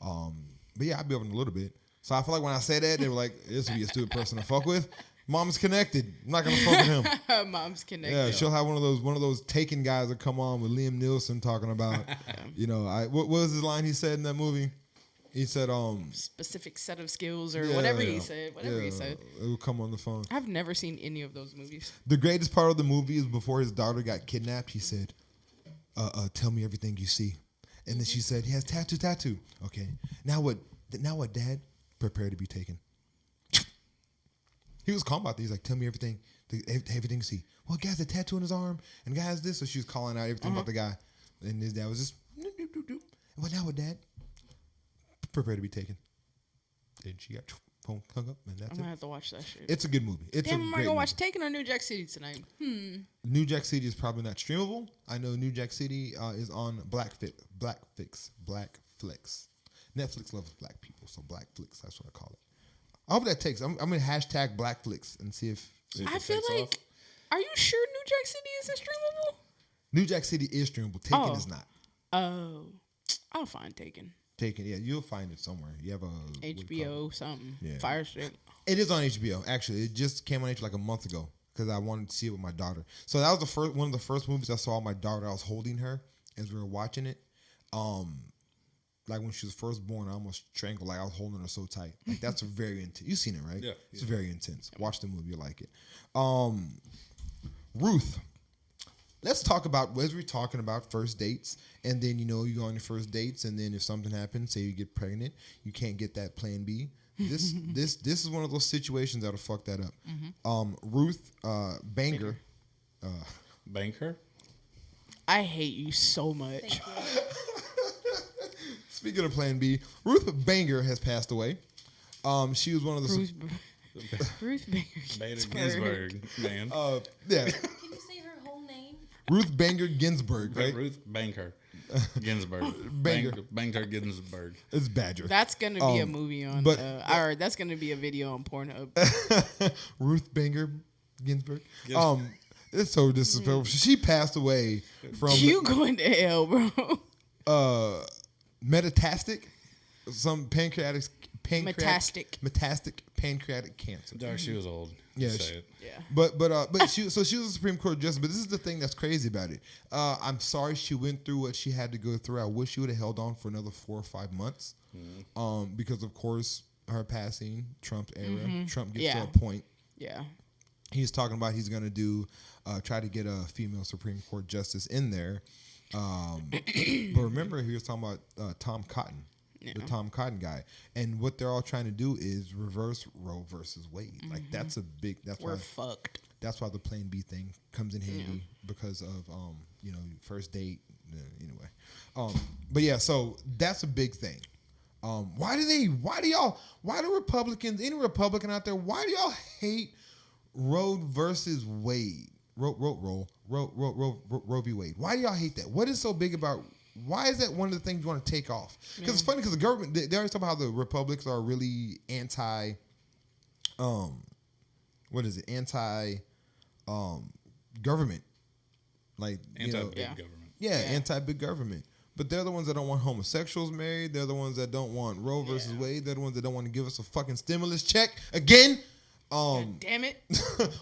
S1: But yeah, I'd be over in a little bit. So I feel like when I say that, they were like, this would be a stupid person to fuck with. Mom's connected. I'm not gonna fuck with him.
S3: Mom's connected.
S1: Yeah, she'll have one of those Taken guys that come on with Liam Neeson talking about, what was his line he said in that movie? He said,
S3: specific set of skills or whatever he said. Whatever he said.
S1: It will come on the phone.
S3: I've never seen any of those movies.
S1: The greatest part of the movie is before his daughter got kidnapped. He said, "Tell me everything you see," and then she said, "He has tattoo." Okay, now what? Dad? Prepare to be taken. He was calm about this. He's like, "Tell me everything you see." Well, guy has a tattoo on his arm, and the guy has this. So she was calling out everything about the guy, and his dad was just, "Well, now what, Dad? Prepare to be taken." And she got phone hung up, and that's
S3: I'm
S1: it.
S3: gonna have to watch that shit.
S1: It's a good movie. It's
S3: Damn,
S1: a
S3: am I
S1: great
S3: gonna watch
S1: movie.
S3: Taken or New Jack City tonight?
S1: New Jack City is probably not streamable. I know New Jack City is on Blackflix. Netflix loves black people, so Blackflix, that's what I call it. I hope that takes. I'm gonna hashtag Blackflix and see if
S3: I feel like. Are you sure New Jack City isn't streamable?
S1: New Jack City is streamable. Taken is not.
S3: Oh, I'll find Taken.
S1: Taken, yeah, you'll find it somewhere. You have a
S3: HBO something.
S1: Yeah.
S3: Fire Stick.
S1: It is on HBO. Actually, it just came on HBO like a month ago because I wanted to see it with my daughter. So that was one of the first movies I saw my daughter. I was holding her as we were watching it. Like when she was first born, I almost strangled. Like I was holding her so tight. Like that's very intense. You've seen it, right?
S4: Yeah.
S1: It's very intense. Watch the movie, you like it. Ruth. Let's talk about, as we're talking about first dates, and then you go on your first dates, and then if something happens, say you get pregnant, you can't get that plan B. This is one of those situations that'll fuck that up. Ruth Banger.
S4: Banker?
S3: I hate you so much.
S1: Speaking of Plan B, Ruth Banger has passed away. She was one of the
S3: Ruth Bader
S4: Bader Ginsburg, man.
S1: yeah,
S5: Can you say her whole name?
S1: Ruth Banger Ginsburg, right?
S4: Ruth Banker Ginsburg.
S1: Banger.
S4: Banker Ginsburg.
S1: It's Badger.
S3: That's gonna be a movie on,
S1: but-
S3: or that's gonna be a video on Pornhub.
S1: Ruth Banger Ginsburg. It's so disrespectful. She passed away from
S3: You going to hell, bro?
S1: metastatic, some metastatic pancreatic cancer.
S4: Dog, she was old.
S1: Yeah,
S4: Say it.
S3: Yeah.
S1: But she was a Supreme Court justice. But this is the thing that's crazy about it. I'm sorry she went through what she had to go through. I wish she would have held on for another 4 or 5 months. Because of course her passing, Trump era. Trump gets to a point.
S3: Yeah.
S1: He's talking about he's going to do try to get a female Supreme Court justice in there. But remember, he was talking about Tom Cotton, the Tom Cotton guy, and what they're all trying to do is reverse Roe versus Wade. Like that's a big. That's
S3: We're
S1: why
S3: fucked.
S1: that's why the Plan B thing comes in handy because of first date. Anyway, but yeah, so that's a big thing. Why do Republicans, any Republican out there, why do y'all hate Roe versus Wade? Roe v. Wade. Why do y'all hate that? What is so big about? Why is that one of the things you want to take off? Because it's funny because the government, they always talk about how the Republicans are really anti, government, like
S4: Anti-big government.
S1: Yeah, anti-big government. But they're the ones that don't want homosexuals married. They're the ones that don't want Roe versus Wade. They're the ones that don't want to give us a fucking stimulus check again.
S3: God damn it!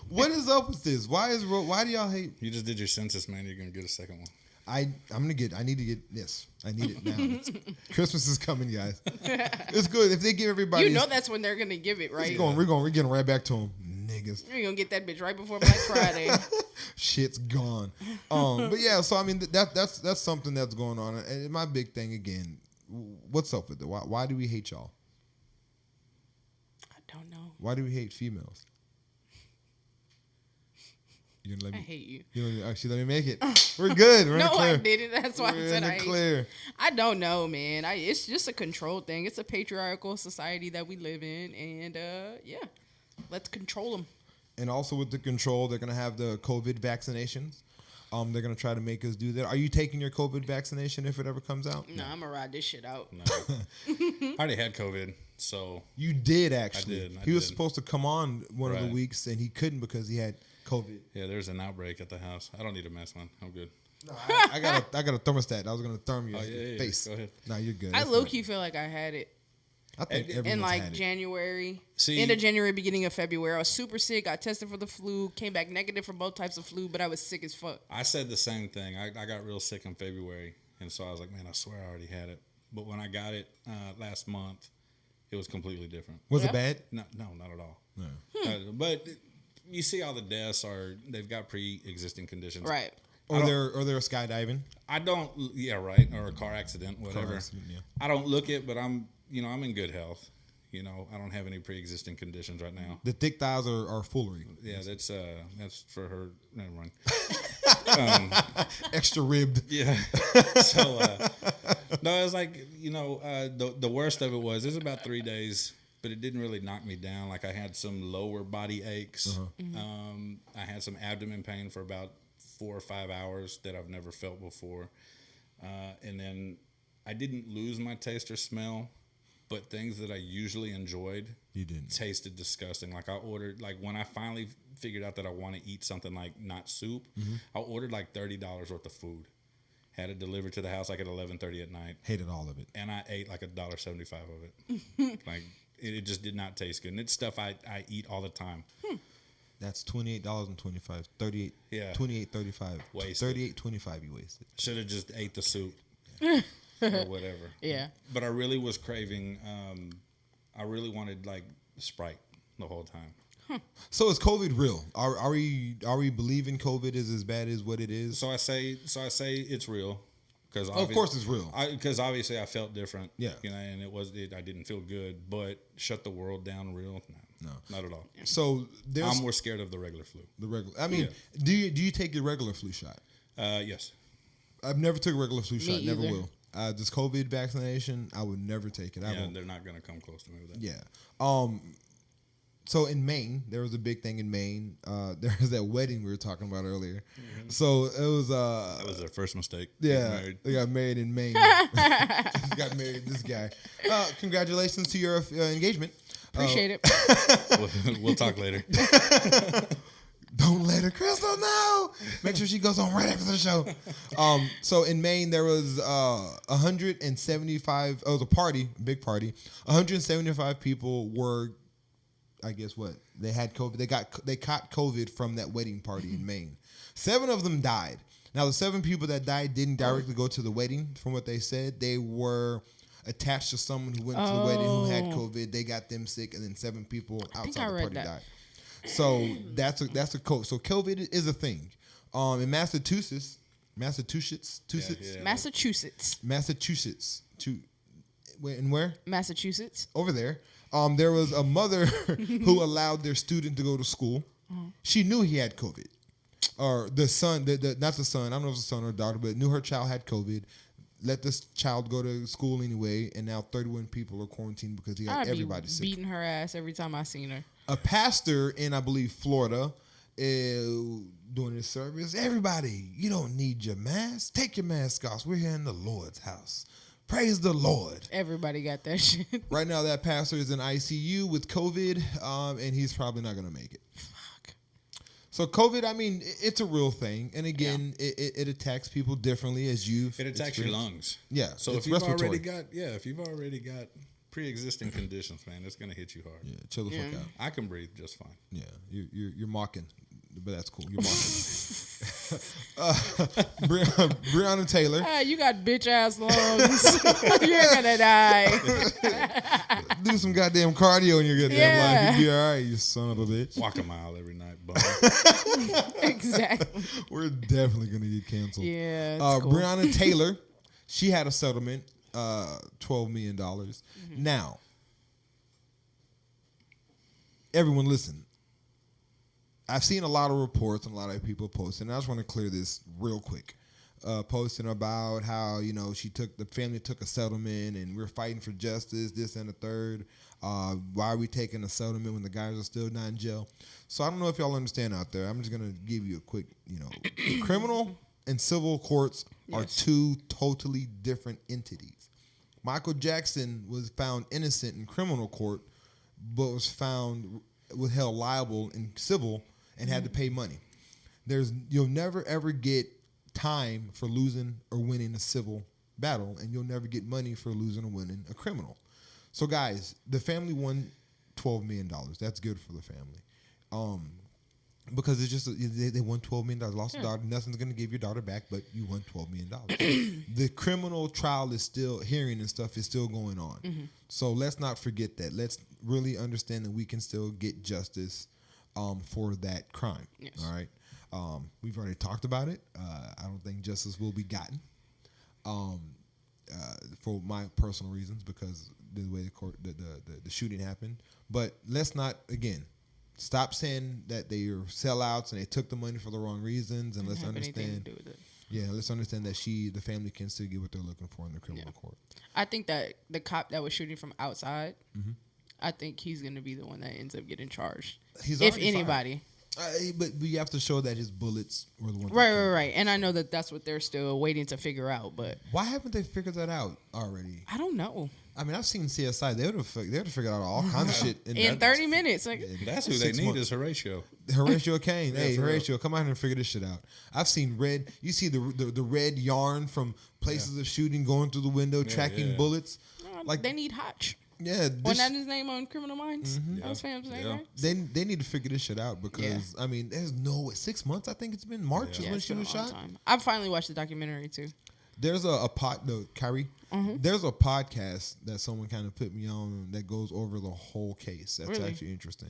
S1: What is up with this? Why do y'all hate?
S4: You just did your census, man. You're gonna get a second one.
S1: I need to get this. I need it now. Christmas is coming, guys. It's good if they give everybody.
S3: That's when they're gonna give it, right?
S1: We're getting right back to them, niggas.
S3: You're gonna get that bitch right before Black Friday.
S1: Shit's gone. But yeah, so I mean that's something that's going on. And my big thing again, what's up with it? Why do we hate y'all?
S3: I don't know.
S1: Why do we hate females?
S3: I hate you.
S1: You don't actually let me make it. We're good. We're in the clear.
S3: I didn't. That's why I said I hate
S1: clear.
S3: you. I don't know, man. It's just a control thing. It's a patriarchal society that we live in, and let's control them.
S1: And also with the control, they're gonna have the COVID vaccinations. They're gonna try to make us do that. Are you taking your COVID vaccination if it ever comes out?
S3: No, I'm gonna ride this shit out.
S4: No. I already had COVID, so
S1: you did actually.
S4: I did.
S1: He was supposed to come on one of the
S4: Right.
S1: weeks, and he couldn't because he had COVID.
S4: Yeah, there's an outbreak at the house. I don't need a mask, man. I'm good.
S1: No, I got a thermostat. I was gonna therm your face.
S4: Go ahead.
S1: No, you're good.
S3: I
S1: That's
S3: low
S1: fine.
S3: key feel like I had it
S1: I think everyone's
S3: in like
S1: had it.
S3: January,
S4: See-
S3: end of January, beginning of February. I was super sick. Got tested for the flu. Came back negative for both types of flu, but I was sick as fuck.
S4: I said the same thing. I got real sick in February, and so I was like, man, I swear I already had it. But when I got it last month, it was completely different.
S1: Was
S3: Yeah?
S1: it bad?
S4: No, not at all.
S1: No.
S4: But you see all the deaths they've got pre-existing conditions.
S3: Right.
S1: Or they're skydiving.
S4: I don't, right, or a car accident, whatever.
S1: accident, yeah.
S4: I don't look it, but I'm in good health. I don't have any pre-existing conditions right now.
S1: The thick thighs are foolery.
S4: Yeah, that's for her. Never mind.
S1: Extra ribbed.
S4: Yeah. So no, it was like the worst of it was about 3 days, but it didn't really knock me down. Like I had some lower body aches. I had some abdomen pain for about 4 or 5 hours that I've never felt before, and then I didn't lose my taste or smell, but things that I usually enjoyed
S1: You didn't.
S4: tasted disgusting. Like I ordered, like when I finally figured out that I want to eat something like not soup, I ordered like $30 worth of food. Had it delivered to the house like at 11:30 at night,
S1: Hated all of it.
S4: and I ate like $1.75 of it. Like it just did not taste good. And it's stuff I eat all the time.
S1: That's $28.25. 38.
S4: Yeah.
S1: 28.35.
S4: Wasted.
S1: 38.25 you wasted.
S4: Should have just ate the soup or whatever.
S3: Yeah.
S4: But I really was craving. I really wanted like Sprite the whole time.
S1: So is COVID real? Are we believing COVID is as bad as what it is?
S4: So I say it's real because
S1: Of course it's real.
S4: Because obviously I felt different.
S1: Yeah.
S4: And I didn't feel good. But shut the world down real? No, not at all.
S1: So there's
S4: I'm more scared of the regular flu.
S1: the regular. I mean, do you take your regular flu shot?
S4: Yes.
S1: I've never took a regular flu shot. Never
S3: either.
S1: will. This COVID vaccination, I would never take it. I
S4: Yeah,
S1: won't.
S4: they're not gonna come close to me with that.
S1: Yeah. So in Maine, there was a big thing in Maine. There was that wedding we were talking about earlier. So it was
S4: That was their first mistake.
S1: yeah,
S4: Getting married.
S1: they got married in Maine. Got married to this guy. Congratulations to your engagement.
S3: Appreciate it.
S4: We'll talk later.
S1: Don't let her Crystal know. Make sure she goes on right after the show. So in Maine, there was 175. It was a party, big party. 175 people were, I guess what they had COVID. They caught COVID from that wedding party in Maine. 7 of them died. Now the 7 people that died didn't directly go to the wedding. From what they said, they were attached to someone who went to the wedding who had COVID. They got them sick, and then 7 people outside the party died. So that's a code. So COVID is a thing. In Massachusetts, where?
S3: Massachusetts.
S1: Over there. There was a mother who allowed their student to go to school. She knew he had COVID. Or the son, not the son, I don't know if it's a son or a daughter, but knew her child had COVID. Let this child go to school anyway, and now 31 people are quarantined because he got everybody sick.
S3: Beating her ass every time I seen her.
S1: A pastor in, I believe, Florida, doing his service. Everybody, you don't need your mask. Take your mask off. We're here in the Lord's house. Praise the Lord.
S3: Everybody got that shit.
S1: Right now, that pastor is in ICU with COVID, and he's probably not going to make it. So COVID, I mean, it's a real thing, and again, it attacks people differently as you've.
S4: It attacks your lungs.
S1: Yeah.
S4: So if you've already got pre-existing conditions, man, it's gonna hit you hard.
S1: Yeah, chill the fuck out.
S4: I can breathe just fine.
S1: Yeah, you're mocking, but that's cool. You're mocking. Breonna Taylor.
S3: You got bitch ass lungs. You're gonna die.
S1: Do some goddamn cardio in your goddamn life. You'll be all right, you son of a bitch.
S4: Walk a mile every night, bum.
S3: Exactly.
S1: We're definitely gonna get canceled.
S3: Yeah. Cool.
S1: Breonna Taylor, she had a settlement, $12 million. Mm-hmm. Now, everyone, listen. I've seen a lot of reports and a lot of people posting. And I just want to clear this real quick. Posting about how, the family took a settlement and we're fighting for justice, this and the third. Why are we taking a settlement when the guys are still not in jail? So I don't know if y'all understand out there. I'm just going to give you a quick, criminal and civil courts are two totally different entities. Michael Jackson was found innocent in criminal court, but was held liable in civil and had to pay money. You'll never ever get time for losing or winning a civil battle, and you'll never get money for losing or winning a criminal. So guys, the family won $12 million. That's good for the family. Because it's just they won $12 million. Lost a daughter. Nothing's going to give your daughter back, but you won $12 million. The criminal trial is still, hearing and stuff is still going on. Mm-hmm. So let's not forget that. Let's really understand that we can still get justice for that crime. Yes. All right. We've already talked about it. I don't think justice will be gotten for my personal reasons because the way the shooting happened. But let's not, again, stop saying that they are sellouts and they took the money for the wrong reasons, and let's understand. Yeah, let's understand that the family can still get what they're looking for in the criminal court.
S3: I think that the cop that was shooting from outside, I think he's going to be the one that ends up getting charged. If anybody.
S1: But you have to show that his bullets were the ones.
S3: Right. And I know that that's what they're still waiting to figure out. But
S1: why haven't they figured that out already?
S3: I don't know.
S1: I mean, I've seen CSI. They would have figured out all kinds of shit
S3: in 30 minutes. Like,
S4: that's who they need is Horatio.
S1: Horatio Kane. Hey, Horatio, come out here and figure this shit out. I've seen red. You see the red yarn from places of shooting going through the window, tracking bullets.
S3: Like they need Hotch.
S1: Yeah,
S3: wasn't that his name on Criminal Minds? Mm-hmm. That was fam's name, right?
S1: They need to figure this shit out because I mean, there's no way. 6 months. I think it's been March is when she was shot.
S3: I've finally watched the documentary too.
S1: There's Kyrie. Mm-hmm. There's a podcast that someone kind of put me on that goes over the whole case. That's actually interesting.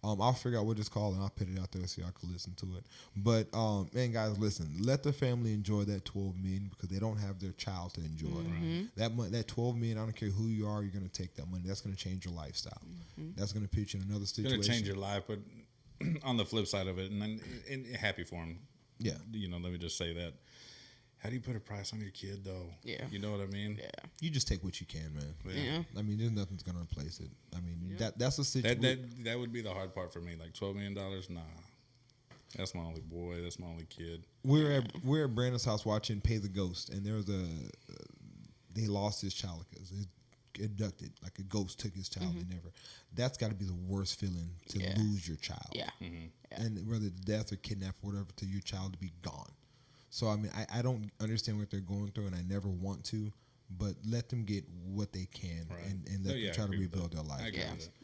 S1: I'll figure out what it's called and I'll put it out there so y'all can listen to it. But man, guys, listen. Let the family enjoy that $12 million because they don't have their child to enjoy. Mm-hmm. That $12 million. I don't care who you are. You're going to take that money. That's going to change your lifestyle. Mm-hmm. That's going to put you in another situation.
S4: It's going to change your life, but on the flip side of it, and then happy for him.
S1: Yeah.
S4: Let me just say that. How do you put a price on your kid, though?
S3: Yeah.
S4: You know what I mean?
S3: Yeah.
S1: You just take what you can, man.
S3: Yeah.
S1: I mean, there's nothing's going to replace it. I mean, that's a situation.
S4: That would be the hard part for me. Like $12 million? Nah. That's my only boy. That's my only kid.
S1: We're at Brandon's house watching Pay the Ghost, and there was they lost his child because it abducted. Like a ghost took his child and never. That's got to be the worst feeling to lose your child.
S3: Yeah.
S1: Mm-hmm. And whether death or kidnap or whatever, to your child to be gone. So, I mean, I don't understand what they're going through, and I never want to, but let them get what they can and let them try to rebuild their life.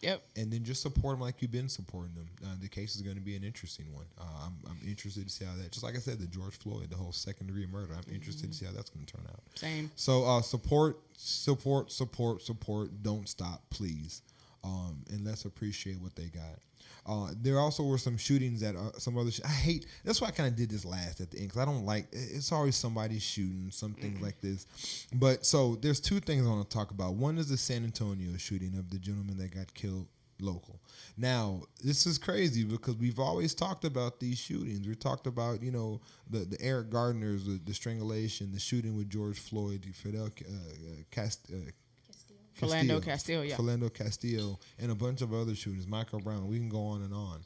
S3: Yep.
S1: And then just support them like you've been supporting them. The case is going to be an interesting one. I'm interested to see how that, just like I said, the George Floyd, the whole second-degree murder, I'm interested to see how that's going to turn out.
S3: Same.
S1: So support. Don't stop, please. And let's appreciate what they got. There also were some shootings at some other. I hate. That's why I kind of did this last at the end because I don't like. It's always somebody shooting some things like this. But so there's two things I want to talk about. One is the San Antonio shooting of the gentleman that got killed local. Now, this is crazy because we've always talked about these shootings. We talked about, the Eric Gardner's, the strangulation, the shooting with George Floyd,
S3: Philando Castile,
S1: Philando Castile, and a bunch of other shootings, Michael Brown. We can go on and on.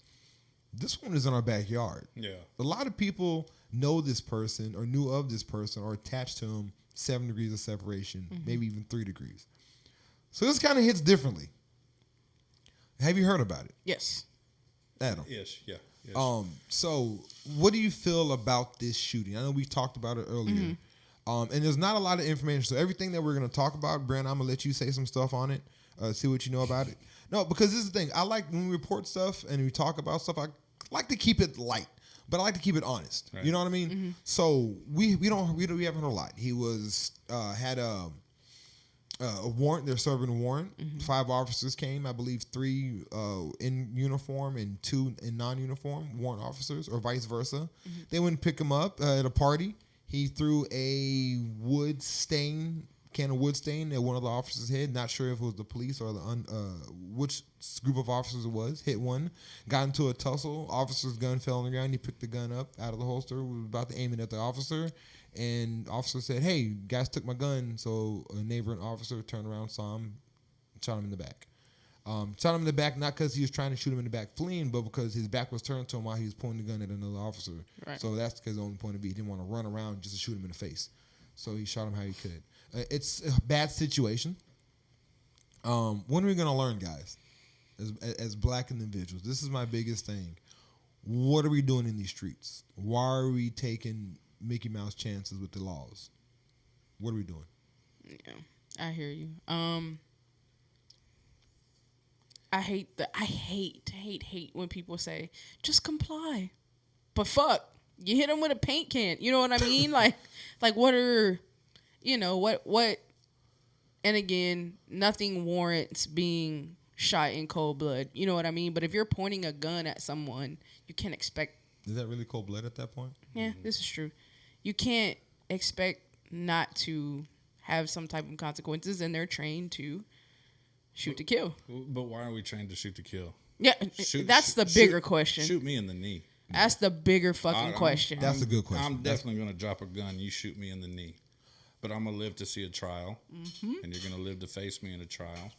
S1: This one is in our backyard.
S4: Yeah.
S1: A lot of people know this person or knew of this person or attached to him 7 degrees of separation, maybe even 3 degrees. So this kind of hits differently. Have you heard about it?
S3: Yes.
S1: Adam.
S4: Yes. Yeah. Yes.
S1: So what do you feel about this shooting? I know we talked about it earlier. And there's not a lot of information. So everything that we're going to talk about, Brent, I'm going to let you say some stuff on it. See what you know about it. No, because this is the thing. I like when we report stuff and we talk about stuff, I like to keep it light, but I like to keep it honest. Right. You know what I mean? So we haven't heard a lot. He had a warrant. They're serving a warrant. 5 officers came. I believe 3 in uniform and 2 in non-uniform warrant officers, or vice versa. They went and pick him up at a party. He threw a can of wood stain at one of the officers' head. Not sure if it was the police or which group of officers it was. Hit one, got into a tussle. Officer's gun fell on the ground. He picked the gun up out of the holster. Was about to aim it at the officer. And officer said, "Hey, guys took my gun." So a neighboring officer turned around, saw him, shot him in the back. Shot him in the back not because he was trying to shoot him in the back fleeing, but because his back was turned to him while he was pointing the gun at another officer. Right. So that's because the only point of view. He didn't want to run around just to shoot him in the face. So he shot him how he could. It's a bad situation. When are we going to learn, guys? As black individuals, this is my biggest thing. What are we doing in these streets? Why are we taking Mickey Mouse chances with the laws? What are we doing?
S3: Yeah, I hear you. I hate when people say just comply, but fuck, you hit them with a paint can. You know what I mean? like what are, what? And again, nothing warrants being shot in cold blood. You know what I mean? But if you're pointing a gun at someone, you can't expect.
S1: Is that really cold blood at that point?
S3: Yeah, this is true. You can't expect not to have some type of consequences, and they're trained to shoot to kill.
S4: But why are we trained to shoot to kill?
S3: Yeah, that's the bigger question.
S4: Shoot me in the knee.
S3: That's the bigger fucking question.
S1: That's a good question.
S4: I'm definitely going to drop a gun. You shoot me in the knee. But I'm going to live to see a trial. And you're going to live to face me in a trial.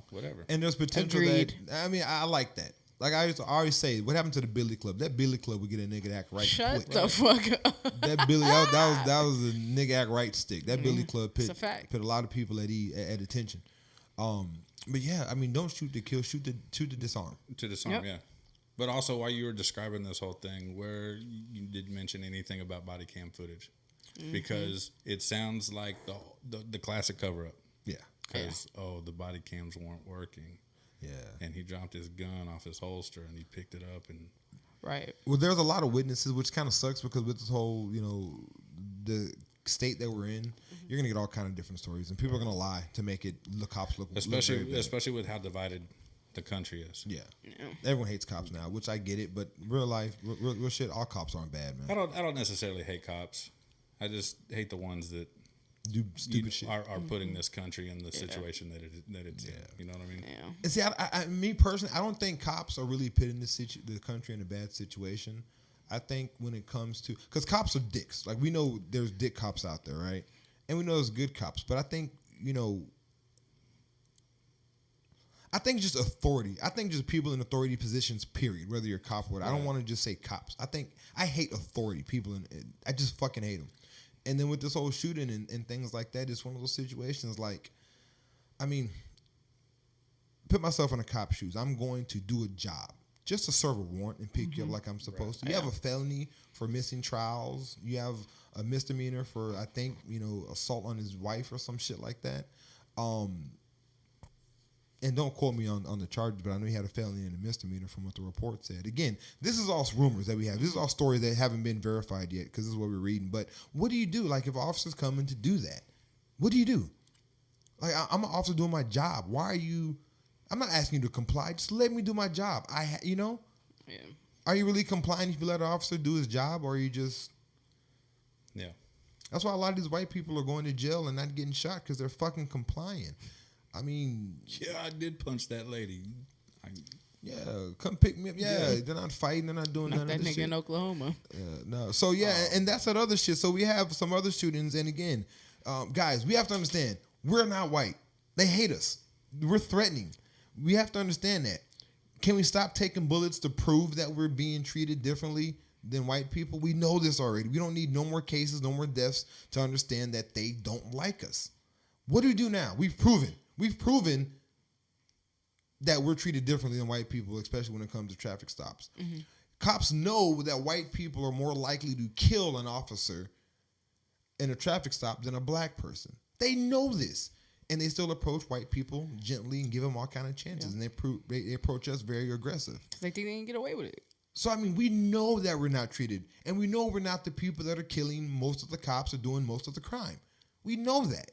S4: Whatever.
S1: And there's potential
S3: Agreed.
S1: I like that. Like I always say, what happened to the Billy Club? That Billy Club would get a nigga to act right.
S3: Shut the fuck up.
S1: That Billy, that was a nigga act right stick. That Billy Club put a lot of people at attention. But yeah, I mean, don't shoot to kill, shoot to disarm. To disarm,
S4: yeah. But also, while you were describing this whole thing, where you didn't mention anything about body cam footage, because it sounds like the classic cover up.
S1: Yeah.
S4: Because the body cams weren't working.
S1: Yeah.
S4: And he dropped his gun off his holster and he picked it up and.
S3: Right.
S1: Well, there's a lot of witnesses, which kind of sucks because with this whole, the state that we're in, you're gonna get all kind of different stories, and people are gonna lie to make it the cops look
S4: especially with how divided the country is.
S1: Yeah. Everyone hates cops now, which I get it, but real life, real shit, all cops aren't bad, man.
S4: I don't necessarily hate cops. I just hate the ones that
S1: do stupid shit.
S4: Are putting this country in the situation that it's in. You know what I mean?
S3: Yeah.
S1: And see, me personally, I don't think cops are really putting the country in a bad situation. I think when it comes to, because cops are dicks. Like, we know there's dick cops out there, right? And we know there's good cops. But I think, just authority. I think just people in authority positions, period, whether you're a cop or what. I don't want to just say cops. I hate authority. People, I just fucking hate them. And then with this whole shooting and things like that, it's one of those situations like, I mean, put myself in a cop's shoes. I'm going to do a job just to serve a warrant and pick you up like I'm supposed to. You have a felony for missing trials. You have a misdemeanor for, I think, assault on his wife or some shit like that. And don't quote me on the charges, but I know he had a felony and a misdemeanor from what the report said. Again, this is all rumors that we have. This is all stories that haven't been verified yet because this is what we're reading. But what do you do? Like, if officers come in to do that, what do you do? Like, I'm an officer doing my job. Why are you... I'm not asking you to comply. Just let me do my job. Yeah. Are you really complying if you let an officer do his job, or are you just...
S4: Yeah.
S1: That's why a lot of these white people are going to jail and not getting shot because they're fucking complying. I mean,
S4: Yeah, I did punch that lady.
S1: yeah, come pick me up. Yeah, they're not fighting. They're not doing
S3: Not
S1: none of
S3: that
S1: this
S3: nigga
S1: shit.
S3: in Oklahoma.
S1: No. So yeah, and that's that other shit. So we have some other shootings, and again, guys, we have to understand we're not white. They hate us. We're threatening. We have to understand that. Can we stop taking bullets to prove that we're being treated differently than white people? We know this already. We don't need no more cases, no more deaths to understand that they don't like us. What do we do now? We've proven that we're treated differently than white people, especially when it comes to traffic stops. Mm-hmm. Cops know that white people are more likely to kill an officer in a traffic stop than a black person. They know this, and they still approach white people gently and give them all kind of chances, and they approach us very aggressive.
S3: Because they think they can get away with it.
S1: So, I mean, we know that we're not treated, and we know we're not the people that are killing most of the cops or doing most of the crime. We know that.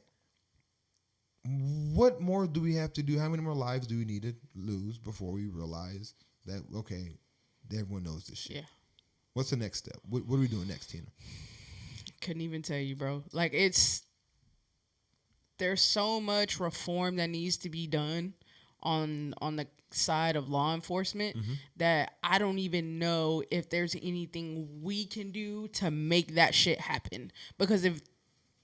S1: What more do we have to do? How many more lives do we need to lose before we realize that, okay, everyone knows this shit?
S3: Yeah.
S1: What's the next step? What are we doing next, Tina?
S3: Couldn't even tell you, bro. Like, there's so much reform that needs to be done on the side of law enforcement that I don't even know if there's anything we can do to make that shit happen. Because if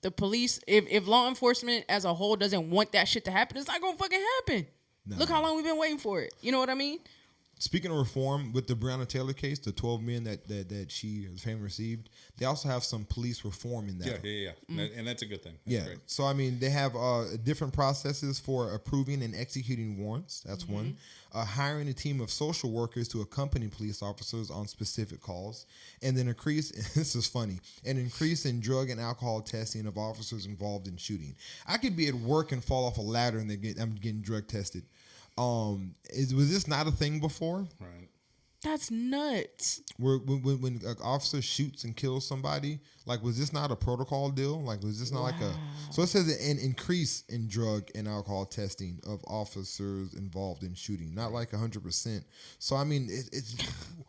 S3: the police, if law enforcement as a whole doesn't want that shit to happen, it's not gonna fucking happen. No. Look how long we've been waiting for it. You know what I mean?
S1: Speaking of reform, with the Breonna Taylor case, the 12 men that she, the family, received, they also have some police reform in that.
S4: Yeah. And that's a good thing. That's great.
S1: So, I mean, they have different processes for approving and executing warrants. That's one. Hiring a team of social workers to accompany police officers on specific calls. And then this is funny, an increase in drug and alcohol testing of officers involved in shooting. I could be at work and fall off a ladder and I'm getting drug tested. Was this not a thing before? Right.
S3: That's nuts.
S1: When an officer shoots and kills somebody, like, was this not a protocol deal? Like, was this not like a... So it says an increase in drug and alcohol testing of officers involved in shooting, not like 100%. So, I mean, it's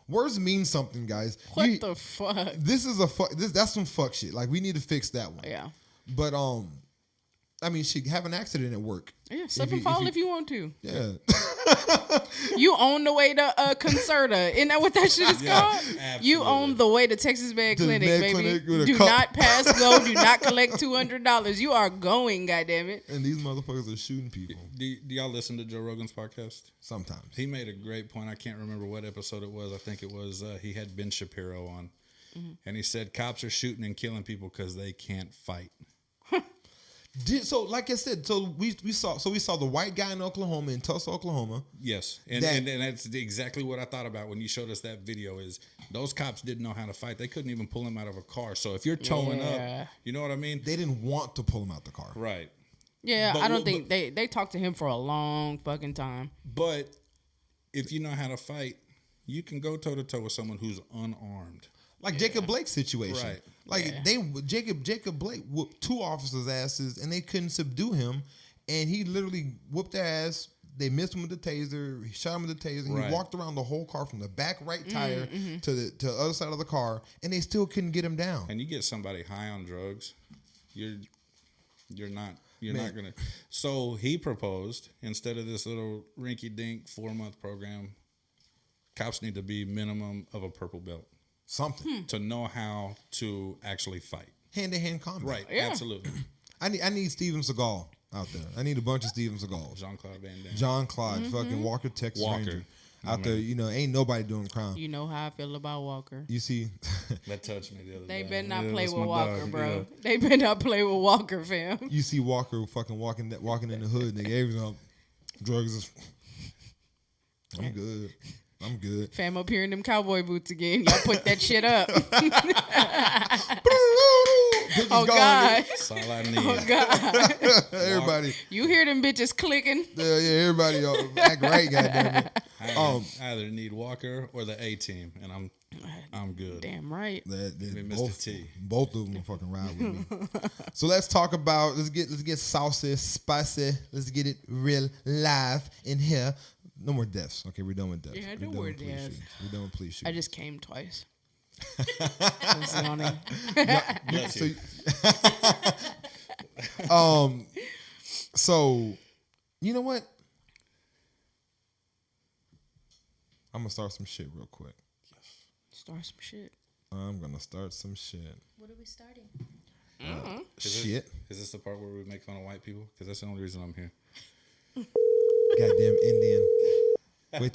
S1: words mean something, guys.
S3: What the fuck?
S1: This is that's some fuck shit. Like, we need to fix that one.
S3: Yeah.
S1: But, I mean, she have an accident at work.
S3: Yeah, slip and fall if you want to.
S1: Yeah.
S3: You own the way to Concerta. Isn't that what that shit is called?
S4: Absolutely.
S3: You own the way to Texas Med Clinic, baby.
S1: Clinic with a
S3: do
S1: cup.
S3: not pass go. Do not collect $200. You are going, goddammit.
S1: And these motherfuckers are shooting people.
S4: Do y'all listen to Joe Rogan's podcast?
S1: Sometimes.
S4: He made a great point. I can't remember what episode it was. I think it was he had Ben Shapiro on. And he said cops are shooting and killing people because they can't fight.
S1: So, like I said, we saw the white guy in Oklahoma, in Tulsa, Oklahoma.
S4: Yes, and that's exactly what I thought about when you showed us that video. Is those cops didn't know how to fight? They couldn't even pull him out of a car. So if you're towing up, you know what I mean?
S1: They didn't want to pull him out the car.
S4: Right.
S3: Yeah, I don't think they talked to him for a long fucking time.
S4: But if you know how to fight, you can go toe to toe with someone who's unarmed.
S1: Like Jacob Blake's situation.
S4: Right.
S1: Like Jacob Blake whooped two officers' asses and they couldn't subdue him, and he literally whooped their ass. They missed him with the taser. He shot him with the taser. And he walked around the whole car from the back right tire to the other side of the car, and they still couldn't get him down.
S4: And you get somebody high on drugs, you're not gonna. So he proposed, instead of this little rinky-dink 4-month program, cops need to be minimum of a purple belt.
S1: Something
S4: to know how to actually fight.
S1: Hand-to-hand combat.
S4: Right, absolutely.
S1: I need Steven Seagal out there. I need a bunch of Steven Seagals.
S4: Jean-Claude Van Damme.
S1: Jean-Claude, fucking Walker, Texas Ranger. Out there, ain't nobody doing crime.
S3: You know how I feel about Walker.
S1: You see,
S4: that touched me the other
S3: day. They better not
S4: play
S3: play with Walker,
S4: dog,
S3: bro.
S4: Yeah.
S3: They better not play with Walker, fam.
S1: You see Walker fucking walking in the hood, nigga. Everything, drugs. I'm good.
S3: Fam up here in them cowboy boots again. Y'all put that shit up. Oh, God.
S4: That's all I need.
S3: Oh, God.
S1: Everybody.
S3: You hear them bitches clicking?
S1: Yeah, everybody act right, goddamn it.
S4: I either need Walker or the A-team, and I'm good.
S3: Damn right.
S1: Both of them will fucking ride with me. So let's talk about, let's get saucy, spicy. Let's get it real live in here. No more deaths. Okay, we're done with deaths.
S3: Yeah, no more deaths.
S1: We're done with police shootings.
S3: I just came twice. So
S1: You know what? I'm gonna start some shit real quick.
S3: Start some shit.
S1: I'm gonna start some shit.
S5: What are we starting?
S1: Shit.
S4: Is this the part where we make fun of white people? Because that's the only reason I'm here.
S1: Goddamn Indian.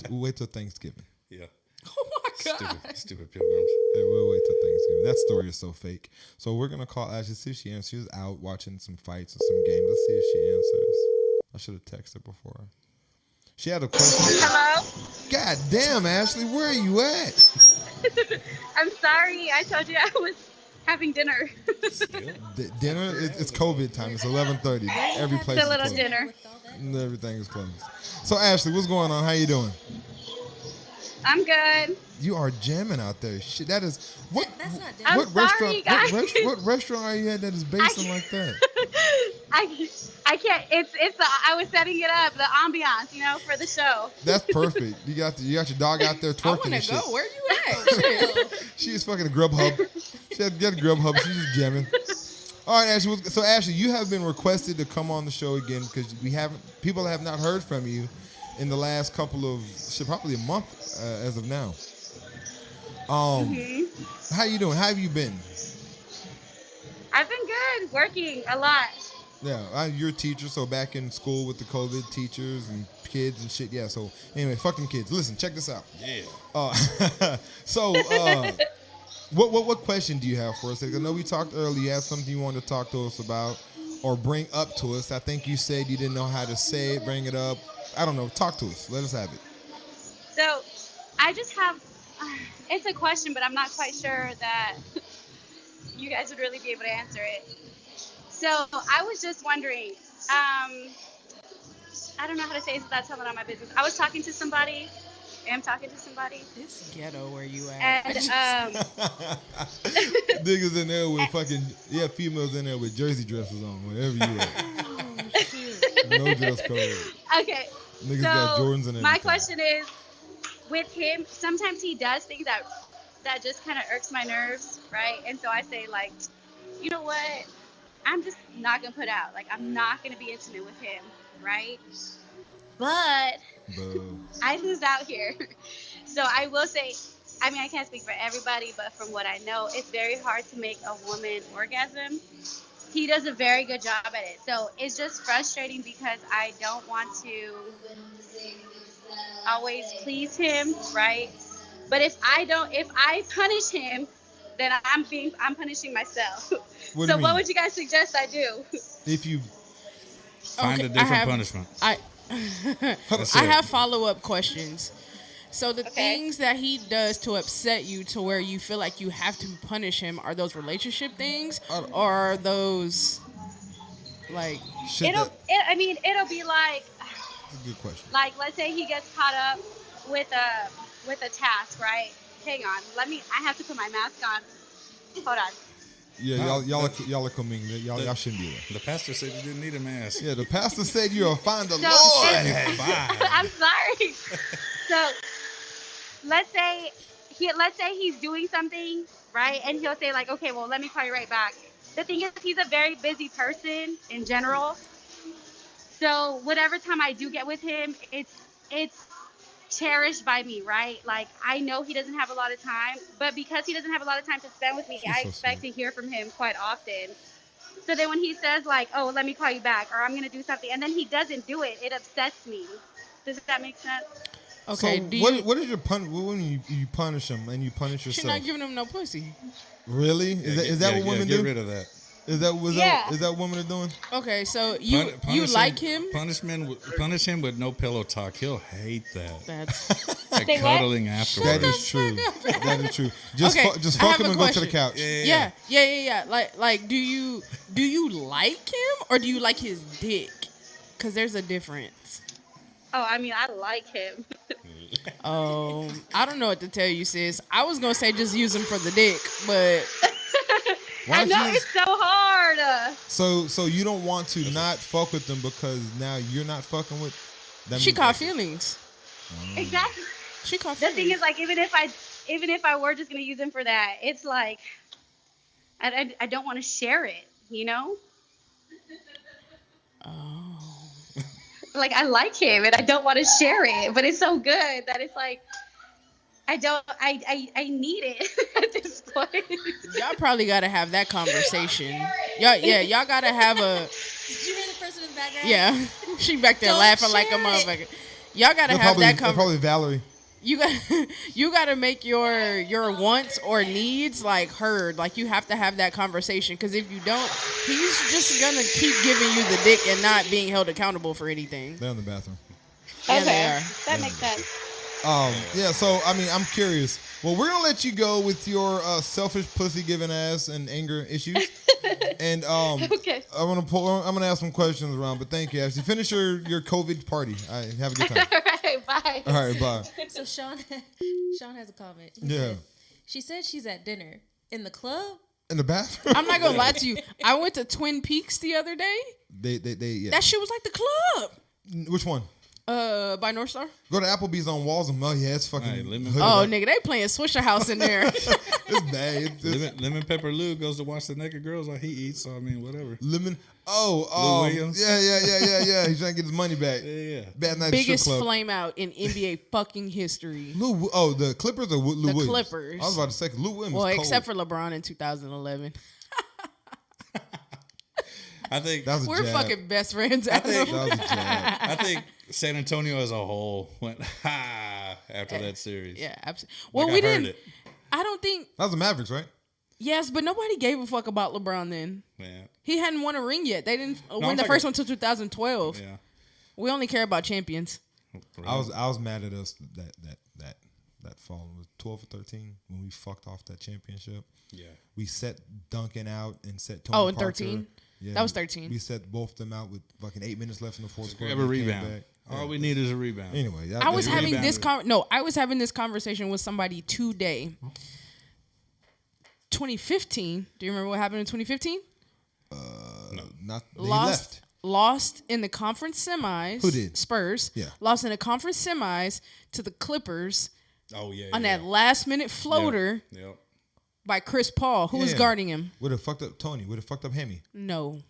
S1: Wait till Thanksgiving.
S4: Yeah.
S3: Oh my god.
S4: Stupid pilgrims.
S1: Yeah, we'll wait till Thanksgiving. That story is so fake. So we're gonna call Ashley, see if she answers. She was out watching some fights and some games. Let's see if she answers. I should have texted her before. She had a question.
S7: Hello?
S1: God damn, Ashley, where are you at?
S7: I'm sorry. I told you I was having dinner.
S1: Dinner? It's COVID time. It's 11:30. Every place
S7: It's a
S1: is
S7: little
S1: closed.
S7: dinner.
S1: Everything is closed. So Ashley, what's going on? How you doing?
S7: I'm good.
S1: You are jamming out there. Shit, that is what?
S5: That's not
S7: I'm
S1: What
S7: sorry,
S1: restaurant?
S7: guys.
S1: What restaurant are you at that is basing like that?
S7: I can't. I was setting it up, the ambiance, for the show.
S1: That's perfect. You got your dog out there
S3: I
S1: twerking
S3: want
S1: and
S3: to go.
S1: shit.
S3: Where you at? Shit.
S1: She's fucking a Grubhub. She had to get a Grubhub. She's just jamming. All right, Ashley. So Ashley, you have been requested to come on the show again because people have not heard from you in the last couple of probably a month as of now. How you doing? How have you been?
S7: I've been good, working a lot.
S1: Yeah, you're a teacher, so back in school with the COVID teachers and kids and shit. Yeah, so anyway, fuck them kids. Listen, check this out.
S4: Yeah.
S1: So, what question do you have for us? I know we talked earlier. You had something you wanted to talk to us about or bring up to us. I think you said you didn't know how to say it, bring it up. I don't know. Talk to us. Let us have it.
S7: So, I just have. It's a question, but I'm not quite sure that you guys would really be able to answer it. So I was just wondering, I don't know how to say this without telling all my business. I was talking to somebody.
S3: It's ghetto where you at.
S7: And
S1: Niggas in there with fucking, females in there with jersey dresses on, wherever you at. No dress code.
S7: okay.
S1: Niggas got Jordans and everything.
S7: My question is, with him, sometimes he does things that just kind of irks my nerves, right? And so I say, like, you know what? I'm just not going to put out. Like, I'm not going to be intimate with him, right? But I lose out here. So I will say, I mean, I can't speak for everybody, but from what I know, it's very hard to make a woman orgasm. He does a very good job at it. So it's just frustrating because I don't want to always please him, right? But if I punish him, then I'm punishing myself.
S1: What
S7: What would you guys suggest I do?
S1: If you
S4: Find a different punishment.
S3: I
S4: That's
S3: I
S4: it.
S3: have follow-up questions. So the
S7: Okay.
S3: things that he does to upset you to where you feel like you have to punish him, are those relationship things or are those like
S1: shit
S7: It'll be like,
S1: that's a good question.
S7: like, let's say he gets caught up with a task, right? Hang on, I have to put my mask on. Hold on.
S1: Yeah, y'all are coming. Y'all shouldn't be there.
S4: The pastor said you didn't need a mask.
S1: Yeah, the pastor said you'll find the
S7: So-
S1: Lord.
S7: I'm sorry. So let's say he's doing something, right? And he'll say like, okay, well, let me call you right back. The thing is, he's a very busy person in general. So whatever time I do get with him, it's cherished by me, right? Like, I know he doesn't have a lot of time, but because he doesn't have a lot of time to spend with me, I
S1: so
S7: expect
S1: sweet.
S7: to hear from him quite often. So then when he says like, oh, let me call you back, or I'm going to do something, and then he doesn't do it, it upsets me. Does that make sense?
S3: okay?
S1: So
S3: Do you?
S1: what is your when you punish him and you punish
S3: She's
S1: yourself?
S3: not giving him no pussy.
S1: Really? Is that what women
S4: get
S1: do?
S4: rid of that.
S1: Is that what women are doing?
S3: Okay, so you
S4: Punish
S3: like him?
S4: Punish him with no pillow talk. He'll hate that.
S3: That's
S4: Like
S7: Say what?
S4: cuddling after.
S1: That is true. That is true. Just
S3: Okay,
S1: just
S3: I
S1: fuck
S3: have
S1: him
S3: a
S1: and go to the
S3: question.
S1: couch.
S3: Yeah. Like, do you like him or do you like his dick? Because there's a difference.
S7: Oh, I mean, I like him.
S3: I don't know what to tell you, sis. I was gonna say just use him for the dick, but
S1: Why
S7: I
S1: don't
S7: know
S1: you
S7: it's so hard.
S1: So you don't want to not fuck with them because now you're not fucking with them.
S3: she caught feelings.
S7: Exactly.
S3: She caught
S7: The
S3: feelings.
S7: thing is, like, even if I were just gonna use him for that, it's like I don't want to share it, you know?
S3: Oh.
S7: like I like him and I don't want to share it, but it's so good that it's like I need it at this point.
S3: Y'all probably got to have that conversation. Y'all got to have a.
S5: Did you hear the person in the background?
S3: Yeah, she back there
S5: Don't
S3: laughing like a
S5: share it.
S3: motherfucker. Y'all got to have
S1: Probably,
S3: that
S1: they're probably Valerie.
S3: You got to make your wants or needs like heard. Like you have to have that conversation, because if you don't, he's just gonna keep giving you the dick and not being held accountable for anything.
S1: They're in the bathroom.
S3: Yeah, they are.
S7: That makes sense.
S1: Yeah, so I mean, I'm curious. Well, we're gonna let you go with your selfish pussy giving ass and anger issues. And
S7: Okay.
S1: I'm gonna ask some questions around, but thank you, Ashley. Finish your COVID party. All right, have a good time.
S7: All right, bye.
S1: All right, bye.
S5: So Sean has a comment. He
S1: Yeah.
S5: said, she said she's at dinner in the club.
S1: In the bathroom.
S3: I'm not gonna lie to you. I went to Twin Peaks the other day.
S1: They yeah.
S3: That shit was like the club.
S1: Which one?
S3: By North Star.
S1: Go to Applebee's on Walls. Oh yeah, it's fucking.
S4: Hey, lemon-
S1: hooded
S3: Oh,
S1: up.
S3: nigga, they playing Swisher House in there.
S1: It's bad.
S4: Lemon Pepper Lou goes to watch the naked girls while he eats. So I mean, whatever.
S1: Lemon.
S4: Lou Williams.
S1: Yeah. He's trying to get his money back.
S4: Yeah.
S1: Bad night
S3: Biggest
S1: strip club.
S3: flame out in NBA fucking history.
S1: The Clippers or Lou
S3: The
S1: Williams?
S3: Clippers.
S1: I was about to say Lou Williams.
S3: Well,
S1: cold.
S3: except for LeBron in 2011.
S4: I think
S1: That was a
S3: We're
S1: jab.
S3: fucking best friends.
S4: I think
S1: That was a jab.
S4: I think San Antonio as a whole went after that series.
S3: Yeah, absolutely.
S4: Like,
S3: Well,
S4: I
S3: we
S4: heard
S3: didn't.
S4: it.
S3: I don't think.
S1: That was the Mavericks, right?
S3: Yes, but nobody gave a fuck about LeBron then.
S4: Yeah.
S3: He hadn't won a ring yet. They didn't win
S4: I'm
S3: the
S4: talking-
S3: first one until 2012.
S4: Yeah.
S3: We only care about champions.
S1: I was mad at us that fall. It was 12 or 13 when we fucked off that championship.
S4: Yeah.
S1: We set Duncan out and set Tony
S3: Oh, in
S1: Parker.
S3: 13?
S1: Yeah,
S3: That was 13.
S1: We set both of them out with fucking 8 minutes left in the fourth quarter.
S4: Have a
S1: They came
S4: rebound.
S1: back.
S4: All we need is a rebound.
S1: Anyway,
S3: I was
S4: you
S3: having
S4: rebounded.
S3: I was having this conversation with somebody today. 2015. Do you remember what happened in 2015?
S1: not they left.
S3: Lost in the conference semis.
S1: Who did?
S3: Spurs.
S1: Yeah.
S3: Lost in the conference semis to the Clippers
S4: Oh yeah.
S3: on
S4: yeah.
S3: that last minute floater
S4: Yep.
S3: by Chris Paul. Who was
S1: Yeah.
S3: guarding him?
S1: Would have fucked up Tony. Would have fucked up Hemi.
S3: No.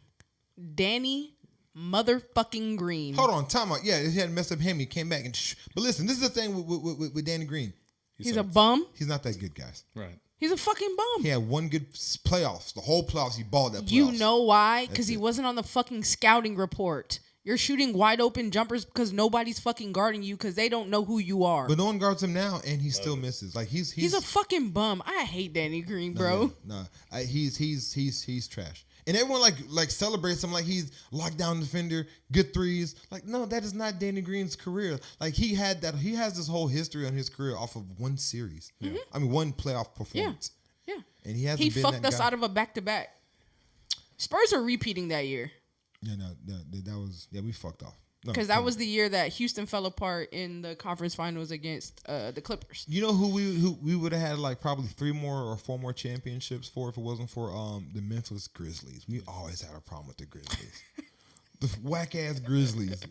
S3: Danny motherfucking Green.
S1: Hold on, time out. Yeah, he had messed up Hemi. Came back and. But listen, this is the thing with Danny Green.
S3: He's a bum.
S1: He's not that good, guys.
S4: Right.
S3: He's a fucking bum.
S1: He had one good playoffs. The whole playoffs, he balled that playoffs.
S3: You know why? Because
S1: That's
S3: he
S1: it.
S3: wasn't on the fucking scouting report. You're shooting wide open jumpers because nobody's fucking guarding you because they don't know who you are.
S1: But no one guards him now, and he still misses. Like he's
S3: a fucking bum. I hate Danny Green, bro.
S1: He's trash. And everyone like celebrates him like he's lockdown defender, good threes. Like, no, that is not Danny Green's career. Like he has this whole history on his career off of one series.
S3: Mm-hmm.
S1: I mean, one playoff performance.
S3: Yeah.
S1: And he hasn't
S3: He
S1: been
S3: fucked
S1: that
S3: us
S1: guy.
S3: out of a back-to-back. Spurs are repeating that year
S1: Yeah, no, that was we fucked off. No,
S3: because that was the year that Houston fell apart in the conference finals against the Clippers.
S1: You know who we would have had like probably 3 more or 4 more championships for if it wasn't for the Memphis Grizzlies. We always had a problem with the Grizzlies. The whack ass Grizzlies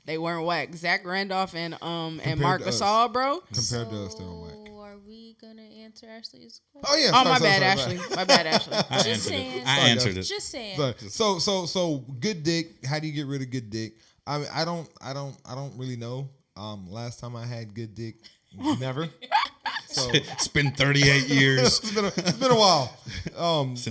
S3: They weren't whack. Zach Randolph and
S1: Compared
S3: Marc
S1: to us.
S3: Gasol, bro.
S1: compared to us, they were whack.
S5: So are we gonna answer Ashley's question?
S1: Oh yeah.
S3: Oh,
S1: sorry,
S3: my
S1: sorry,
S3: bad,
S1: sorry,
S3: Ashley. My bad, Ashley.
S4: I
S5: Just
S4: answered
S5: saying.
S4: it. I
S1: Sorry,
S4: answered
S1: guys.
S4: it.
S5: Just saying.
S1: sorry. So good dick. How do you get rid of good dick? I mean, I don't really know. Last time I had good dick, never. So
S4: It's been 38 years.
S1: it's been a while.
S4: Since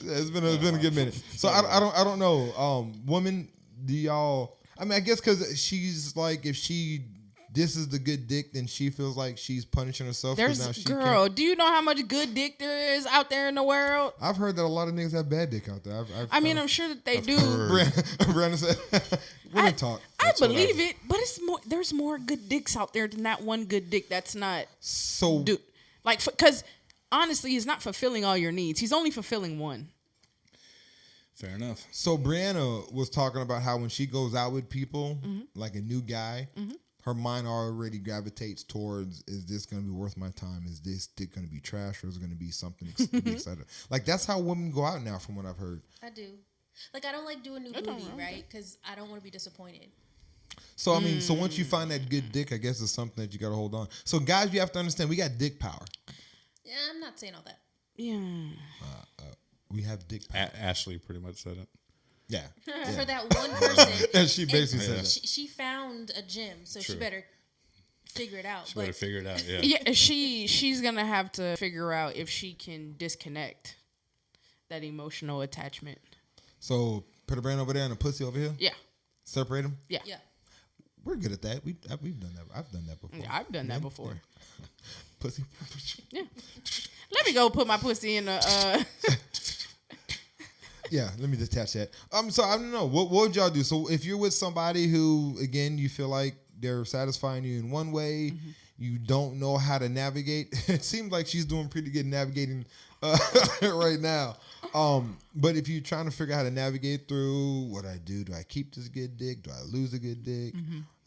S1: It's been a good minute. So I don't know. Women, do y'all? I mean, I guess because she's like, if she disses the good dick, then she feels like she's punishing herself. 'Cause now
S3: There's
S1: she
S3: girl.
S1: can't-
S3: Do you know how much good dick there is out there in the world?
S1: I've heard that a lot of niggas have bad dick out there.
S3: I mean, I'm sure that they do.
S1: Brandon said, "Women talk."
S3: I
S1: That's what
S3: believe it, but it's more. There's more good dicks out there than that one good dick that's not
S1: So
S3: do like because honestly, he's not fulfilling all your needs. He's only fulfilling one.
S4: Fair enough.
S1: So Brianna was talking about how when she goes out with people,
S3: Mm-hmm.
S1: like a new guy, her mind already gravitates towards, is this going to be worth my time? Is this dick going to be trash or is it going to be something to be excited? Like, that's how women go out now from what I've heard.
S5: I do. Like I don't like doing new booty, right? Because I don't want to be disappointed.
S1: So, I mean, so once you find that good dick, I guess it's something that you got to hold on. So, guys, you have to understand, we got dick power.
S5: Yeah, I'm not saying all that.
S3: Yeah.
S1: We have dick power.
S4: Ashley pretty much said it.
S1: Yeah.
S5: for that one person.
S1: And she basically
S5: And
S1: said that.
S5: she found a gym, so she
S4: True.
S5: better figure it out.
S4: She better figure it out. Yeah.
S3: Yeah, she's gonna have to figure out if she can disconnect that emotional attachment.
S1: So put a brain over there and a pussy over here.
S3: Yeah,
S1: Separate them.
S3: yeah,
S5: Yeah.
S1: We're good at that. We've done that. I've done that before.
S3: yeah. I've done that before.
S1: Pussy.
S3: Yeah. Let me go put my pussy in a.
S1: Yeah, let me detach that. So I don't know. What would y'all do? So if you're with somebody who, again, you feel like they're satisfying you in one way, you don't know how to navigate. It seems like she's doing pretty good navigating right now. But if you're trying to figure out how to navigate through what I do I keep this good dick? Do I lose a good dick?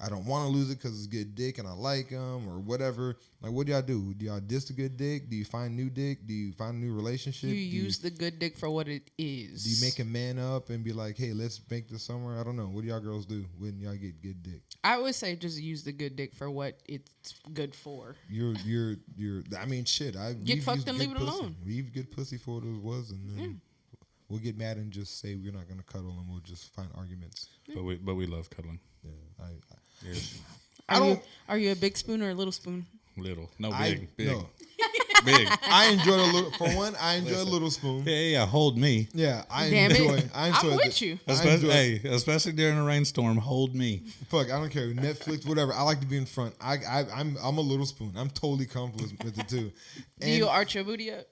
S1: I don't want to lose it because it's good dick and I like him or whatever. Like, what do y'all do? Do y'all diss the good dick? Do you find new dick? Do you find a new relationship?
S3: You use the good dick for what it is.
S1: Do you make a man up and be like, hey, let's make this somewhere? I don't know. What do y'all girls do when y'all get good dick?
S3: I would say just use the good dick for what it's good for.
S1: You're I mean, shit.
S3: Get fucked and leave it alone.
S1: Leave good pussy for what it was, and then we'll get mad and just say we're not gonna cuddle, and we'll just find arguments.
S4: But we love cuddling.
S1: Yeah,
S4: Yes.
S3: Are you a big spoon or a little spoon?
S4: Little. No, big.
S1: No.
S4: Big.
S1: I enjoy a little. For one, I enjoy a little spoon.
S4: Yeah, hold me.
S1: Yeah, I
S3: Damn
S1: enjoy.
S3: it.
S1: I enjoy.
S3: I'm with you.
S4: Especially during a rainstorm, hold me.
S1: Fuck, I don't care. Netflix, whatever. I like to be in front. I'm a little spoon. I'm totally comfortable with it too.
S3: Do you arch your booty up?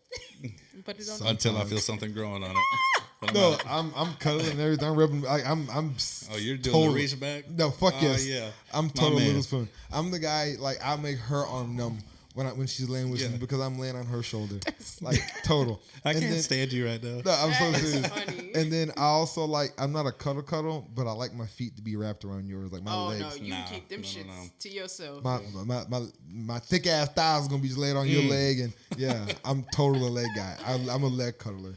S3: And put it on.
S4: Until I feel something growing on it. But
S1: No, I'm cuddling and everything. I'm rubbing. I'm.
S4: Oh, you're doing
S1: totally,
S4: the reach back?
S1: No, fuck
S4: Oh,
S1: yes.
S4: yeah.
S1: I'm
S4: My
S1: total
S4: man.
S1: little spoon. I'm the guy. Like I'll make her arm numb when she's laying with
S4: Yeah.
S1: me because I'm laying on her shoulder. Like total.
S4: I
S1: And
S4: can't
S1: then-
S4: stand you right now.
S1: No, I'm so
S3: That's
S1: serious.
S3: funny.
S1: And then I also like. I'm not a cuddle, but I like my feet to be wrapped around yours, like my
S3: Oh
S1: legs.
S3: no, you
S4: Nah,
S3: keep them
S4: no,
S3: shits
S4: no.
S3: to yourself.
S1: My thick ass thighs is gonna be just laid on your leg, and yeah, I'm totally a leg guy. I'm a leg cuddler.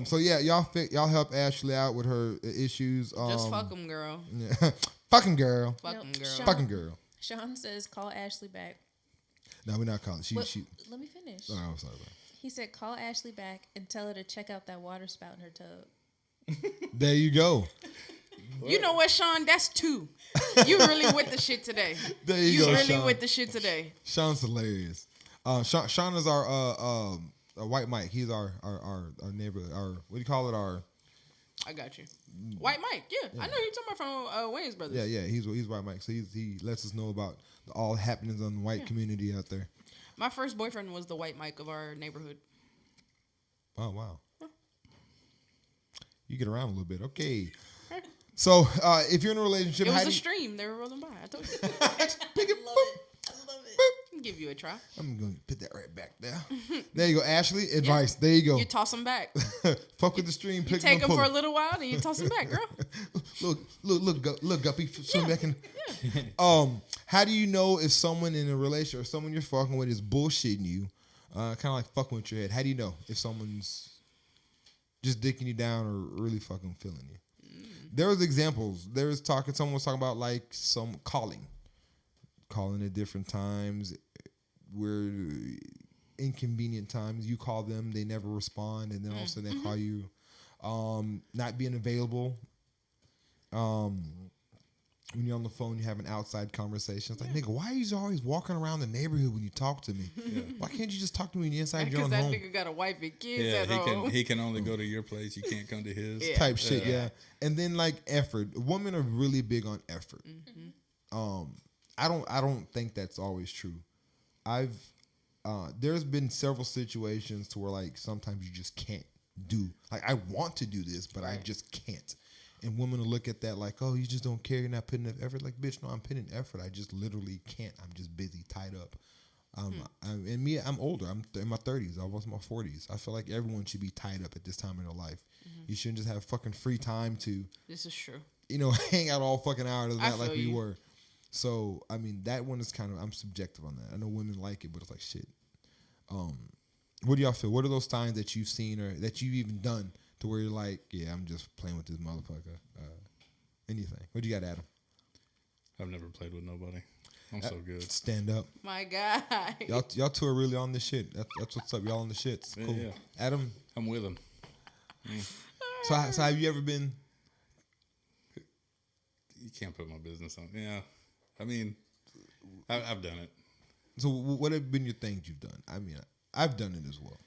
S1: So yeah, y'all help Ashley out with her issues.
S3: Just fuck them, girl.
S1: Yeah. Fucking girl.
S3: Fuck
S5: No,
S3: them, girl.
S5: Sean-
S1: Fucking girl.
S5: Sean says, call Ashley back.
S1: No, we're not calling. She.
S5: Let me finish.
S1: Oh, I'm sorry. Bro.
S5: He said, call Ashley back and tell her to check out that water spout in her tub.
S1: There you go.
S3: You know what, Sean? That's two. You really with the shit today.
S1: There you go,
S3: really
S1: Sean.
S3: with the shit today.
S1: Sean's hilarious. Sean is our white Mike. He's our neighbor. Our what do you call it? Our
S3: I got you. White Mike. Yeah. I know you're talking about from Wayne's Brothers.
S1: yeah. He's white Mike. So he lets us know about all happenings on the white community out there.
S3: My first boyfriend was the White Mike of our neighborhood.
S1: Oh wow. You get around a little bit. Okay. So if you're in a relationship,
S3: It
S1: how
S3: was
S1: do
S3: a
S1: you,
S3: stream. They were rolling by. I told you.
S1: pick it, boop.
S3: I'll give you a try.
S1: I'm gonna put that right back there. There you go, Ashley. Advice. There you go.
S3: You toss them back.
S1: Fuck with the stream.
S3: You
S1: Pick
S3: take them
S1: pull
S3: for a
S1: 'em.
S3: little while, then you toss them back, girl.
S1: Look, Guppy, swim back in. How do you know if someone in a relationship or someone you're fucking with is bullshitting you, kind of like fucking with your head? How do you know if someone's just dicking you down or really fucking feeling you? There was examples. Someone was talking about like some calling at different times, where inconvenient times you call them, they never respond, and then all of a sudden they call you. Not being available. When you're on the phone, you have an outside conversation. It's like, nigga, why are you always walking around the neighborhood when you talk to me? Why can't you just talk to me when you're inside your
S3: Because
S1: own
S3: that
S1: home?
S3: nigga got a wife and kids
S4: Yeah,
S3: at home.
S4: he can only go to your place. You can't come to his.
S3: Yeah.
S1: Type shit, yeah. And then like effort. Women are really big on effort. I don't think that's always true. There's been several situations to where like sometimes you just can't do. Like I want to do this, but I just can't. And women will look at that like, oh, you just don't care. You're not putting enough effort. Like, bitch, no, I'm putting effort. I just literally can't. I'm just busy, tied up. I'm older. I'm in my 30s. I was in my 40s. I feel like everyone should be tied up at this time in their life. You shouldn't just have fucking free time to,
S3: This is true.
S1: hang out all fucking hours of
S3: I
S1: that like
S3: feel
S1: we
S3: you.
S1: were. So, I mean, that one is kind of, I'm subjective on that. I know women like it, but it's like, shit. What do y'all feel? What are those signs that you've seen or that you've even done to where you're like, yeah, I'm just playing with this motherfucker? Anything. What do you got, Adam?
S4: I've never played with nobody. I'm so good.
S1: Stand up.
S3: My God.
S1: Y'all two are really on the shit. That's what's up. Y'all on the shits. Cool.
S4: Yeah.
S1: Adam,
S4: I'm with him.
S1: so have you ever been
S4: you can't put my business on. Yeah, I mean, I've done it.
S1: So what have been your things you've done? I mean, I've done it as well.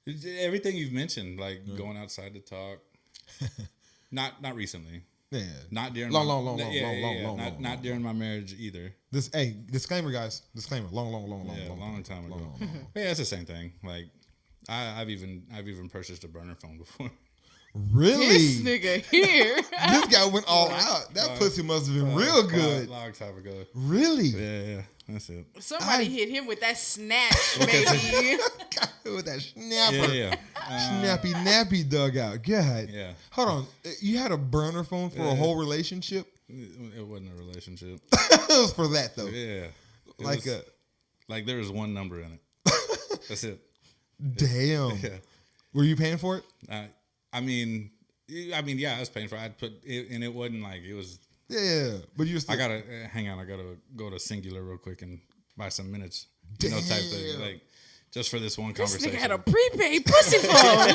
S4: It's everything you've mentioned, like going outside to talk. Not recently.
S1: Yeah.
S4: Not during
S1: long,
S4: not during my marriage either.
S1: Disclaimer, guys. Disclaimer. Long
S4: Time ago. Yeah, it's the same thing. Like I've even purchased a burner phone before.
S1: Really?
S3: This nigga here.
S1: This guy went all out. That pussy must have been real good.
S4: Long time ago.
S1: Really?
S4: Yeah. That's it.
S3: Somebody hit him with that snatch, baby.
S1: With that snapper.
S4: Yeah.
S1: Snappy nappy dugout. God.
S4: Yeah.
S1: Hold on. You had a burner phone for a whole relationship?
S4: It wasn't a relationship.
S1: It was for that though.
S4: Yeah.
S1: Like
S4: there was one number in it. That's it.
S1: Damn.
S4: Yeah.
S1: Were you paying for it?
S4: I mean, yeah, I was paying for it. I'd put it, and it wasn't like it was.
S1: Yeah, but you're still.
S4: I gotta hang on. I gotta go to Singular real quick and buy some minutes.
S1: Damn.
S4: Type thing. Like just for this one
S3: This
S4: conversation.
S3: nigga had a prepaid pussy phone.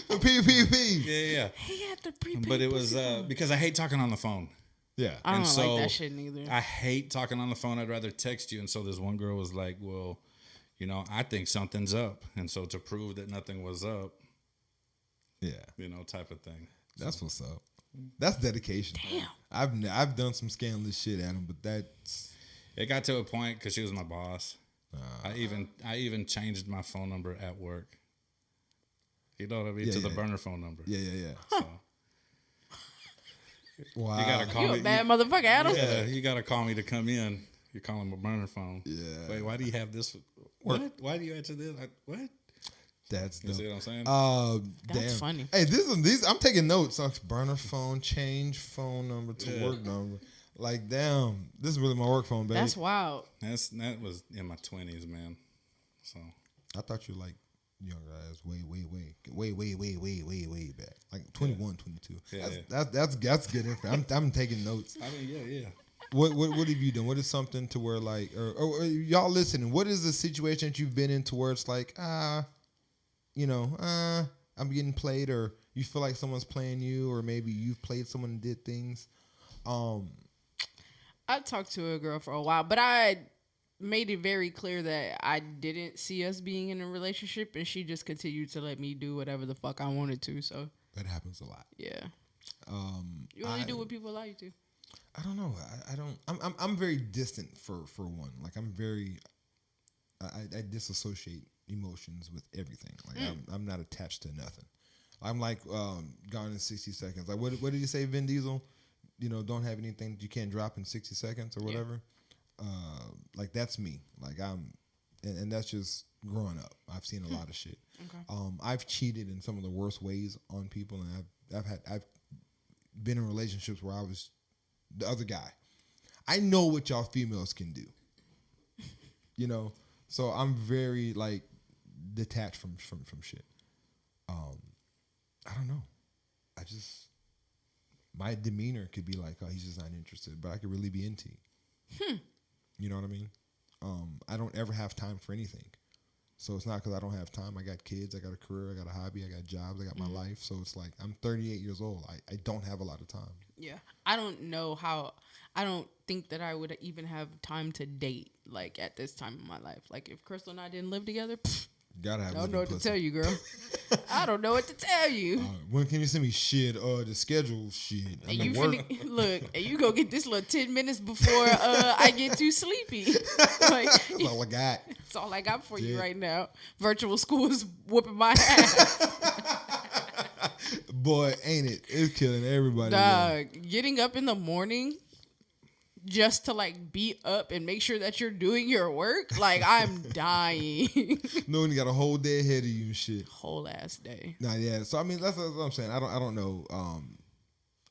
S1: The PPP.
S4: Yeah.
S3: He had the prepaid.
S4: But it was
S3: pussy phone.
S4: because I hate talking on the phone.
S1: Yeah.
S3: I don't
S4: and so
S3: like that shit neither.
S4: I hate talking on the phone. I'd rather text you. And so this one girl was like, "Well, I think something's up." And so to prove that nothing was up.
S1: Yeah.
S4: Type of thing.
S1: That's what's up. That's dedication.
S3: Damn.
S1: I've done some scandalous shit, Adam, but that's.
S4: It got to a point because she was my boss. I even changed my phone number at work. You know what I mean? To the burner phone number.
S1: Yeah.
S4: So
S1: Wow.
S4: you gotta call
S3: You
S4: me.
S3: a bad motherfucker, Adam.
S4: Yeah, you gotta call me to come in. You're calling my burner phone.
S1: Yeah.
S4: Wait, why do you have this? What? Why do you answer this? What?
S1: That's
S4: You see
S1: dumb.
S4: what I'm saying?
S3: That's
S1: damn.
S3: funny.
S1: Hey, these I'm taking notes. Like burner phone, change phone number to work number. Like, damn, this is really my work phone, baby.
S3: That's wild.
S4: That was in my 20s, man. So
S1: I thought you were like younger guys, way back, like 21, 22.
S4: Yeah.
S1: That's good info. I'm taking notes.
S4: I mean, yeah.
S1: What have you done? What is something to where like, or y'all listening? What is the situation that you've been in to where it's like, I'm getting played, or you feel like someone's playing you, or maybe you've played someone and did things.
S3: I talked to a girl for a while, but I made it very clear that I didn't see us being in a relationship, and she just continued to let me do whatever the fuck I wanted to. So
S1: that happens a lot.
S3: Yeah. You only do what people allow you to.
S1: I don't know. I don't. I'm very distant for one. Like I'm very. I disassociate emotions with everything. Like I'm not attached to nothing. I'm like Gone in 60 Seconds. Like what did you say, Vin Diesel? Don't have anything that you can't drop in 60 seconds or whatever. Like that's me. Like and that's just growing up. I've seen a lot of shit. Okay. I've cheated in some of the worst ways on people, and I've been in relationships where I was the other guy. I know what y'all females can do. So I'm very like detached from shit. I don't know. My demeanor could be like, oh, he's just not interested, but I could really be into you. You know what I mean? I don't ever have time for anything. So it's not because I don't have time. I got kids, I got a career, I got a hobby, I got jobs, I got my life. So it's like I'm 38 years old. I don't have a lot of time.
S3: Yeah. I don't think that I would even have time to date like at this time in my life. Like if Crystal and I didn't live together,
S1: Gotta have.
S3: I don't know what to tell you, girl. I don't know what to tell you.
S1: When can you send me shit? The schedule shit.
S3: And you look, and you go get this little 10 minutes before I get too sleepy. Like,
S1: that's all I got.
S3: That's all I got for you right now. Virtual school is whooping my ass.
S1: Boy, ain't it? It's killing everybody.
S3: Dog, getting up in the morning just to like be up and make sure that you're doing your work, like I'm dying.
S1: Knowing you got a whole day ahead of you and shit.
S3: Whole ass day.
S1: Nah, yeah. So I mean, that's what I'm saying. I don't know.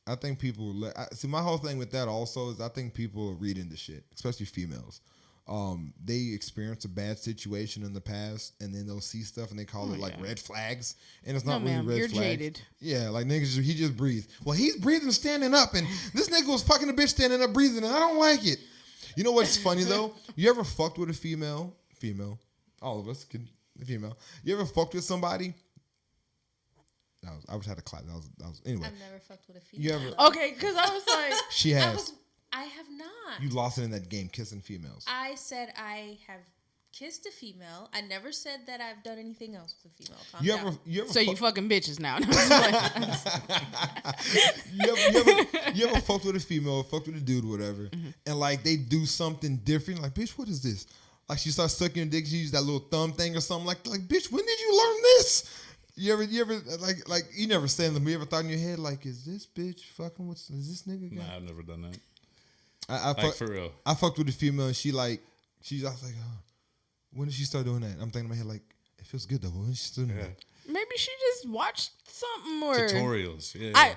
S1: I think people see my whole thing with that also is I think people read into shit, especially females. They experience a bad situation in the past, and then they'll see stuff and they call it like red flags, and it's not really red
S3: you're
S1: flags.
S3: Jaded.
S1: Yeah, like niggas, he just breathed. Well, he's breathing standing up, and this nigga was fucking a bitch standing up breathing, and I don't like it. You know what's funny though? You ever fucked with a female? All of us can female. You ever fucked with somebody, I was had a clap. That was anyway.
S5: I've never fucked with a female.
S1: You ever?
S3: Okay, because I was like,
S1: She has.
S5: I have not.
S1: You lost it in that game, kissing females.
S5: I said I have kissed a female. I never said that I've done anything else with a female. Calm down.
S1: You ever
S3: so you fucking bitches now.
S1: you ever fucked with a female, fucked with a dude, whatever, and like they do something different? Like, bitch, what is this? Like she starts sucking your dick, she uses that little thumb thing or something. Like, bitch, when did you learn this? You ever like you never stand them. You ever thought in your head like, is this bitch fucking with? Is this nigga?
S4: Nah, I've never done that. For real.
S1: I fucked with a female and she's like, oh, when did she start doing that? I'm thinking in my head like, it feels good though. When did she start doing that?
S3: Maybe she just watched something or
S4: Tutorials. Yeah.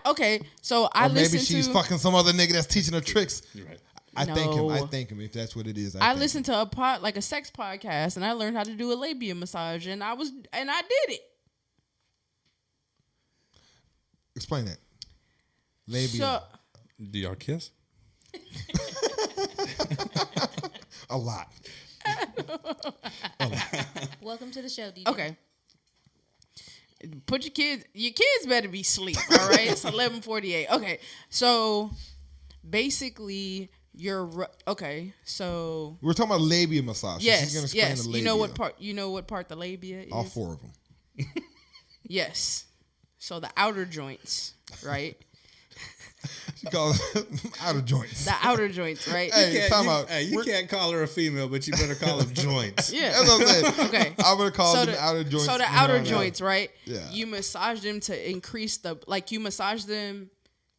S3: So I
S1: or maybe
S3: listened
S1: she's
S3: to
S1: fucking some other nigga that's teaching her tricks.
S4: You're right.
S1: I thank
S3: No.
S1: him if that's what it is.
S3: I listened to a sex podcast and I learned how to do a labia massage and I did it.
S1: Explain that. Labia.
S3: So,
S4: Do y'all kiss?
S1: A lot.
S5: Welcome to the show, DJ.
S3: okay. Put your kids better be asleep, all right? It's 11:48. Okay. So basically okay. So
S1: We're talking about labia massage. So she's gonna
S3: yes.
S1: explain the labia.
S3: You know what part the labia is?
S1: All 4 of them.
S3: Yes. So the outer joints, right?
S1: She calls outer joints.
S3: The outer joints, right?
S1: Hey, time out.
S4: You can't call her a female, but you better call them joints.
S3: Yeah.
S1: That's what I'm saying.
S3: Okay.
S1: I'm gonna call them
S3: the
S1: outer joints.
S3: So the outer joints, right?
S1: Yeah.
S3: You massage them to increase you massage them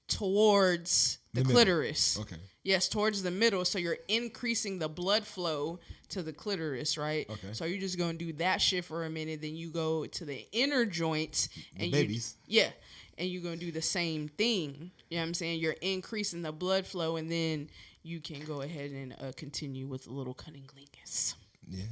S3: towards the
S1: middle.
S3: clitoris.
S1: Okay.
S3: Yes, towards the middle. So you're increasing the blood flow to the clitoris, right?
S1: Okay.
S3: So you're just gonna do that shit for a minute, then you go to the inner joints and
S1: babies.
S3: and you're gonna do the same thing. You know what I'm saying? You're increasing the blood flow, and then you can go ahead and continue with a little cunnilingus.
S1: Yeah.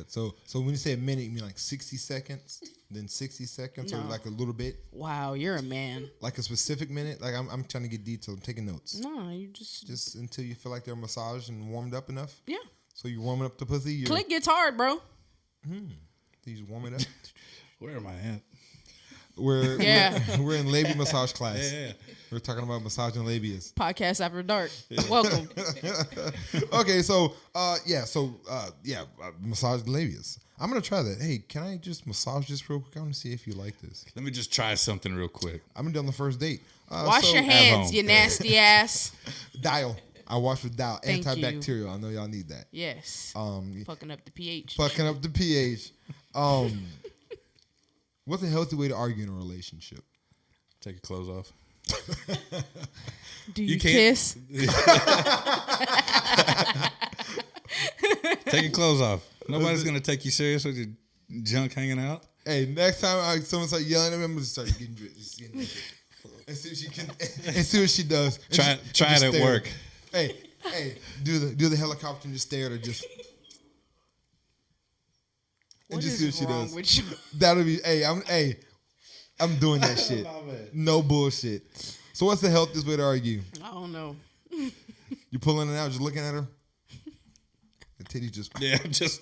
S1: So when you say a minute, you mean like 60 seconds, then 60 seconds, or
S3: No.
S1: like a little bit,
S3: Wow, you're a man.
S1: like a specific minute. Like I'm trying to get detailed. I'm taking notes.
S3: No, you just
S1: Just until you feel like they're massaged and warmed up enough.
S3: yeah.
S1: So you're warming up the pussy. You're,
S3: Click gets hard, bro.
S1: You just warm it up.
S4: Where am I at?
S1: We're in labia massage class.
S4: Yeah.
S1: We're talking about massaging labias.
S3: Podcast after dark. Welcome.
S1: Okay, so massage the labias. I'm gonna try that. Hey, can I just massage this real quick? I want to see if you like this.
S4: Let me just try something real quick.
S1: I'm gonna do on the first date.
S3: Wash your hands,
S4: home.
S3: you nasty ass.
S1: Dial. I wash with Dial.
S3: Thank you.
S1: Antibacterial. I know y'all need that.
S3: Yes. Fucking up the pH.
S1: Fucking up the pH. What's a healthy way to argue in a relationship?
S4: Take your clothes off.
S3: Do you
S4: can't-
S3: kiss?
S4: Take your clothes off. Nobody's gonna take you serious with your junk hanging out.
S1: Hey, next time someone start yelling at me, I'm gonna start getting dressed. Just getting naked. And see what she can. And see what she does. And
S4: Try
S1: just
S4: it at
S1: stare.
S4: work.
S1: Hey, do the helicopter and just stare at her. Just and
S3: What
S1: just
S3: is
S1: see what she
S3: wrong
S1: does.
S3: with you?
S1: That'll be. I'm doing that shit. No bullshit. So what's the healthiest way to argue?
S3: I don't know.
S1: You pulling it out, just looking at her. The titties just.
S4: Yeah, just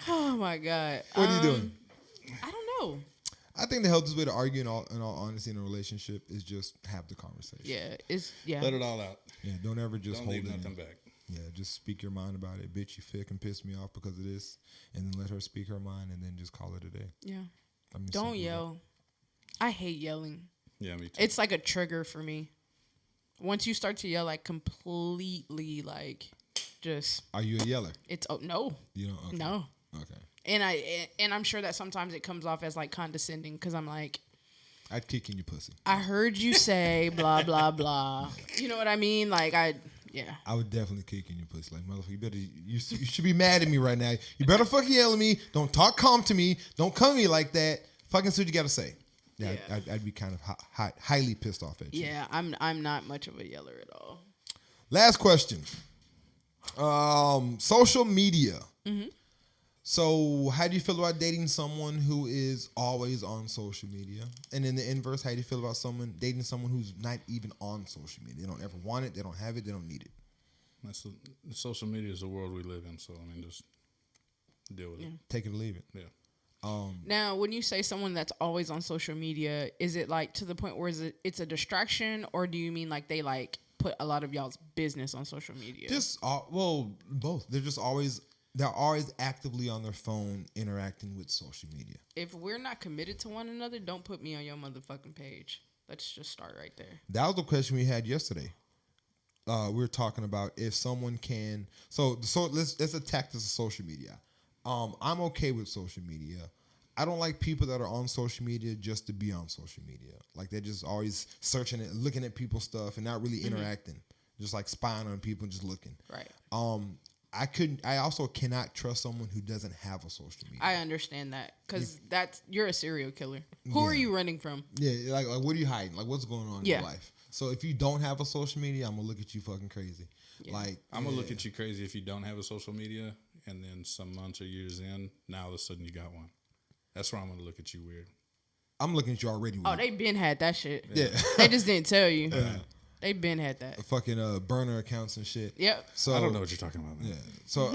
S3: Oh my god.
S1: What are you doing?
S3: I don't know.
S1: I think the healthiest way to argue in all honesty in a relationship is just have the conversation.
S3: Yeah.
S4: let it all out.
S1: Yeah, don't ever just
S4: Don't
S1: hold
S4: leave
S1: it
S4: nothing
S1: in.
S4: back.
S1: Yeah, just speak your mind about it. Bitch, you fucking piss me off because of this. And then let her speak her mind and then just call it a day.
S3: Yeah.
S1: I mean,
S3: Don't
S1: simple.
S3: yell. I hate yelling.
S4: Yeah, me too.
S3: It's like a trigger for me. Once you start to yell, like completely, like just
S1: Are you a yeller?
S3: it's no,
S1: You don't? Okay.
S3: no.
S1: Okay.
S3: And I'm sure that sometimes it comes off as like condescending because I'm like,
S1: I'd kick in your pussy.
S3: I heard you say blah blah blah. You know what I mean? Like yeah.
S1: I would definitely kick in your pussy. Like, motherfucker, you should be mad at me right now. You better fucking yell at me. Don't talk calm to me. Don't come at me like that. Fucking see what you got to say. Yeah,
S3: Yeah.
S1: I'd be kind of highly pissed off at you.
S3: Yeah, I'm not much of a yeller at all.
S1: Last question. Social media.
S3: Mm-hmm.
S1: So, how do you feel about dating someone who is always on social media? And in the inverse, how do you feel about dating someone who's not even on social media? They don't ever want it. They don't have it. They don't need it.
S4: Social media is the world we live in. So I mean, just deal with it.
S1: Take it or leave it.
S4: Yeah.
S3: Now, when you say someone that's always on social media, is it like to the point where it's a distraction, or do you mean like they like put a lot of y'all's business on social media?
S1: Just both. They're always actively on their phone interacting with social media.
S3: If we're not committed to one another, don't put me on your motherfucking page. Let's just start right there.
S1: That was the question we had yesterday. We were talking about if someone can. So let's attack this as social media. I'm okay with social media. I don't like people that are on social media just to be on social media. Like they're just always searching it, looking at people's stuff, and not really interacting. Just like spying on people and just looking.
S3: Right.
S1: I also cannot trust someone who doesn't have a social media.
S3: I understand that because you're a serial killer. Who are you running from?
S1: Yeah, like what are you hiding? Like what's going on in your life? So if you don't have a social media, I'm gonna look at you fucking crazy. Yeah. Like
S4: I'm gonna look at you crazy if you don't have a social media, and then some months or years in, now all of a sudden you got one. That's where I'm gonna look at you weird.
S1: I'm looking at you already weird.
S3: Oh, they been had that shit.
S1: Yeah.
S3: They just didn't tell you.
S1: Yeah.
S3: They been had that.
S1: Fucking burner accounts and shit.
S3: Yep.
S1: So
S4: I don't know what you're talking about, man.
S1: Yeah. So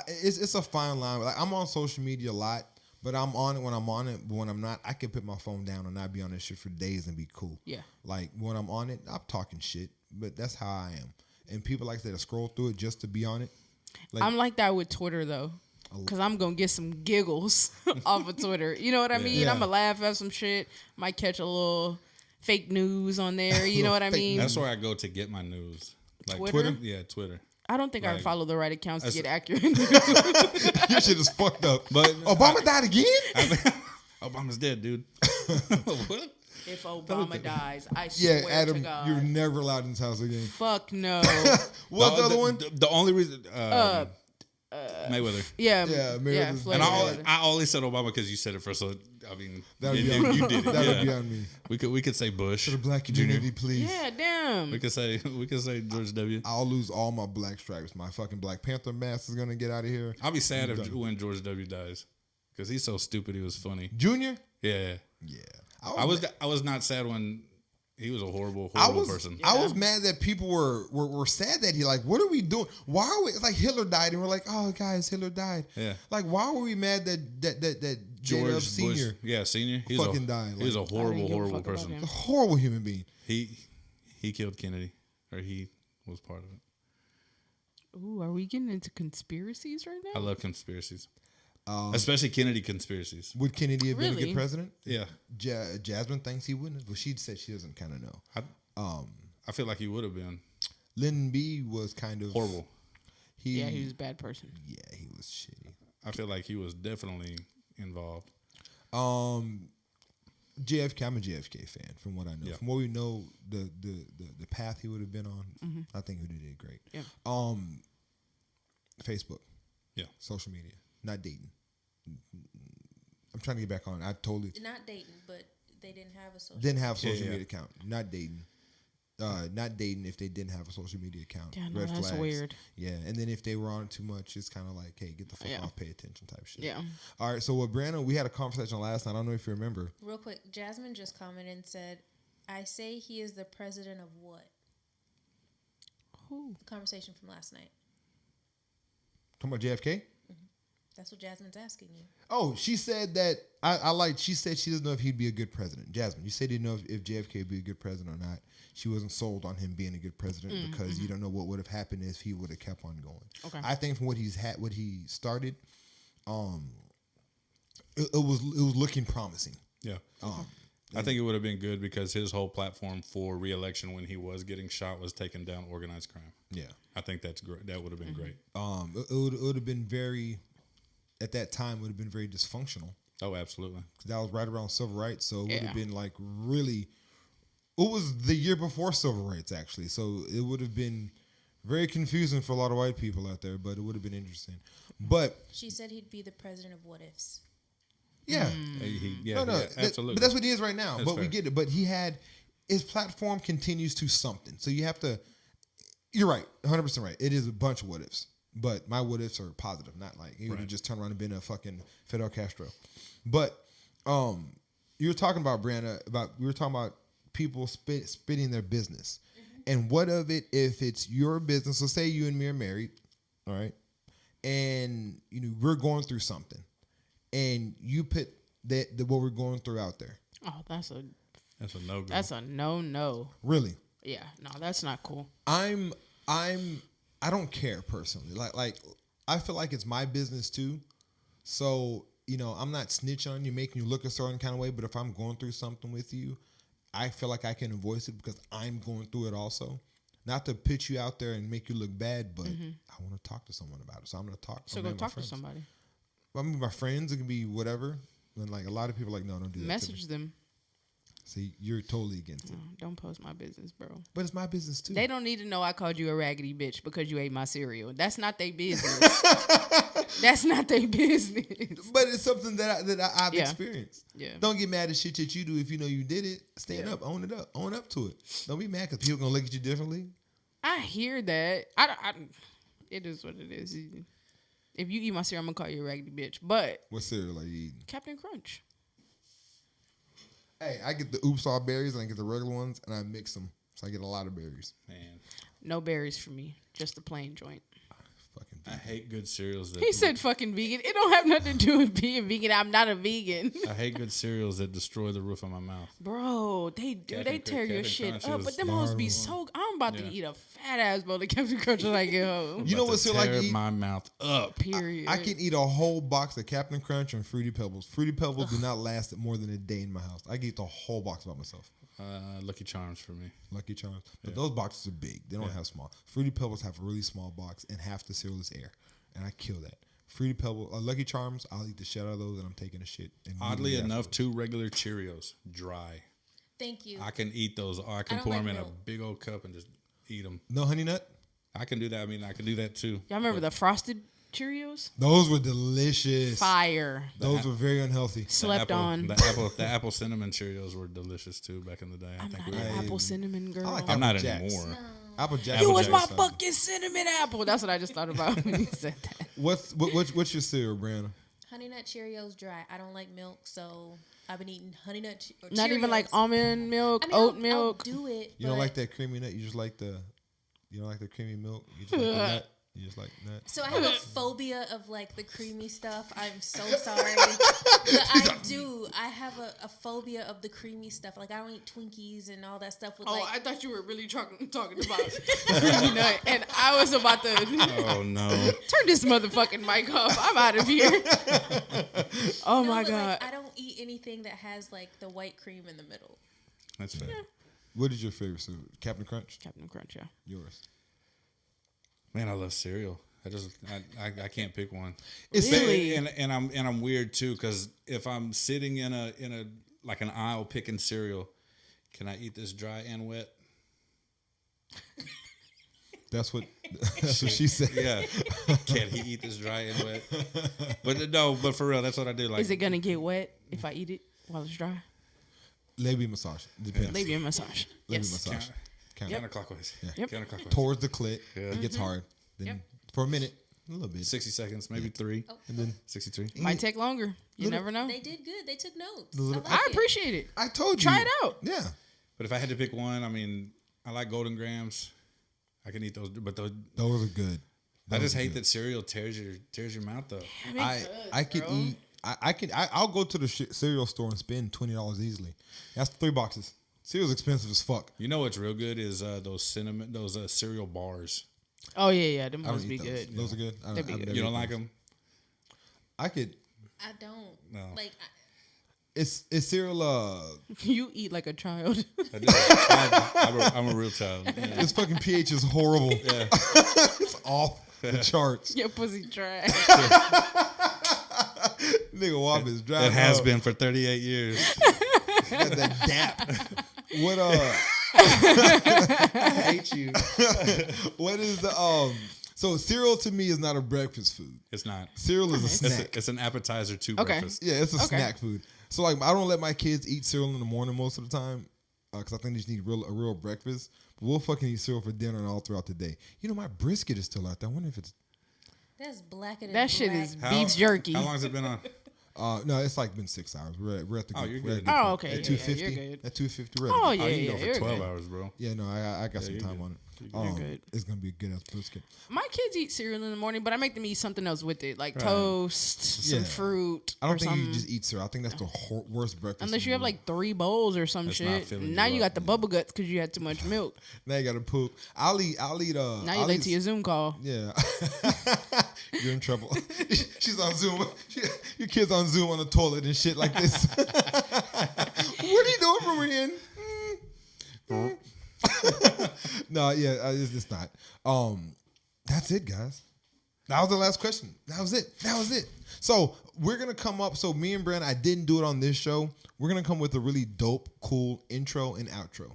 S1: it's a fine line. Like I'm on social media a lot, but I'm on it when I'm on it. But when I'm not, I can put my phone down and not be on this shit for days and be cool.
S3: Yeah.
S1: Like when I'm on it, I'm talking shit, but that's how I am. And people like that scroll through it just to be on it. Like,
S3: I'm like that with Twitter though. Because I'm going to get some giggles off of Twitter. You know what I mean?
S1: Yeah.
S3: I'm going to laugh at some shit. Might catch a little fake news on there. You know what I mean?
S4: That's where I go to get my news. Like
S3: Twitter?
S4: Yeah, Twitter.
S3: I don't think I
S4: Like,
S3: follow the right accounts to get accurate news.
S1: your shit is fucked up.
S4: But
S1: Obama died again?
S4: Obama's dead, dude. What?
S3: If Obama dies, I swear
S1: Yeah, Adam,
S3: to God.
S1: you're never allowed in this house again.
S3: Fuck no.
S1: What's the other one?
S4: The only reason Mayweather.
S3: Yeah.
S1: Mayweather's
S3: Floyd
S4: And
S3: Mayweather.
S4: I only said Obama because you said it first. So I mean,
S1: That would
S4: you,
S1: be on
S4: you did it.
S1: That would
S4: Yeah.
S1: be on me.
S4: We could say Bush.
S1: To the black community, please.
S3: Yeah, damn.
S4: We could say George W.
S1: I'll lose all my black stripes. My fucking Black Panther mask is gonna get out of here.
S4: I'll be sad when George W. dies because he's so stupid. He was funny.
S1: Junior?
S4: Yeah.
S1: Yeah.
S4: I was not sad when he was a horrible person.
S1: I was mad that people were sad that he like, what are we doing? Why are we like Hitler died and we're like, oh guys, Hitler died.
S4: Yeah.
S1: Like why were we mad that
S4: George
S1: Bush Senior?
S4: Yeah, Senior.
S1: Fucking died.
S4: He was a
S1: Like,
S4: horrible person.
S1: A horrible human being.
S4: He killed Kennedy, or he was part of it.
S3: Ooh, are we getting into conspiracies right now?
S4: I love conspiracies, especially Kennedy conspiracies.
S1: Would Kennedy have been a
S3: Really?
S1: good president?
S4: Yeah,
S1: Jasmine thinks he wouldn't, but she said she doesn't kind of know.
S4: I feel like he would have been
S1: Lyndon B was kind of
S4: horrible.
S3: He was a bad person.
S1: Yeah, he was shitty.
S4: I feel like he was definitely involved.
S1: JFK, I'm a JFK fan from what I know.
S4: Yeah.
S1: From what we know, the path he would have been on, I think he would have did great.
S3: Yeah.
S1: Facebook.
S4: Yeah.
S1: Social media. Not dating. I'm trying to get back on. I totally
S5: Not dating, but they didn't have a social.
S1: didn't have a social
S4: Yeah.
S1: media account. Not dating. Not dating if they didn't have a social media account.
S3: Yeah, no,
S1: Red
S3: that's
S1: flags.
S3: weird.
S1: Yeah, and then if they were on it too much, it's kind of like, hey, get the fuck off, pay attention type shit.
S3: Yeah.
S1: All right, so with Brianna, we had a conversation last night. I don't know if you remember.
S5: Real quick, Jasmine just commented and said, "I say he is the president of what?"
S3: Who?
S5: The conversation from last night.
S1: Talking about JFK?
S5: That's what Jasmine's asking you.
S1: Oh, she said that she said she doesn't know if he'd be a good president. Jasmine, you said you didn't know if JFK would be a good president or not. She wasn't sold on him being a good president because you don't know what would have happened if he would have kept on going.
S3: Okay.
S1: I think from what he started, it was looking promising.
S4: Yeah. I think it would have been good because his whole platform for re-election when he was getting shot was taking down organized crime.
S1: Yeah.
S4: I think that's great. That would have been great.
S1: It would have been very, at that time, would have been very dysfunctional.
S4: Oh, absolutely.
S1: That was right around civil rights, so it would
S3: Yeah.
S1: have been like really. It was the year before civil rights, actually, so it would have been very confusing for a lot of white people out there, but it would have been interesting. But
S5: She said he'd be the president of what ifs.
S1: yeah,
S4: Absolutely.
S1: But that's what he is right now.
S4: That's
S1: but we
S4: fair.
S1: get it. But his platform continues to something. So you have to. You're right, 100% right. It is a bunch of what ifs, but my what ifs are positive, not like he would have just turned around and been a fucking Fidel Castro. But you were talking about Brianna we were talking about people spitting their business, and what of it if it's your business? So say you and me are married, all right, and we're going through something, and you put what we're going through out there.
S3: Oh, that's a
S4: no go.
S3: That's a no.
S1: Really?
S3: Yeah, no, that's not cool.
S1: I don't care personally. Like I feel like it's my business too. So, I'm not snitching on you, making you look a certain kind of way, but if I'm going through something with you, I feel like I can voice it because I'm going through it also. Not to pitch you out there and make you look bad, but I want to talk to someone about it. So I'm going to talk.
S3: So go talk to somebody.
S1: I mean, my friends, it can be whatever. And like a lot of people are like, no, don't do that.
S3: Message them.
S1: See, you're totally against it.
S3: Don't post my business, bro.
S1: But it's my business too.
S3: They don't need to know I called you a raggedy bitch because you ate my cereal. That's not their business. That's not their business.
S1: But it's something that I've experienced.
S3: Yeah.
S1: Don't get mad at shit that you do if you know you did it. Stand up, own it up, own up to it. Don't be mad because people gonna look at you differently.
S3: I hear that. It is what it is. If you eat my cereal, I'm gonna call you a raggedy bitch. But
S1: what cereal are you eating?
S3: Captain Crunch.
S1: Hey, I get the oops all berries and I get the regular ones and I mix them. So I get a lot of berries.
S4: Man,
S3: No berries for me. Just the plain joint.
S1: Fucking
S4: I hate good cereals.
S3: He said fucking vegan. It don't have nothing to do with being vegan. I'm not a vegan.
S4: I hate good cereals that destroy the roof of my mouth.
S3: Bro, they do. They tear your shit
S4: Crunch
S3: up.
S4: is
S3: But them hoes be so... I'm about to
S4: Yeah.
S3: eat a fat ass bowl of Captain Crunch when I get home.
S1: You know what cereal I
S4: tear
S1: can eat?
S4: my mouth up.
S3: Period.
S1: I can eat a whole box of Captain Crunch and Fruity Pebbles. Fruity Pebbles do not last more than a day in my house. I can eat the whole box by myself.
S4: Lucky Charms for me.
S1: Lucky Charms. But those boxes are big. They don't have small. Fruity Pebbles have a really small box and half the cereal is air. And I kill that. Fruity Pebbles, Lucky Charms, I'll eat the shit out of those and I'm taking a shit.
S4: Oddly enough, 2 regular Cheerios, dry.
S5: Thank you.
S4: I can eat those. Or I can
S5: don't
S4: pour
S5: like
S4: them in
S5: milk.
S4: a big old cup and just eat them.
S1: No Honey Nut?
S4: I can do that. I mean, I can do that too.
S3: Y'all remember the frosted Cheerios?
S1: Those were delicious.
S3: Fire.
S1: Those were very unhealthy.
S3: Slept on.
S4: The apple cinnamon Cheerios were delicious too back in the day.
S3: I'm
S4: I think
S3: not
S4: we
S3: an
S4: were.
S3: apple cinnamon girl.
S1: I like
S4: I'm not
S1: Apple Jacks.
S4: anymore.
S1: Apple Jacks.
S3: You
S4: Apple
S3: was
S4: Jacks
S3: my
S4: sound-
S3: fucking cinnamon apple. That's what I just thought about when you said that.
S1: What's your cereal, Brianna?
S5: Honey Nut Cheerios dry. I don't like milk, so I've been eating Honey Nut or
S3: Not even like
S5: Cheerios.
S3: almond milk,
S5: I mean,
S3: oat
S5: I'll
S3: milk.
S5: do it.
S1: You don't
S5: but-
S1: like that creamy nut. You just like the. You don't like the creamy milk. You just like the nut. You just like nut.
S5: So I have a phobia of like the creamy stuff. I'm so sorry, but I do. I have a phobia of the creamy stuff. Like I don't eat Twinkies and all that stuff with
S3: Oh,
S5: like.
S3: I thought you were really talking about creamy nut, and I was about to
S4: Oh no!
S3: turn this motherfucking mic off. I'm out of here. Oh
S5: No,
S3: my
S5: but,
S3: god!
S5: like, I don't eat anything that has like the white cream in the middle.
S4: That's fair.
S1: What is your favorite cereal? Captain Crunch?
S3: Captain Crunch, yeah.
S1: Yours.
S4: Man, I love cereal. I can't pick one.
S3: Really?
S4: And I'm weird too because if I'm sitting in a like an aisle picking cereal, can I eat this dry and wet?
S1: That's what she said.
S4: Yeah. Can he eat this dry and wet? But for real, that's what I do. Like,
S3: Is it gonna get wet if I eat it while it's dry?
S1: Labia massage. Depends.
S3: Labia massage.
S1: Labia
S3: Yes.
S1: massage.
S4: counterclockwise?
S3: Yep.
S4: Counterclockwise.
S1: Towards the clit.
S4: Yeah.
S1: It gets hard. Then for a minute, a little bit.
S4: 60 seconds, maybe 3,
S1: And then
S4: 63.
S3: Might take longer. You never know.
S5: They did good. They took notes.
S1: Little-
S5: I, like
S3: I
S5: it.
S3: appreciate it.
S1: I told you.
S3: Try it out.
S1: Yeah.
S4: But if I had to pick one, I mean, I like Golden Grams. I can eat those, but those,
S1: Those are good.
S4: I just
S1: Those are
S4: hate
S1: good.
S4: that cereal tears your mouth up.
S1: I can eat. I'll go to the cereal store and spend $20 easily. That's 3 boxes. Cereal's expensive as fuck.
S4: You know what's real good is those cereal bars.
S3: Oh yeah. Them
S1: I don't
S3: must be
S1: eat those.
S3: good.
S1: Those are good.
S3: They'd be
S1: I've
S3: good.
S1: never
S4: You don't
S1: eaten
S4: like
S1: those.
S4: them?
S1: I could.
S5: I don't.
S4: No.
S5: Like,
S1: It's cereal.
S3: You eat like a child.
S4: I do. I'm a real child. Yeah.
S1: This fucking pH is horrible.
S4: Yeah.
S1: It's off the charts.
S3: Your pussy dry.
S1: Nigga Wop is dry.
S4: It has
S1: up.
S4: been for 38 years.
S1: Got that dap. What
S4: I hate you.
S1: what is the So cereal to me is not a breakfast food.
S4: It's not.
S1: Cereal is a snack.
S4: It's an appetizer to
S3: Okay.
S4: breakfast.
S1: Yeah, it's a
S3: Okay.
S1: snack food. So like, I don't let my kids eat cereal in the morning most of the time because I think they just need a real breakfast. But we'll fucking eat cereal for dinner and all throughout the day. You know, my brisket is still out there. I wonder if it's.
S5: that's blacker than
S3: That shit
S5: black.
S3: is beef jerky.
S4: How long has it been on?
S1: No, it's like been 6 hours. We're at the.
S4: Oh, you're
S1: we're at
S4: good.
S1: the-
S3: Oh, okay.
S1: At
S3: Yeah,
S1: 250.
S3: you're good.
S1: At 250. We're at
S3: Oh
S1: the-
S3: yeah,
S4: Oh, you can go
S3: yeah.
S4: for
S3: You're
S4: 12
S3: good.
S4: hours, bro.
S1: Yeah, no, I got some
S4: you're
S1: time
S4: good.
S1: on it.
S3: good.
S1: It's gonna be a good ass biscuit.
S3: My kids eat cereal in the morning, but I make them eat something else with it, like toast, some fruit.
S1: I don't
S3: or
S1: think
S3: something.
S1: you just eat cereal. I think that's the worst breakfast.
S3: Unless you have like 3 bowls or some
S4: That's not
S3: shit.
S4: filling
S3: Now
S4: you
S3: you
S4: up.
S3: got the bubble guts because you had too much milk.
S1: Now you gotta poop. I'll eat.
S3: Now you're
S1: I'll
S3: late
S1: eat-
S3: to your Zoom call.
S1: Yeah. You're in trouble. She's on Zoom. Your kid's on Zoom on the toilet and shit like this. What are you doing from here? No, yeah, it's not. That's it, guys. That was the last question. That was it. So we're gonna come up. So me and Brandon, I didn't do it on this show. We're gonna come with a really dope, cool intro and outro.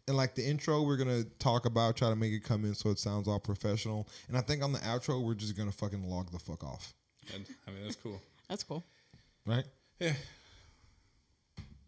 S1: And like the intro, we're gonna talk about, try to make it come in so it sounds all professional. And I think on the outro, we're just gonna fucking log the fuck off.
S4: I mean, that's cool.
S3: That's cool.
S1: Right?
S4: Yeah.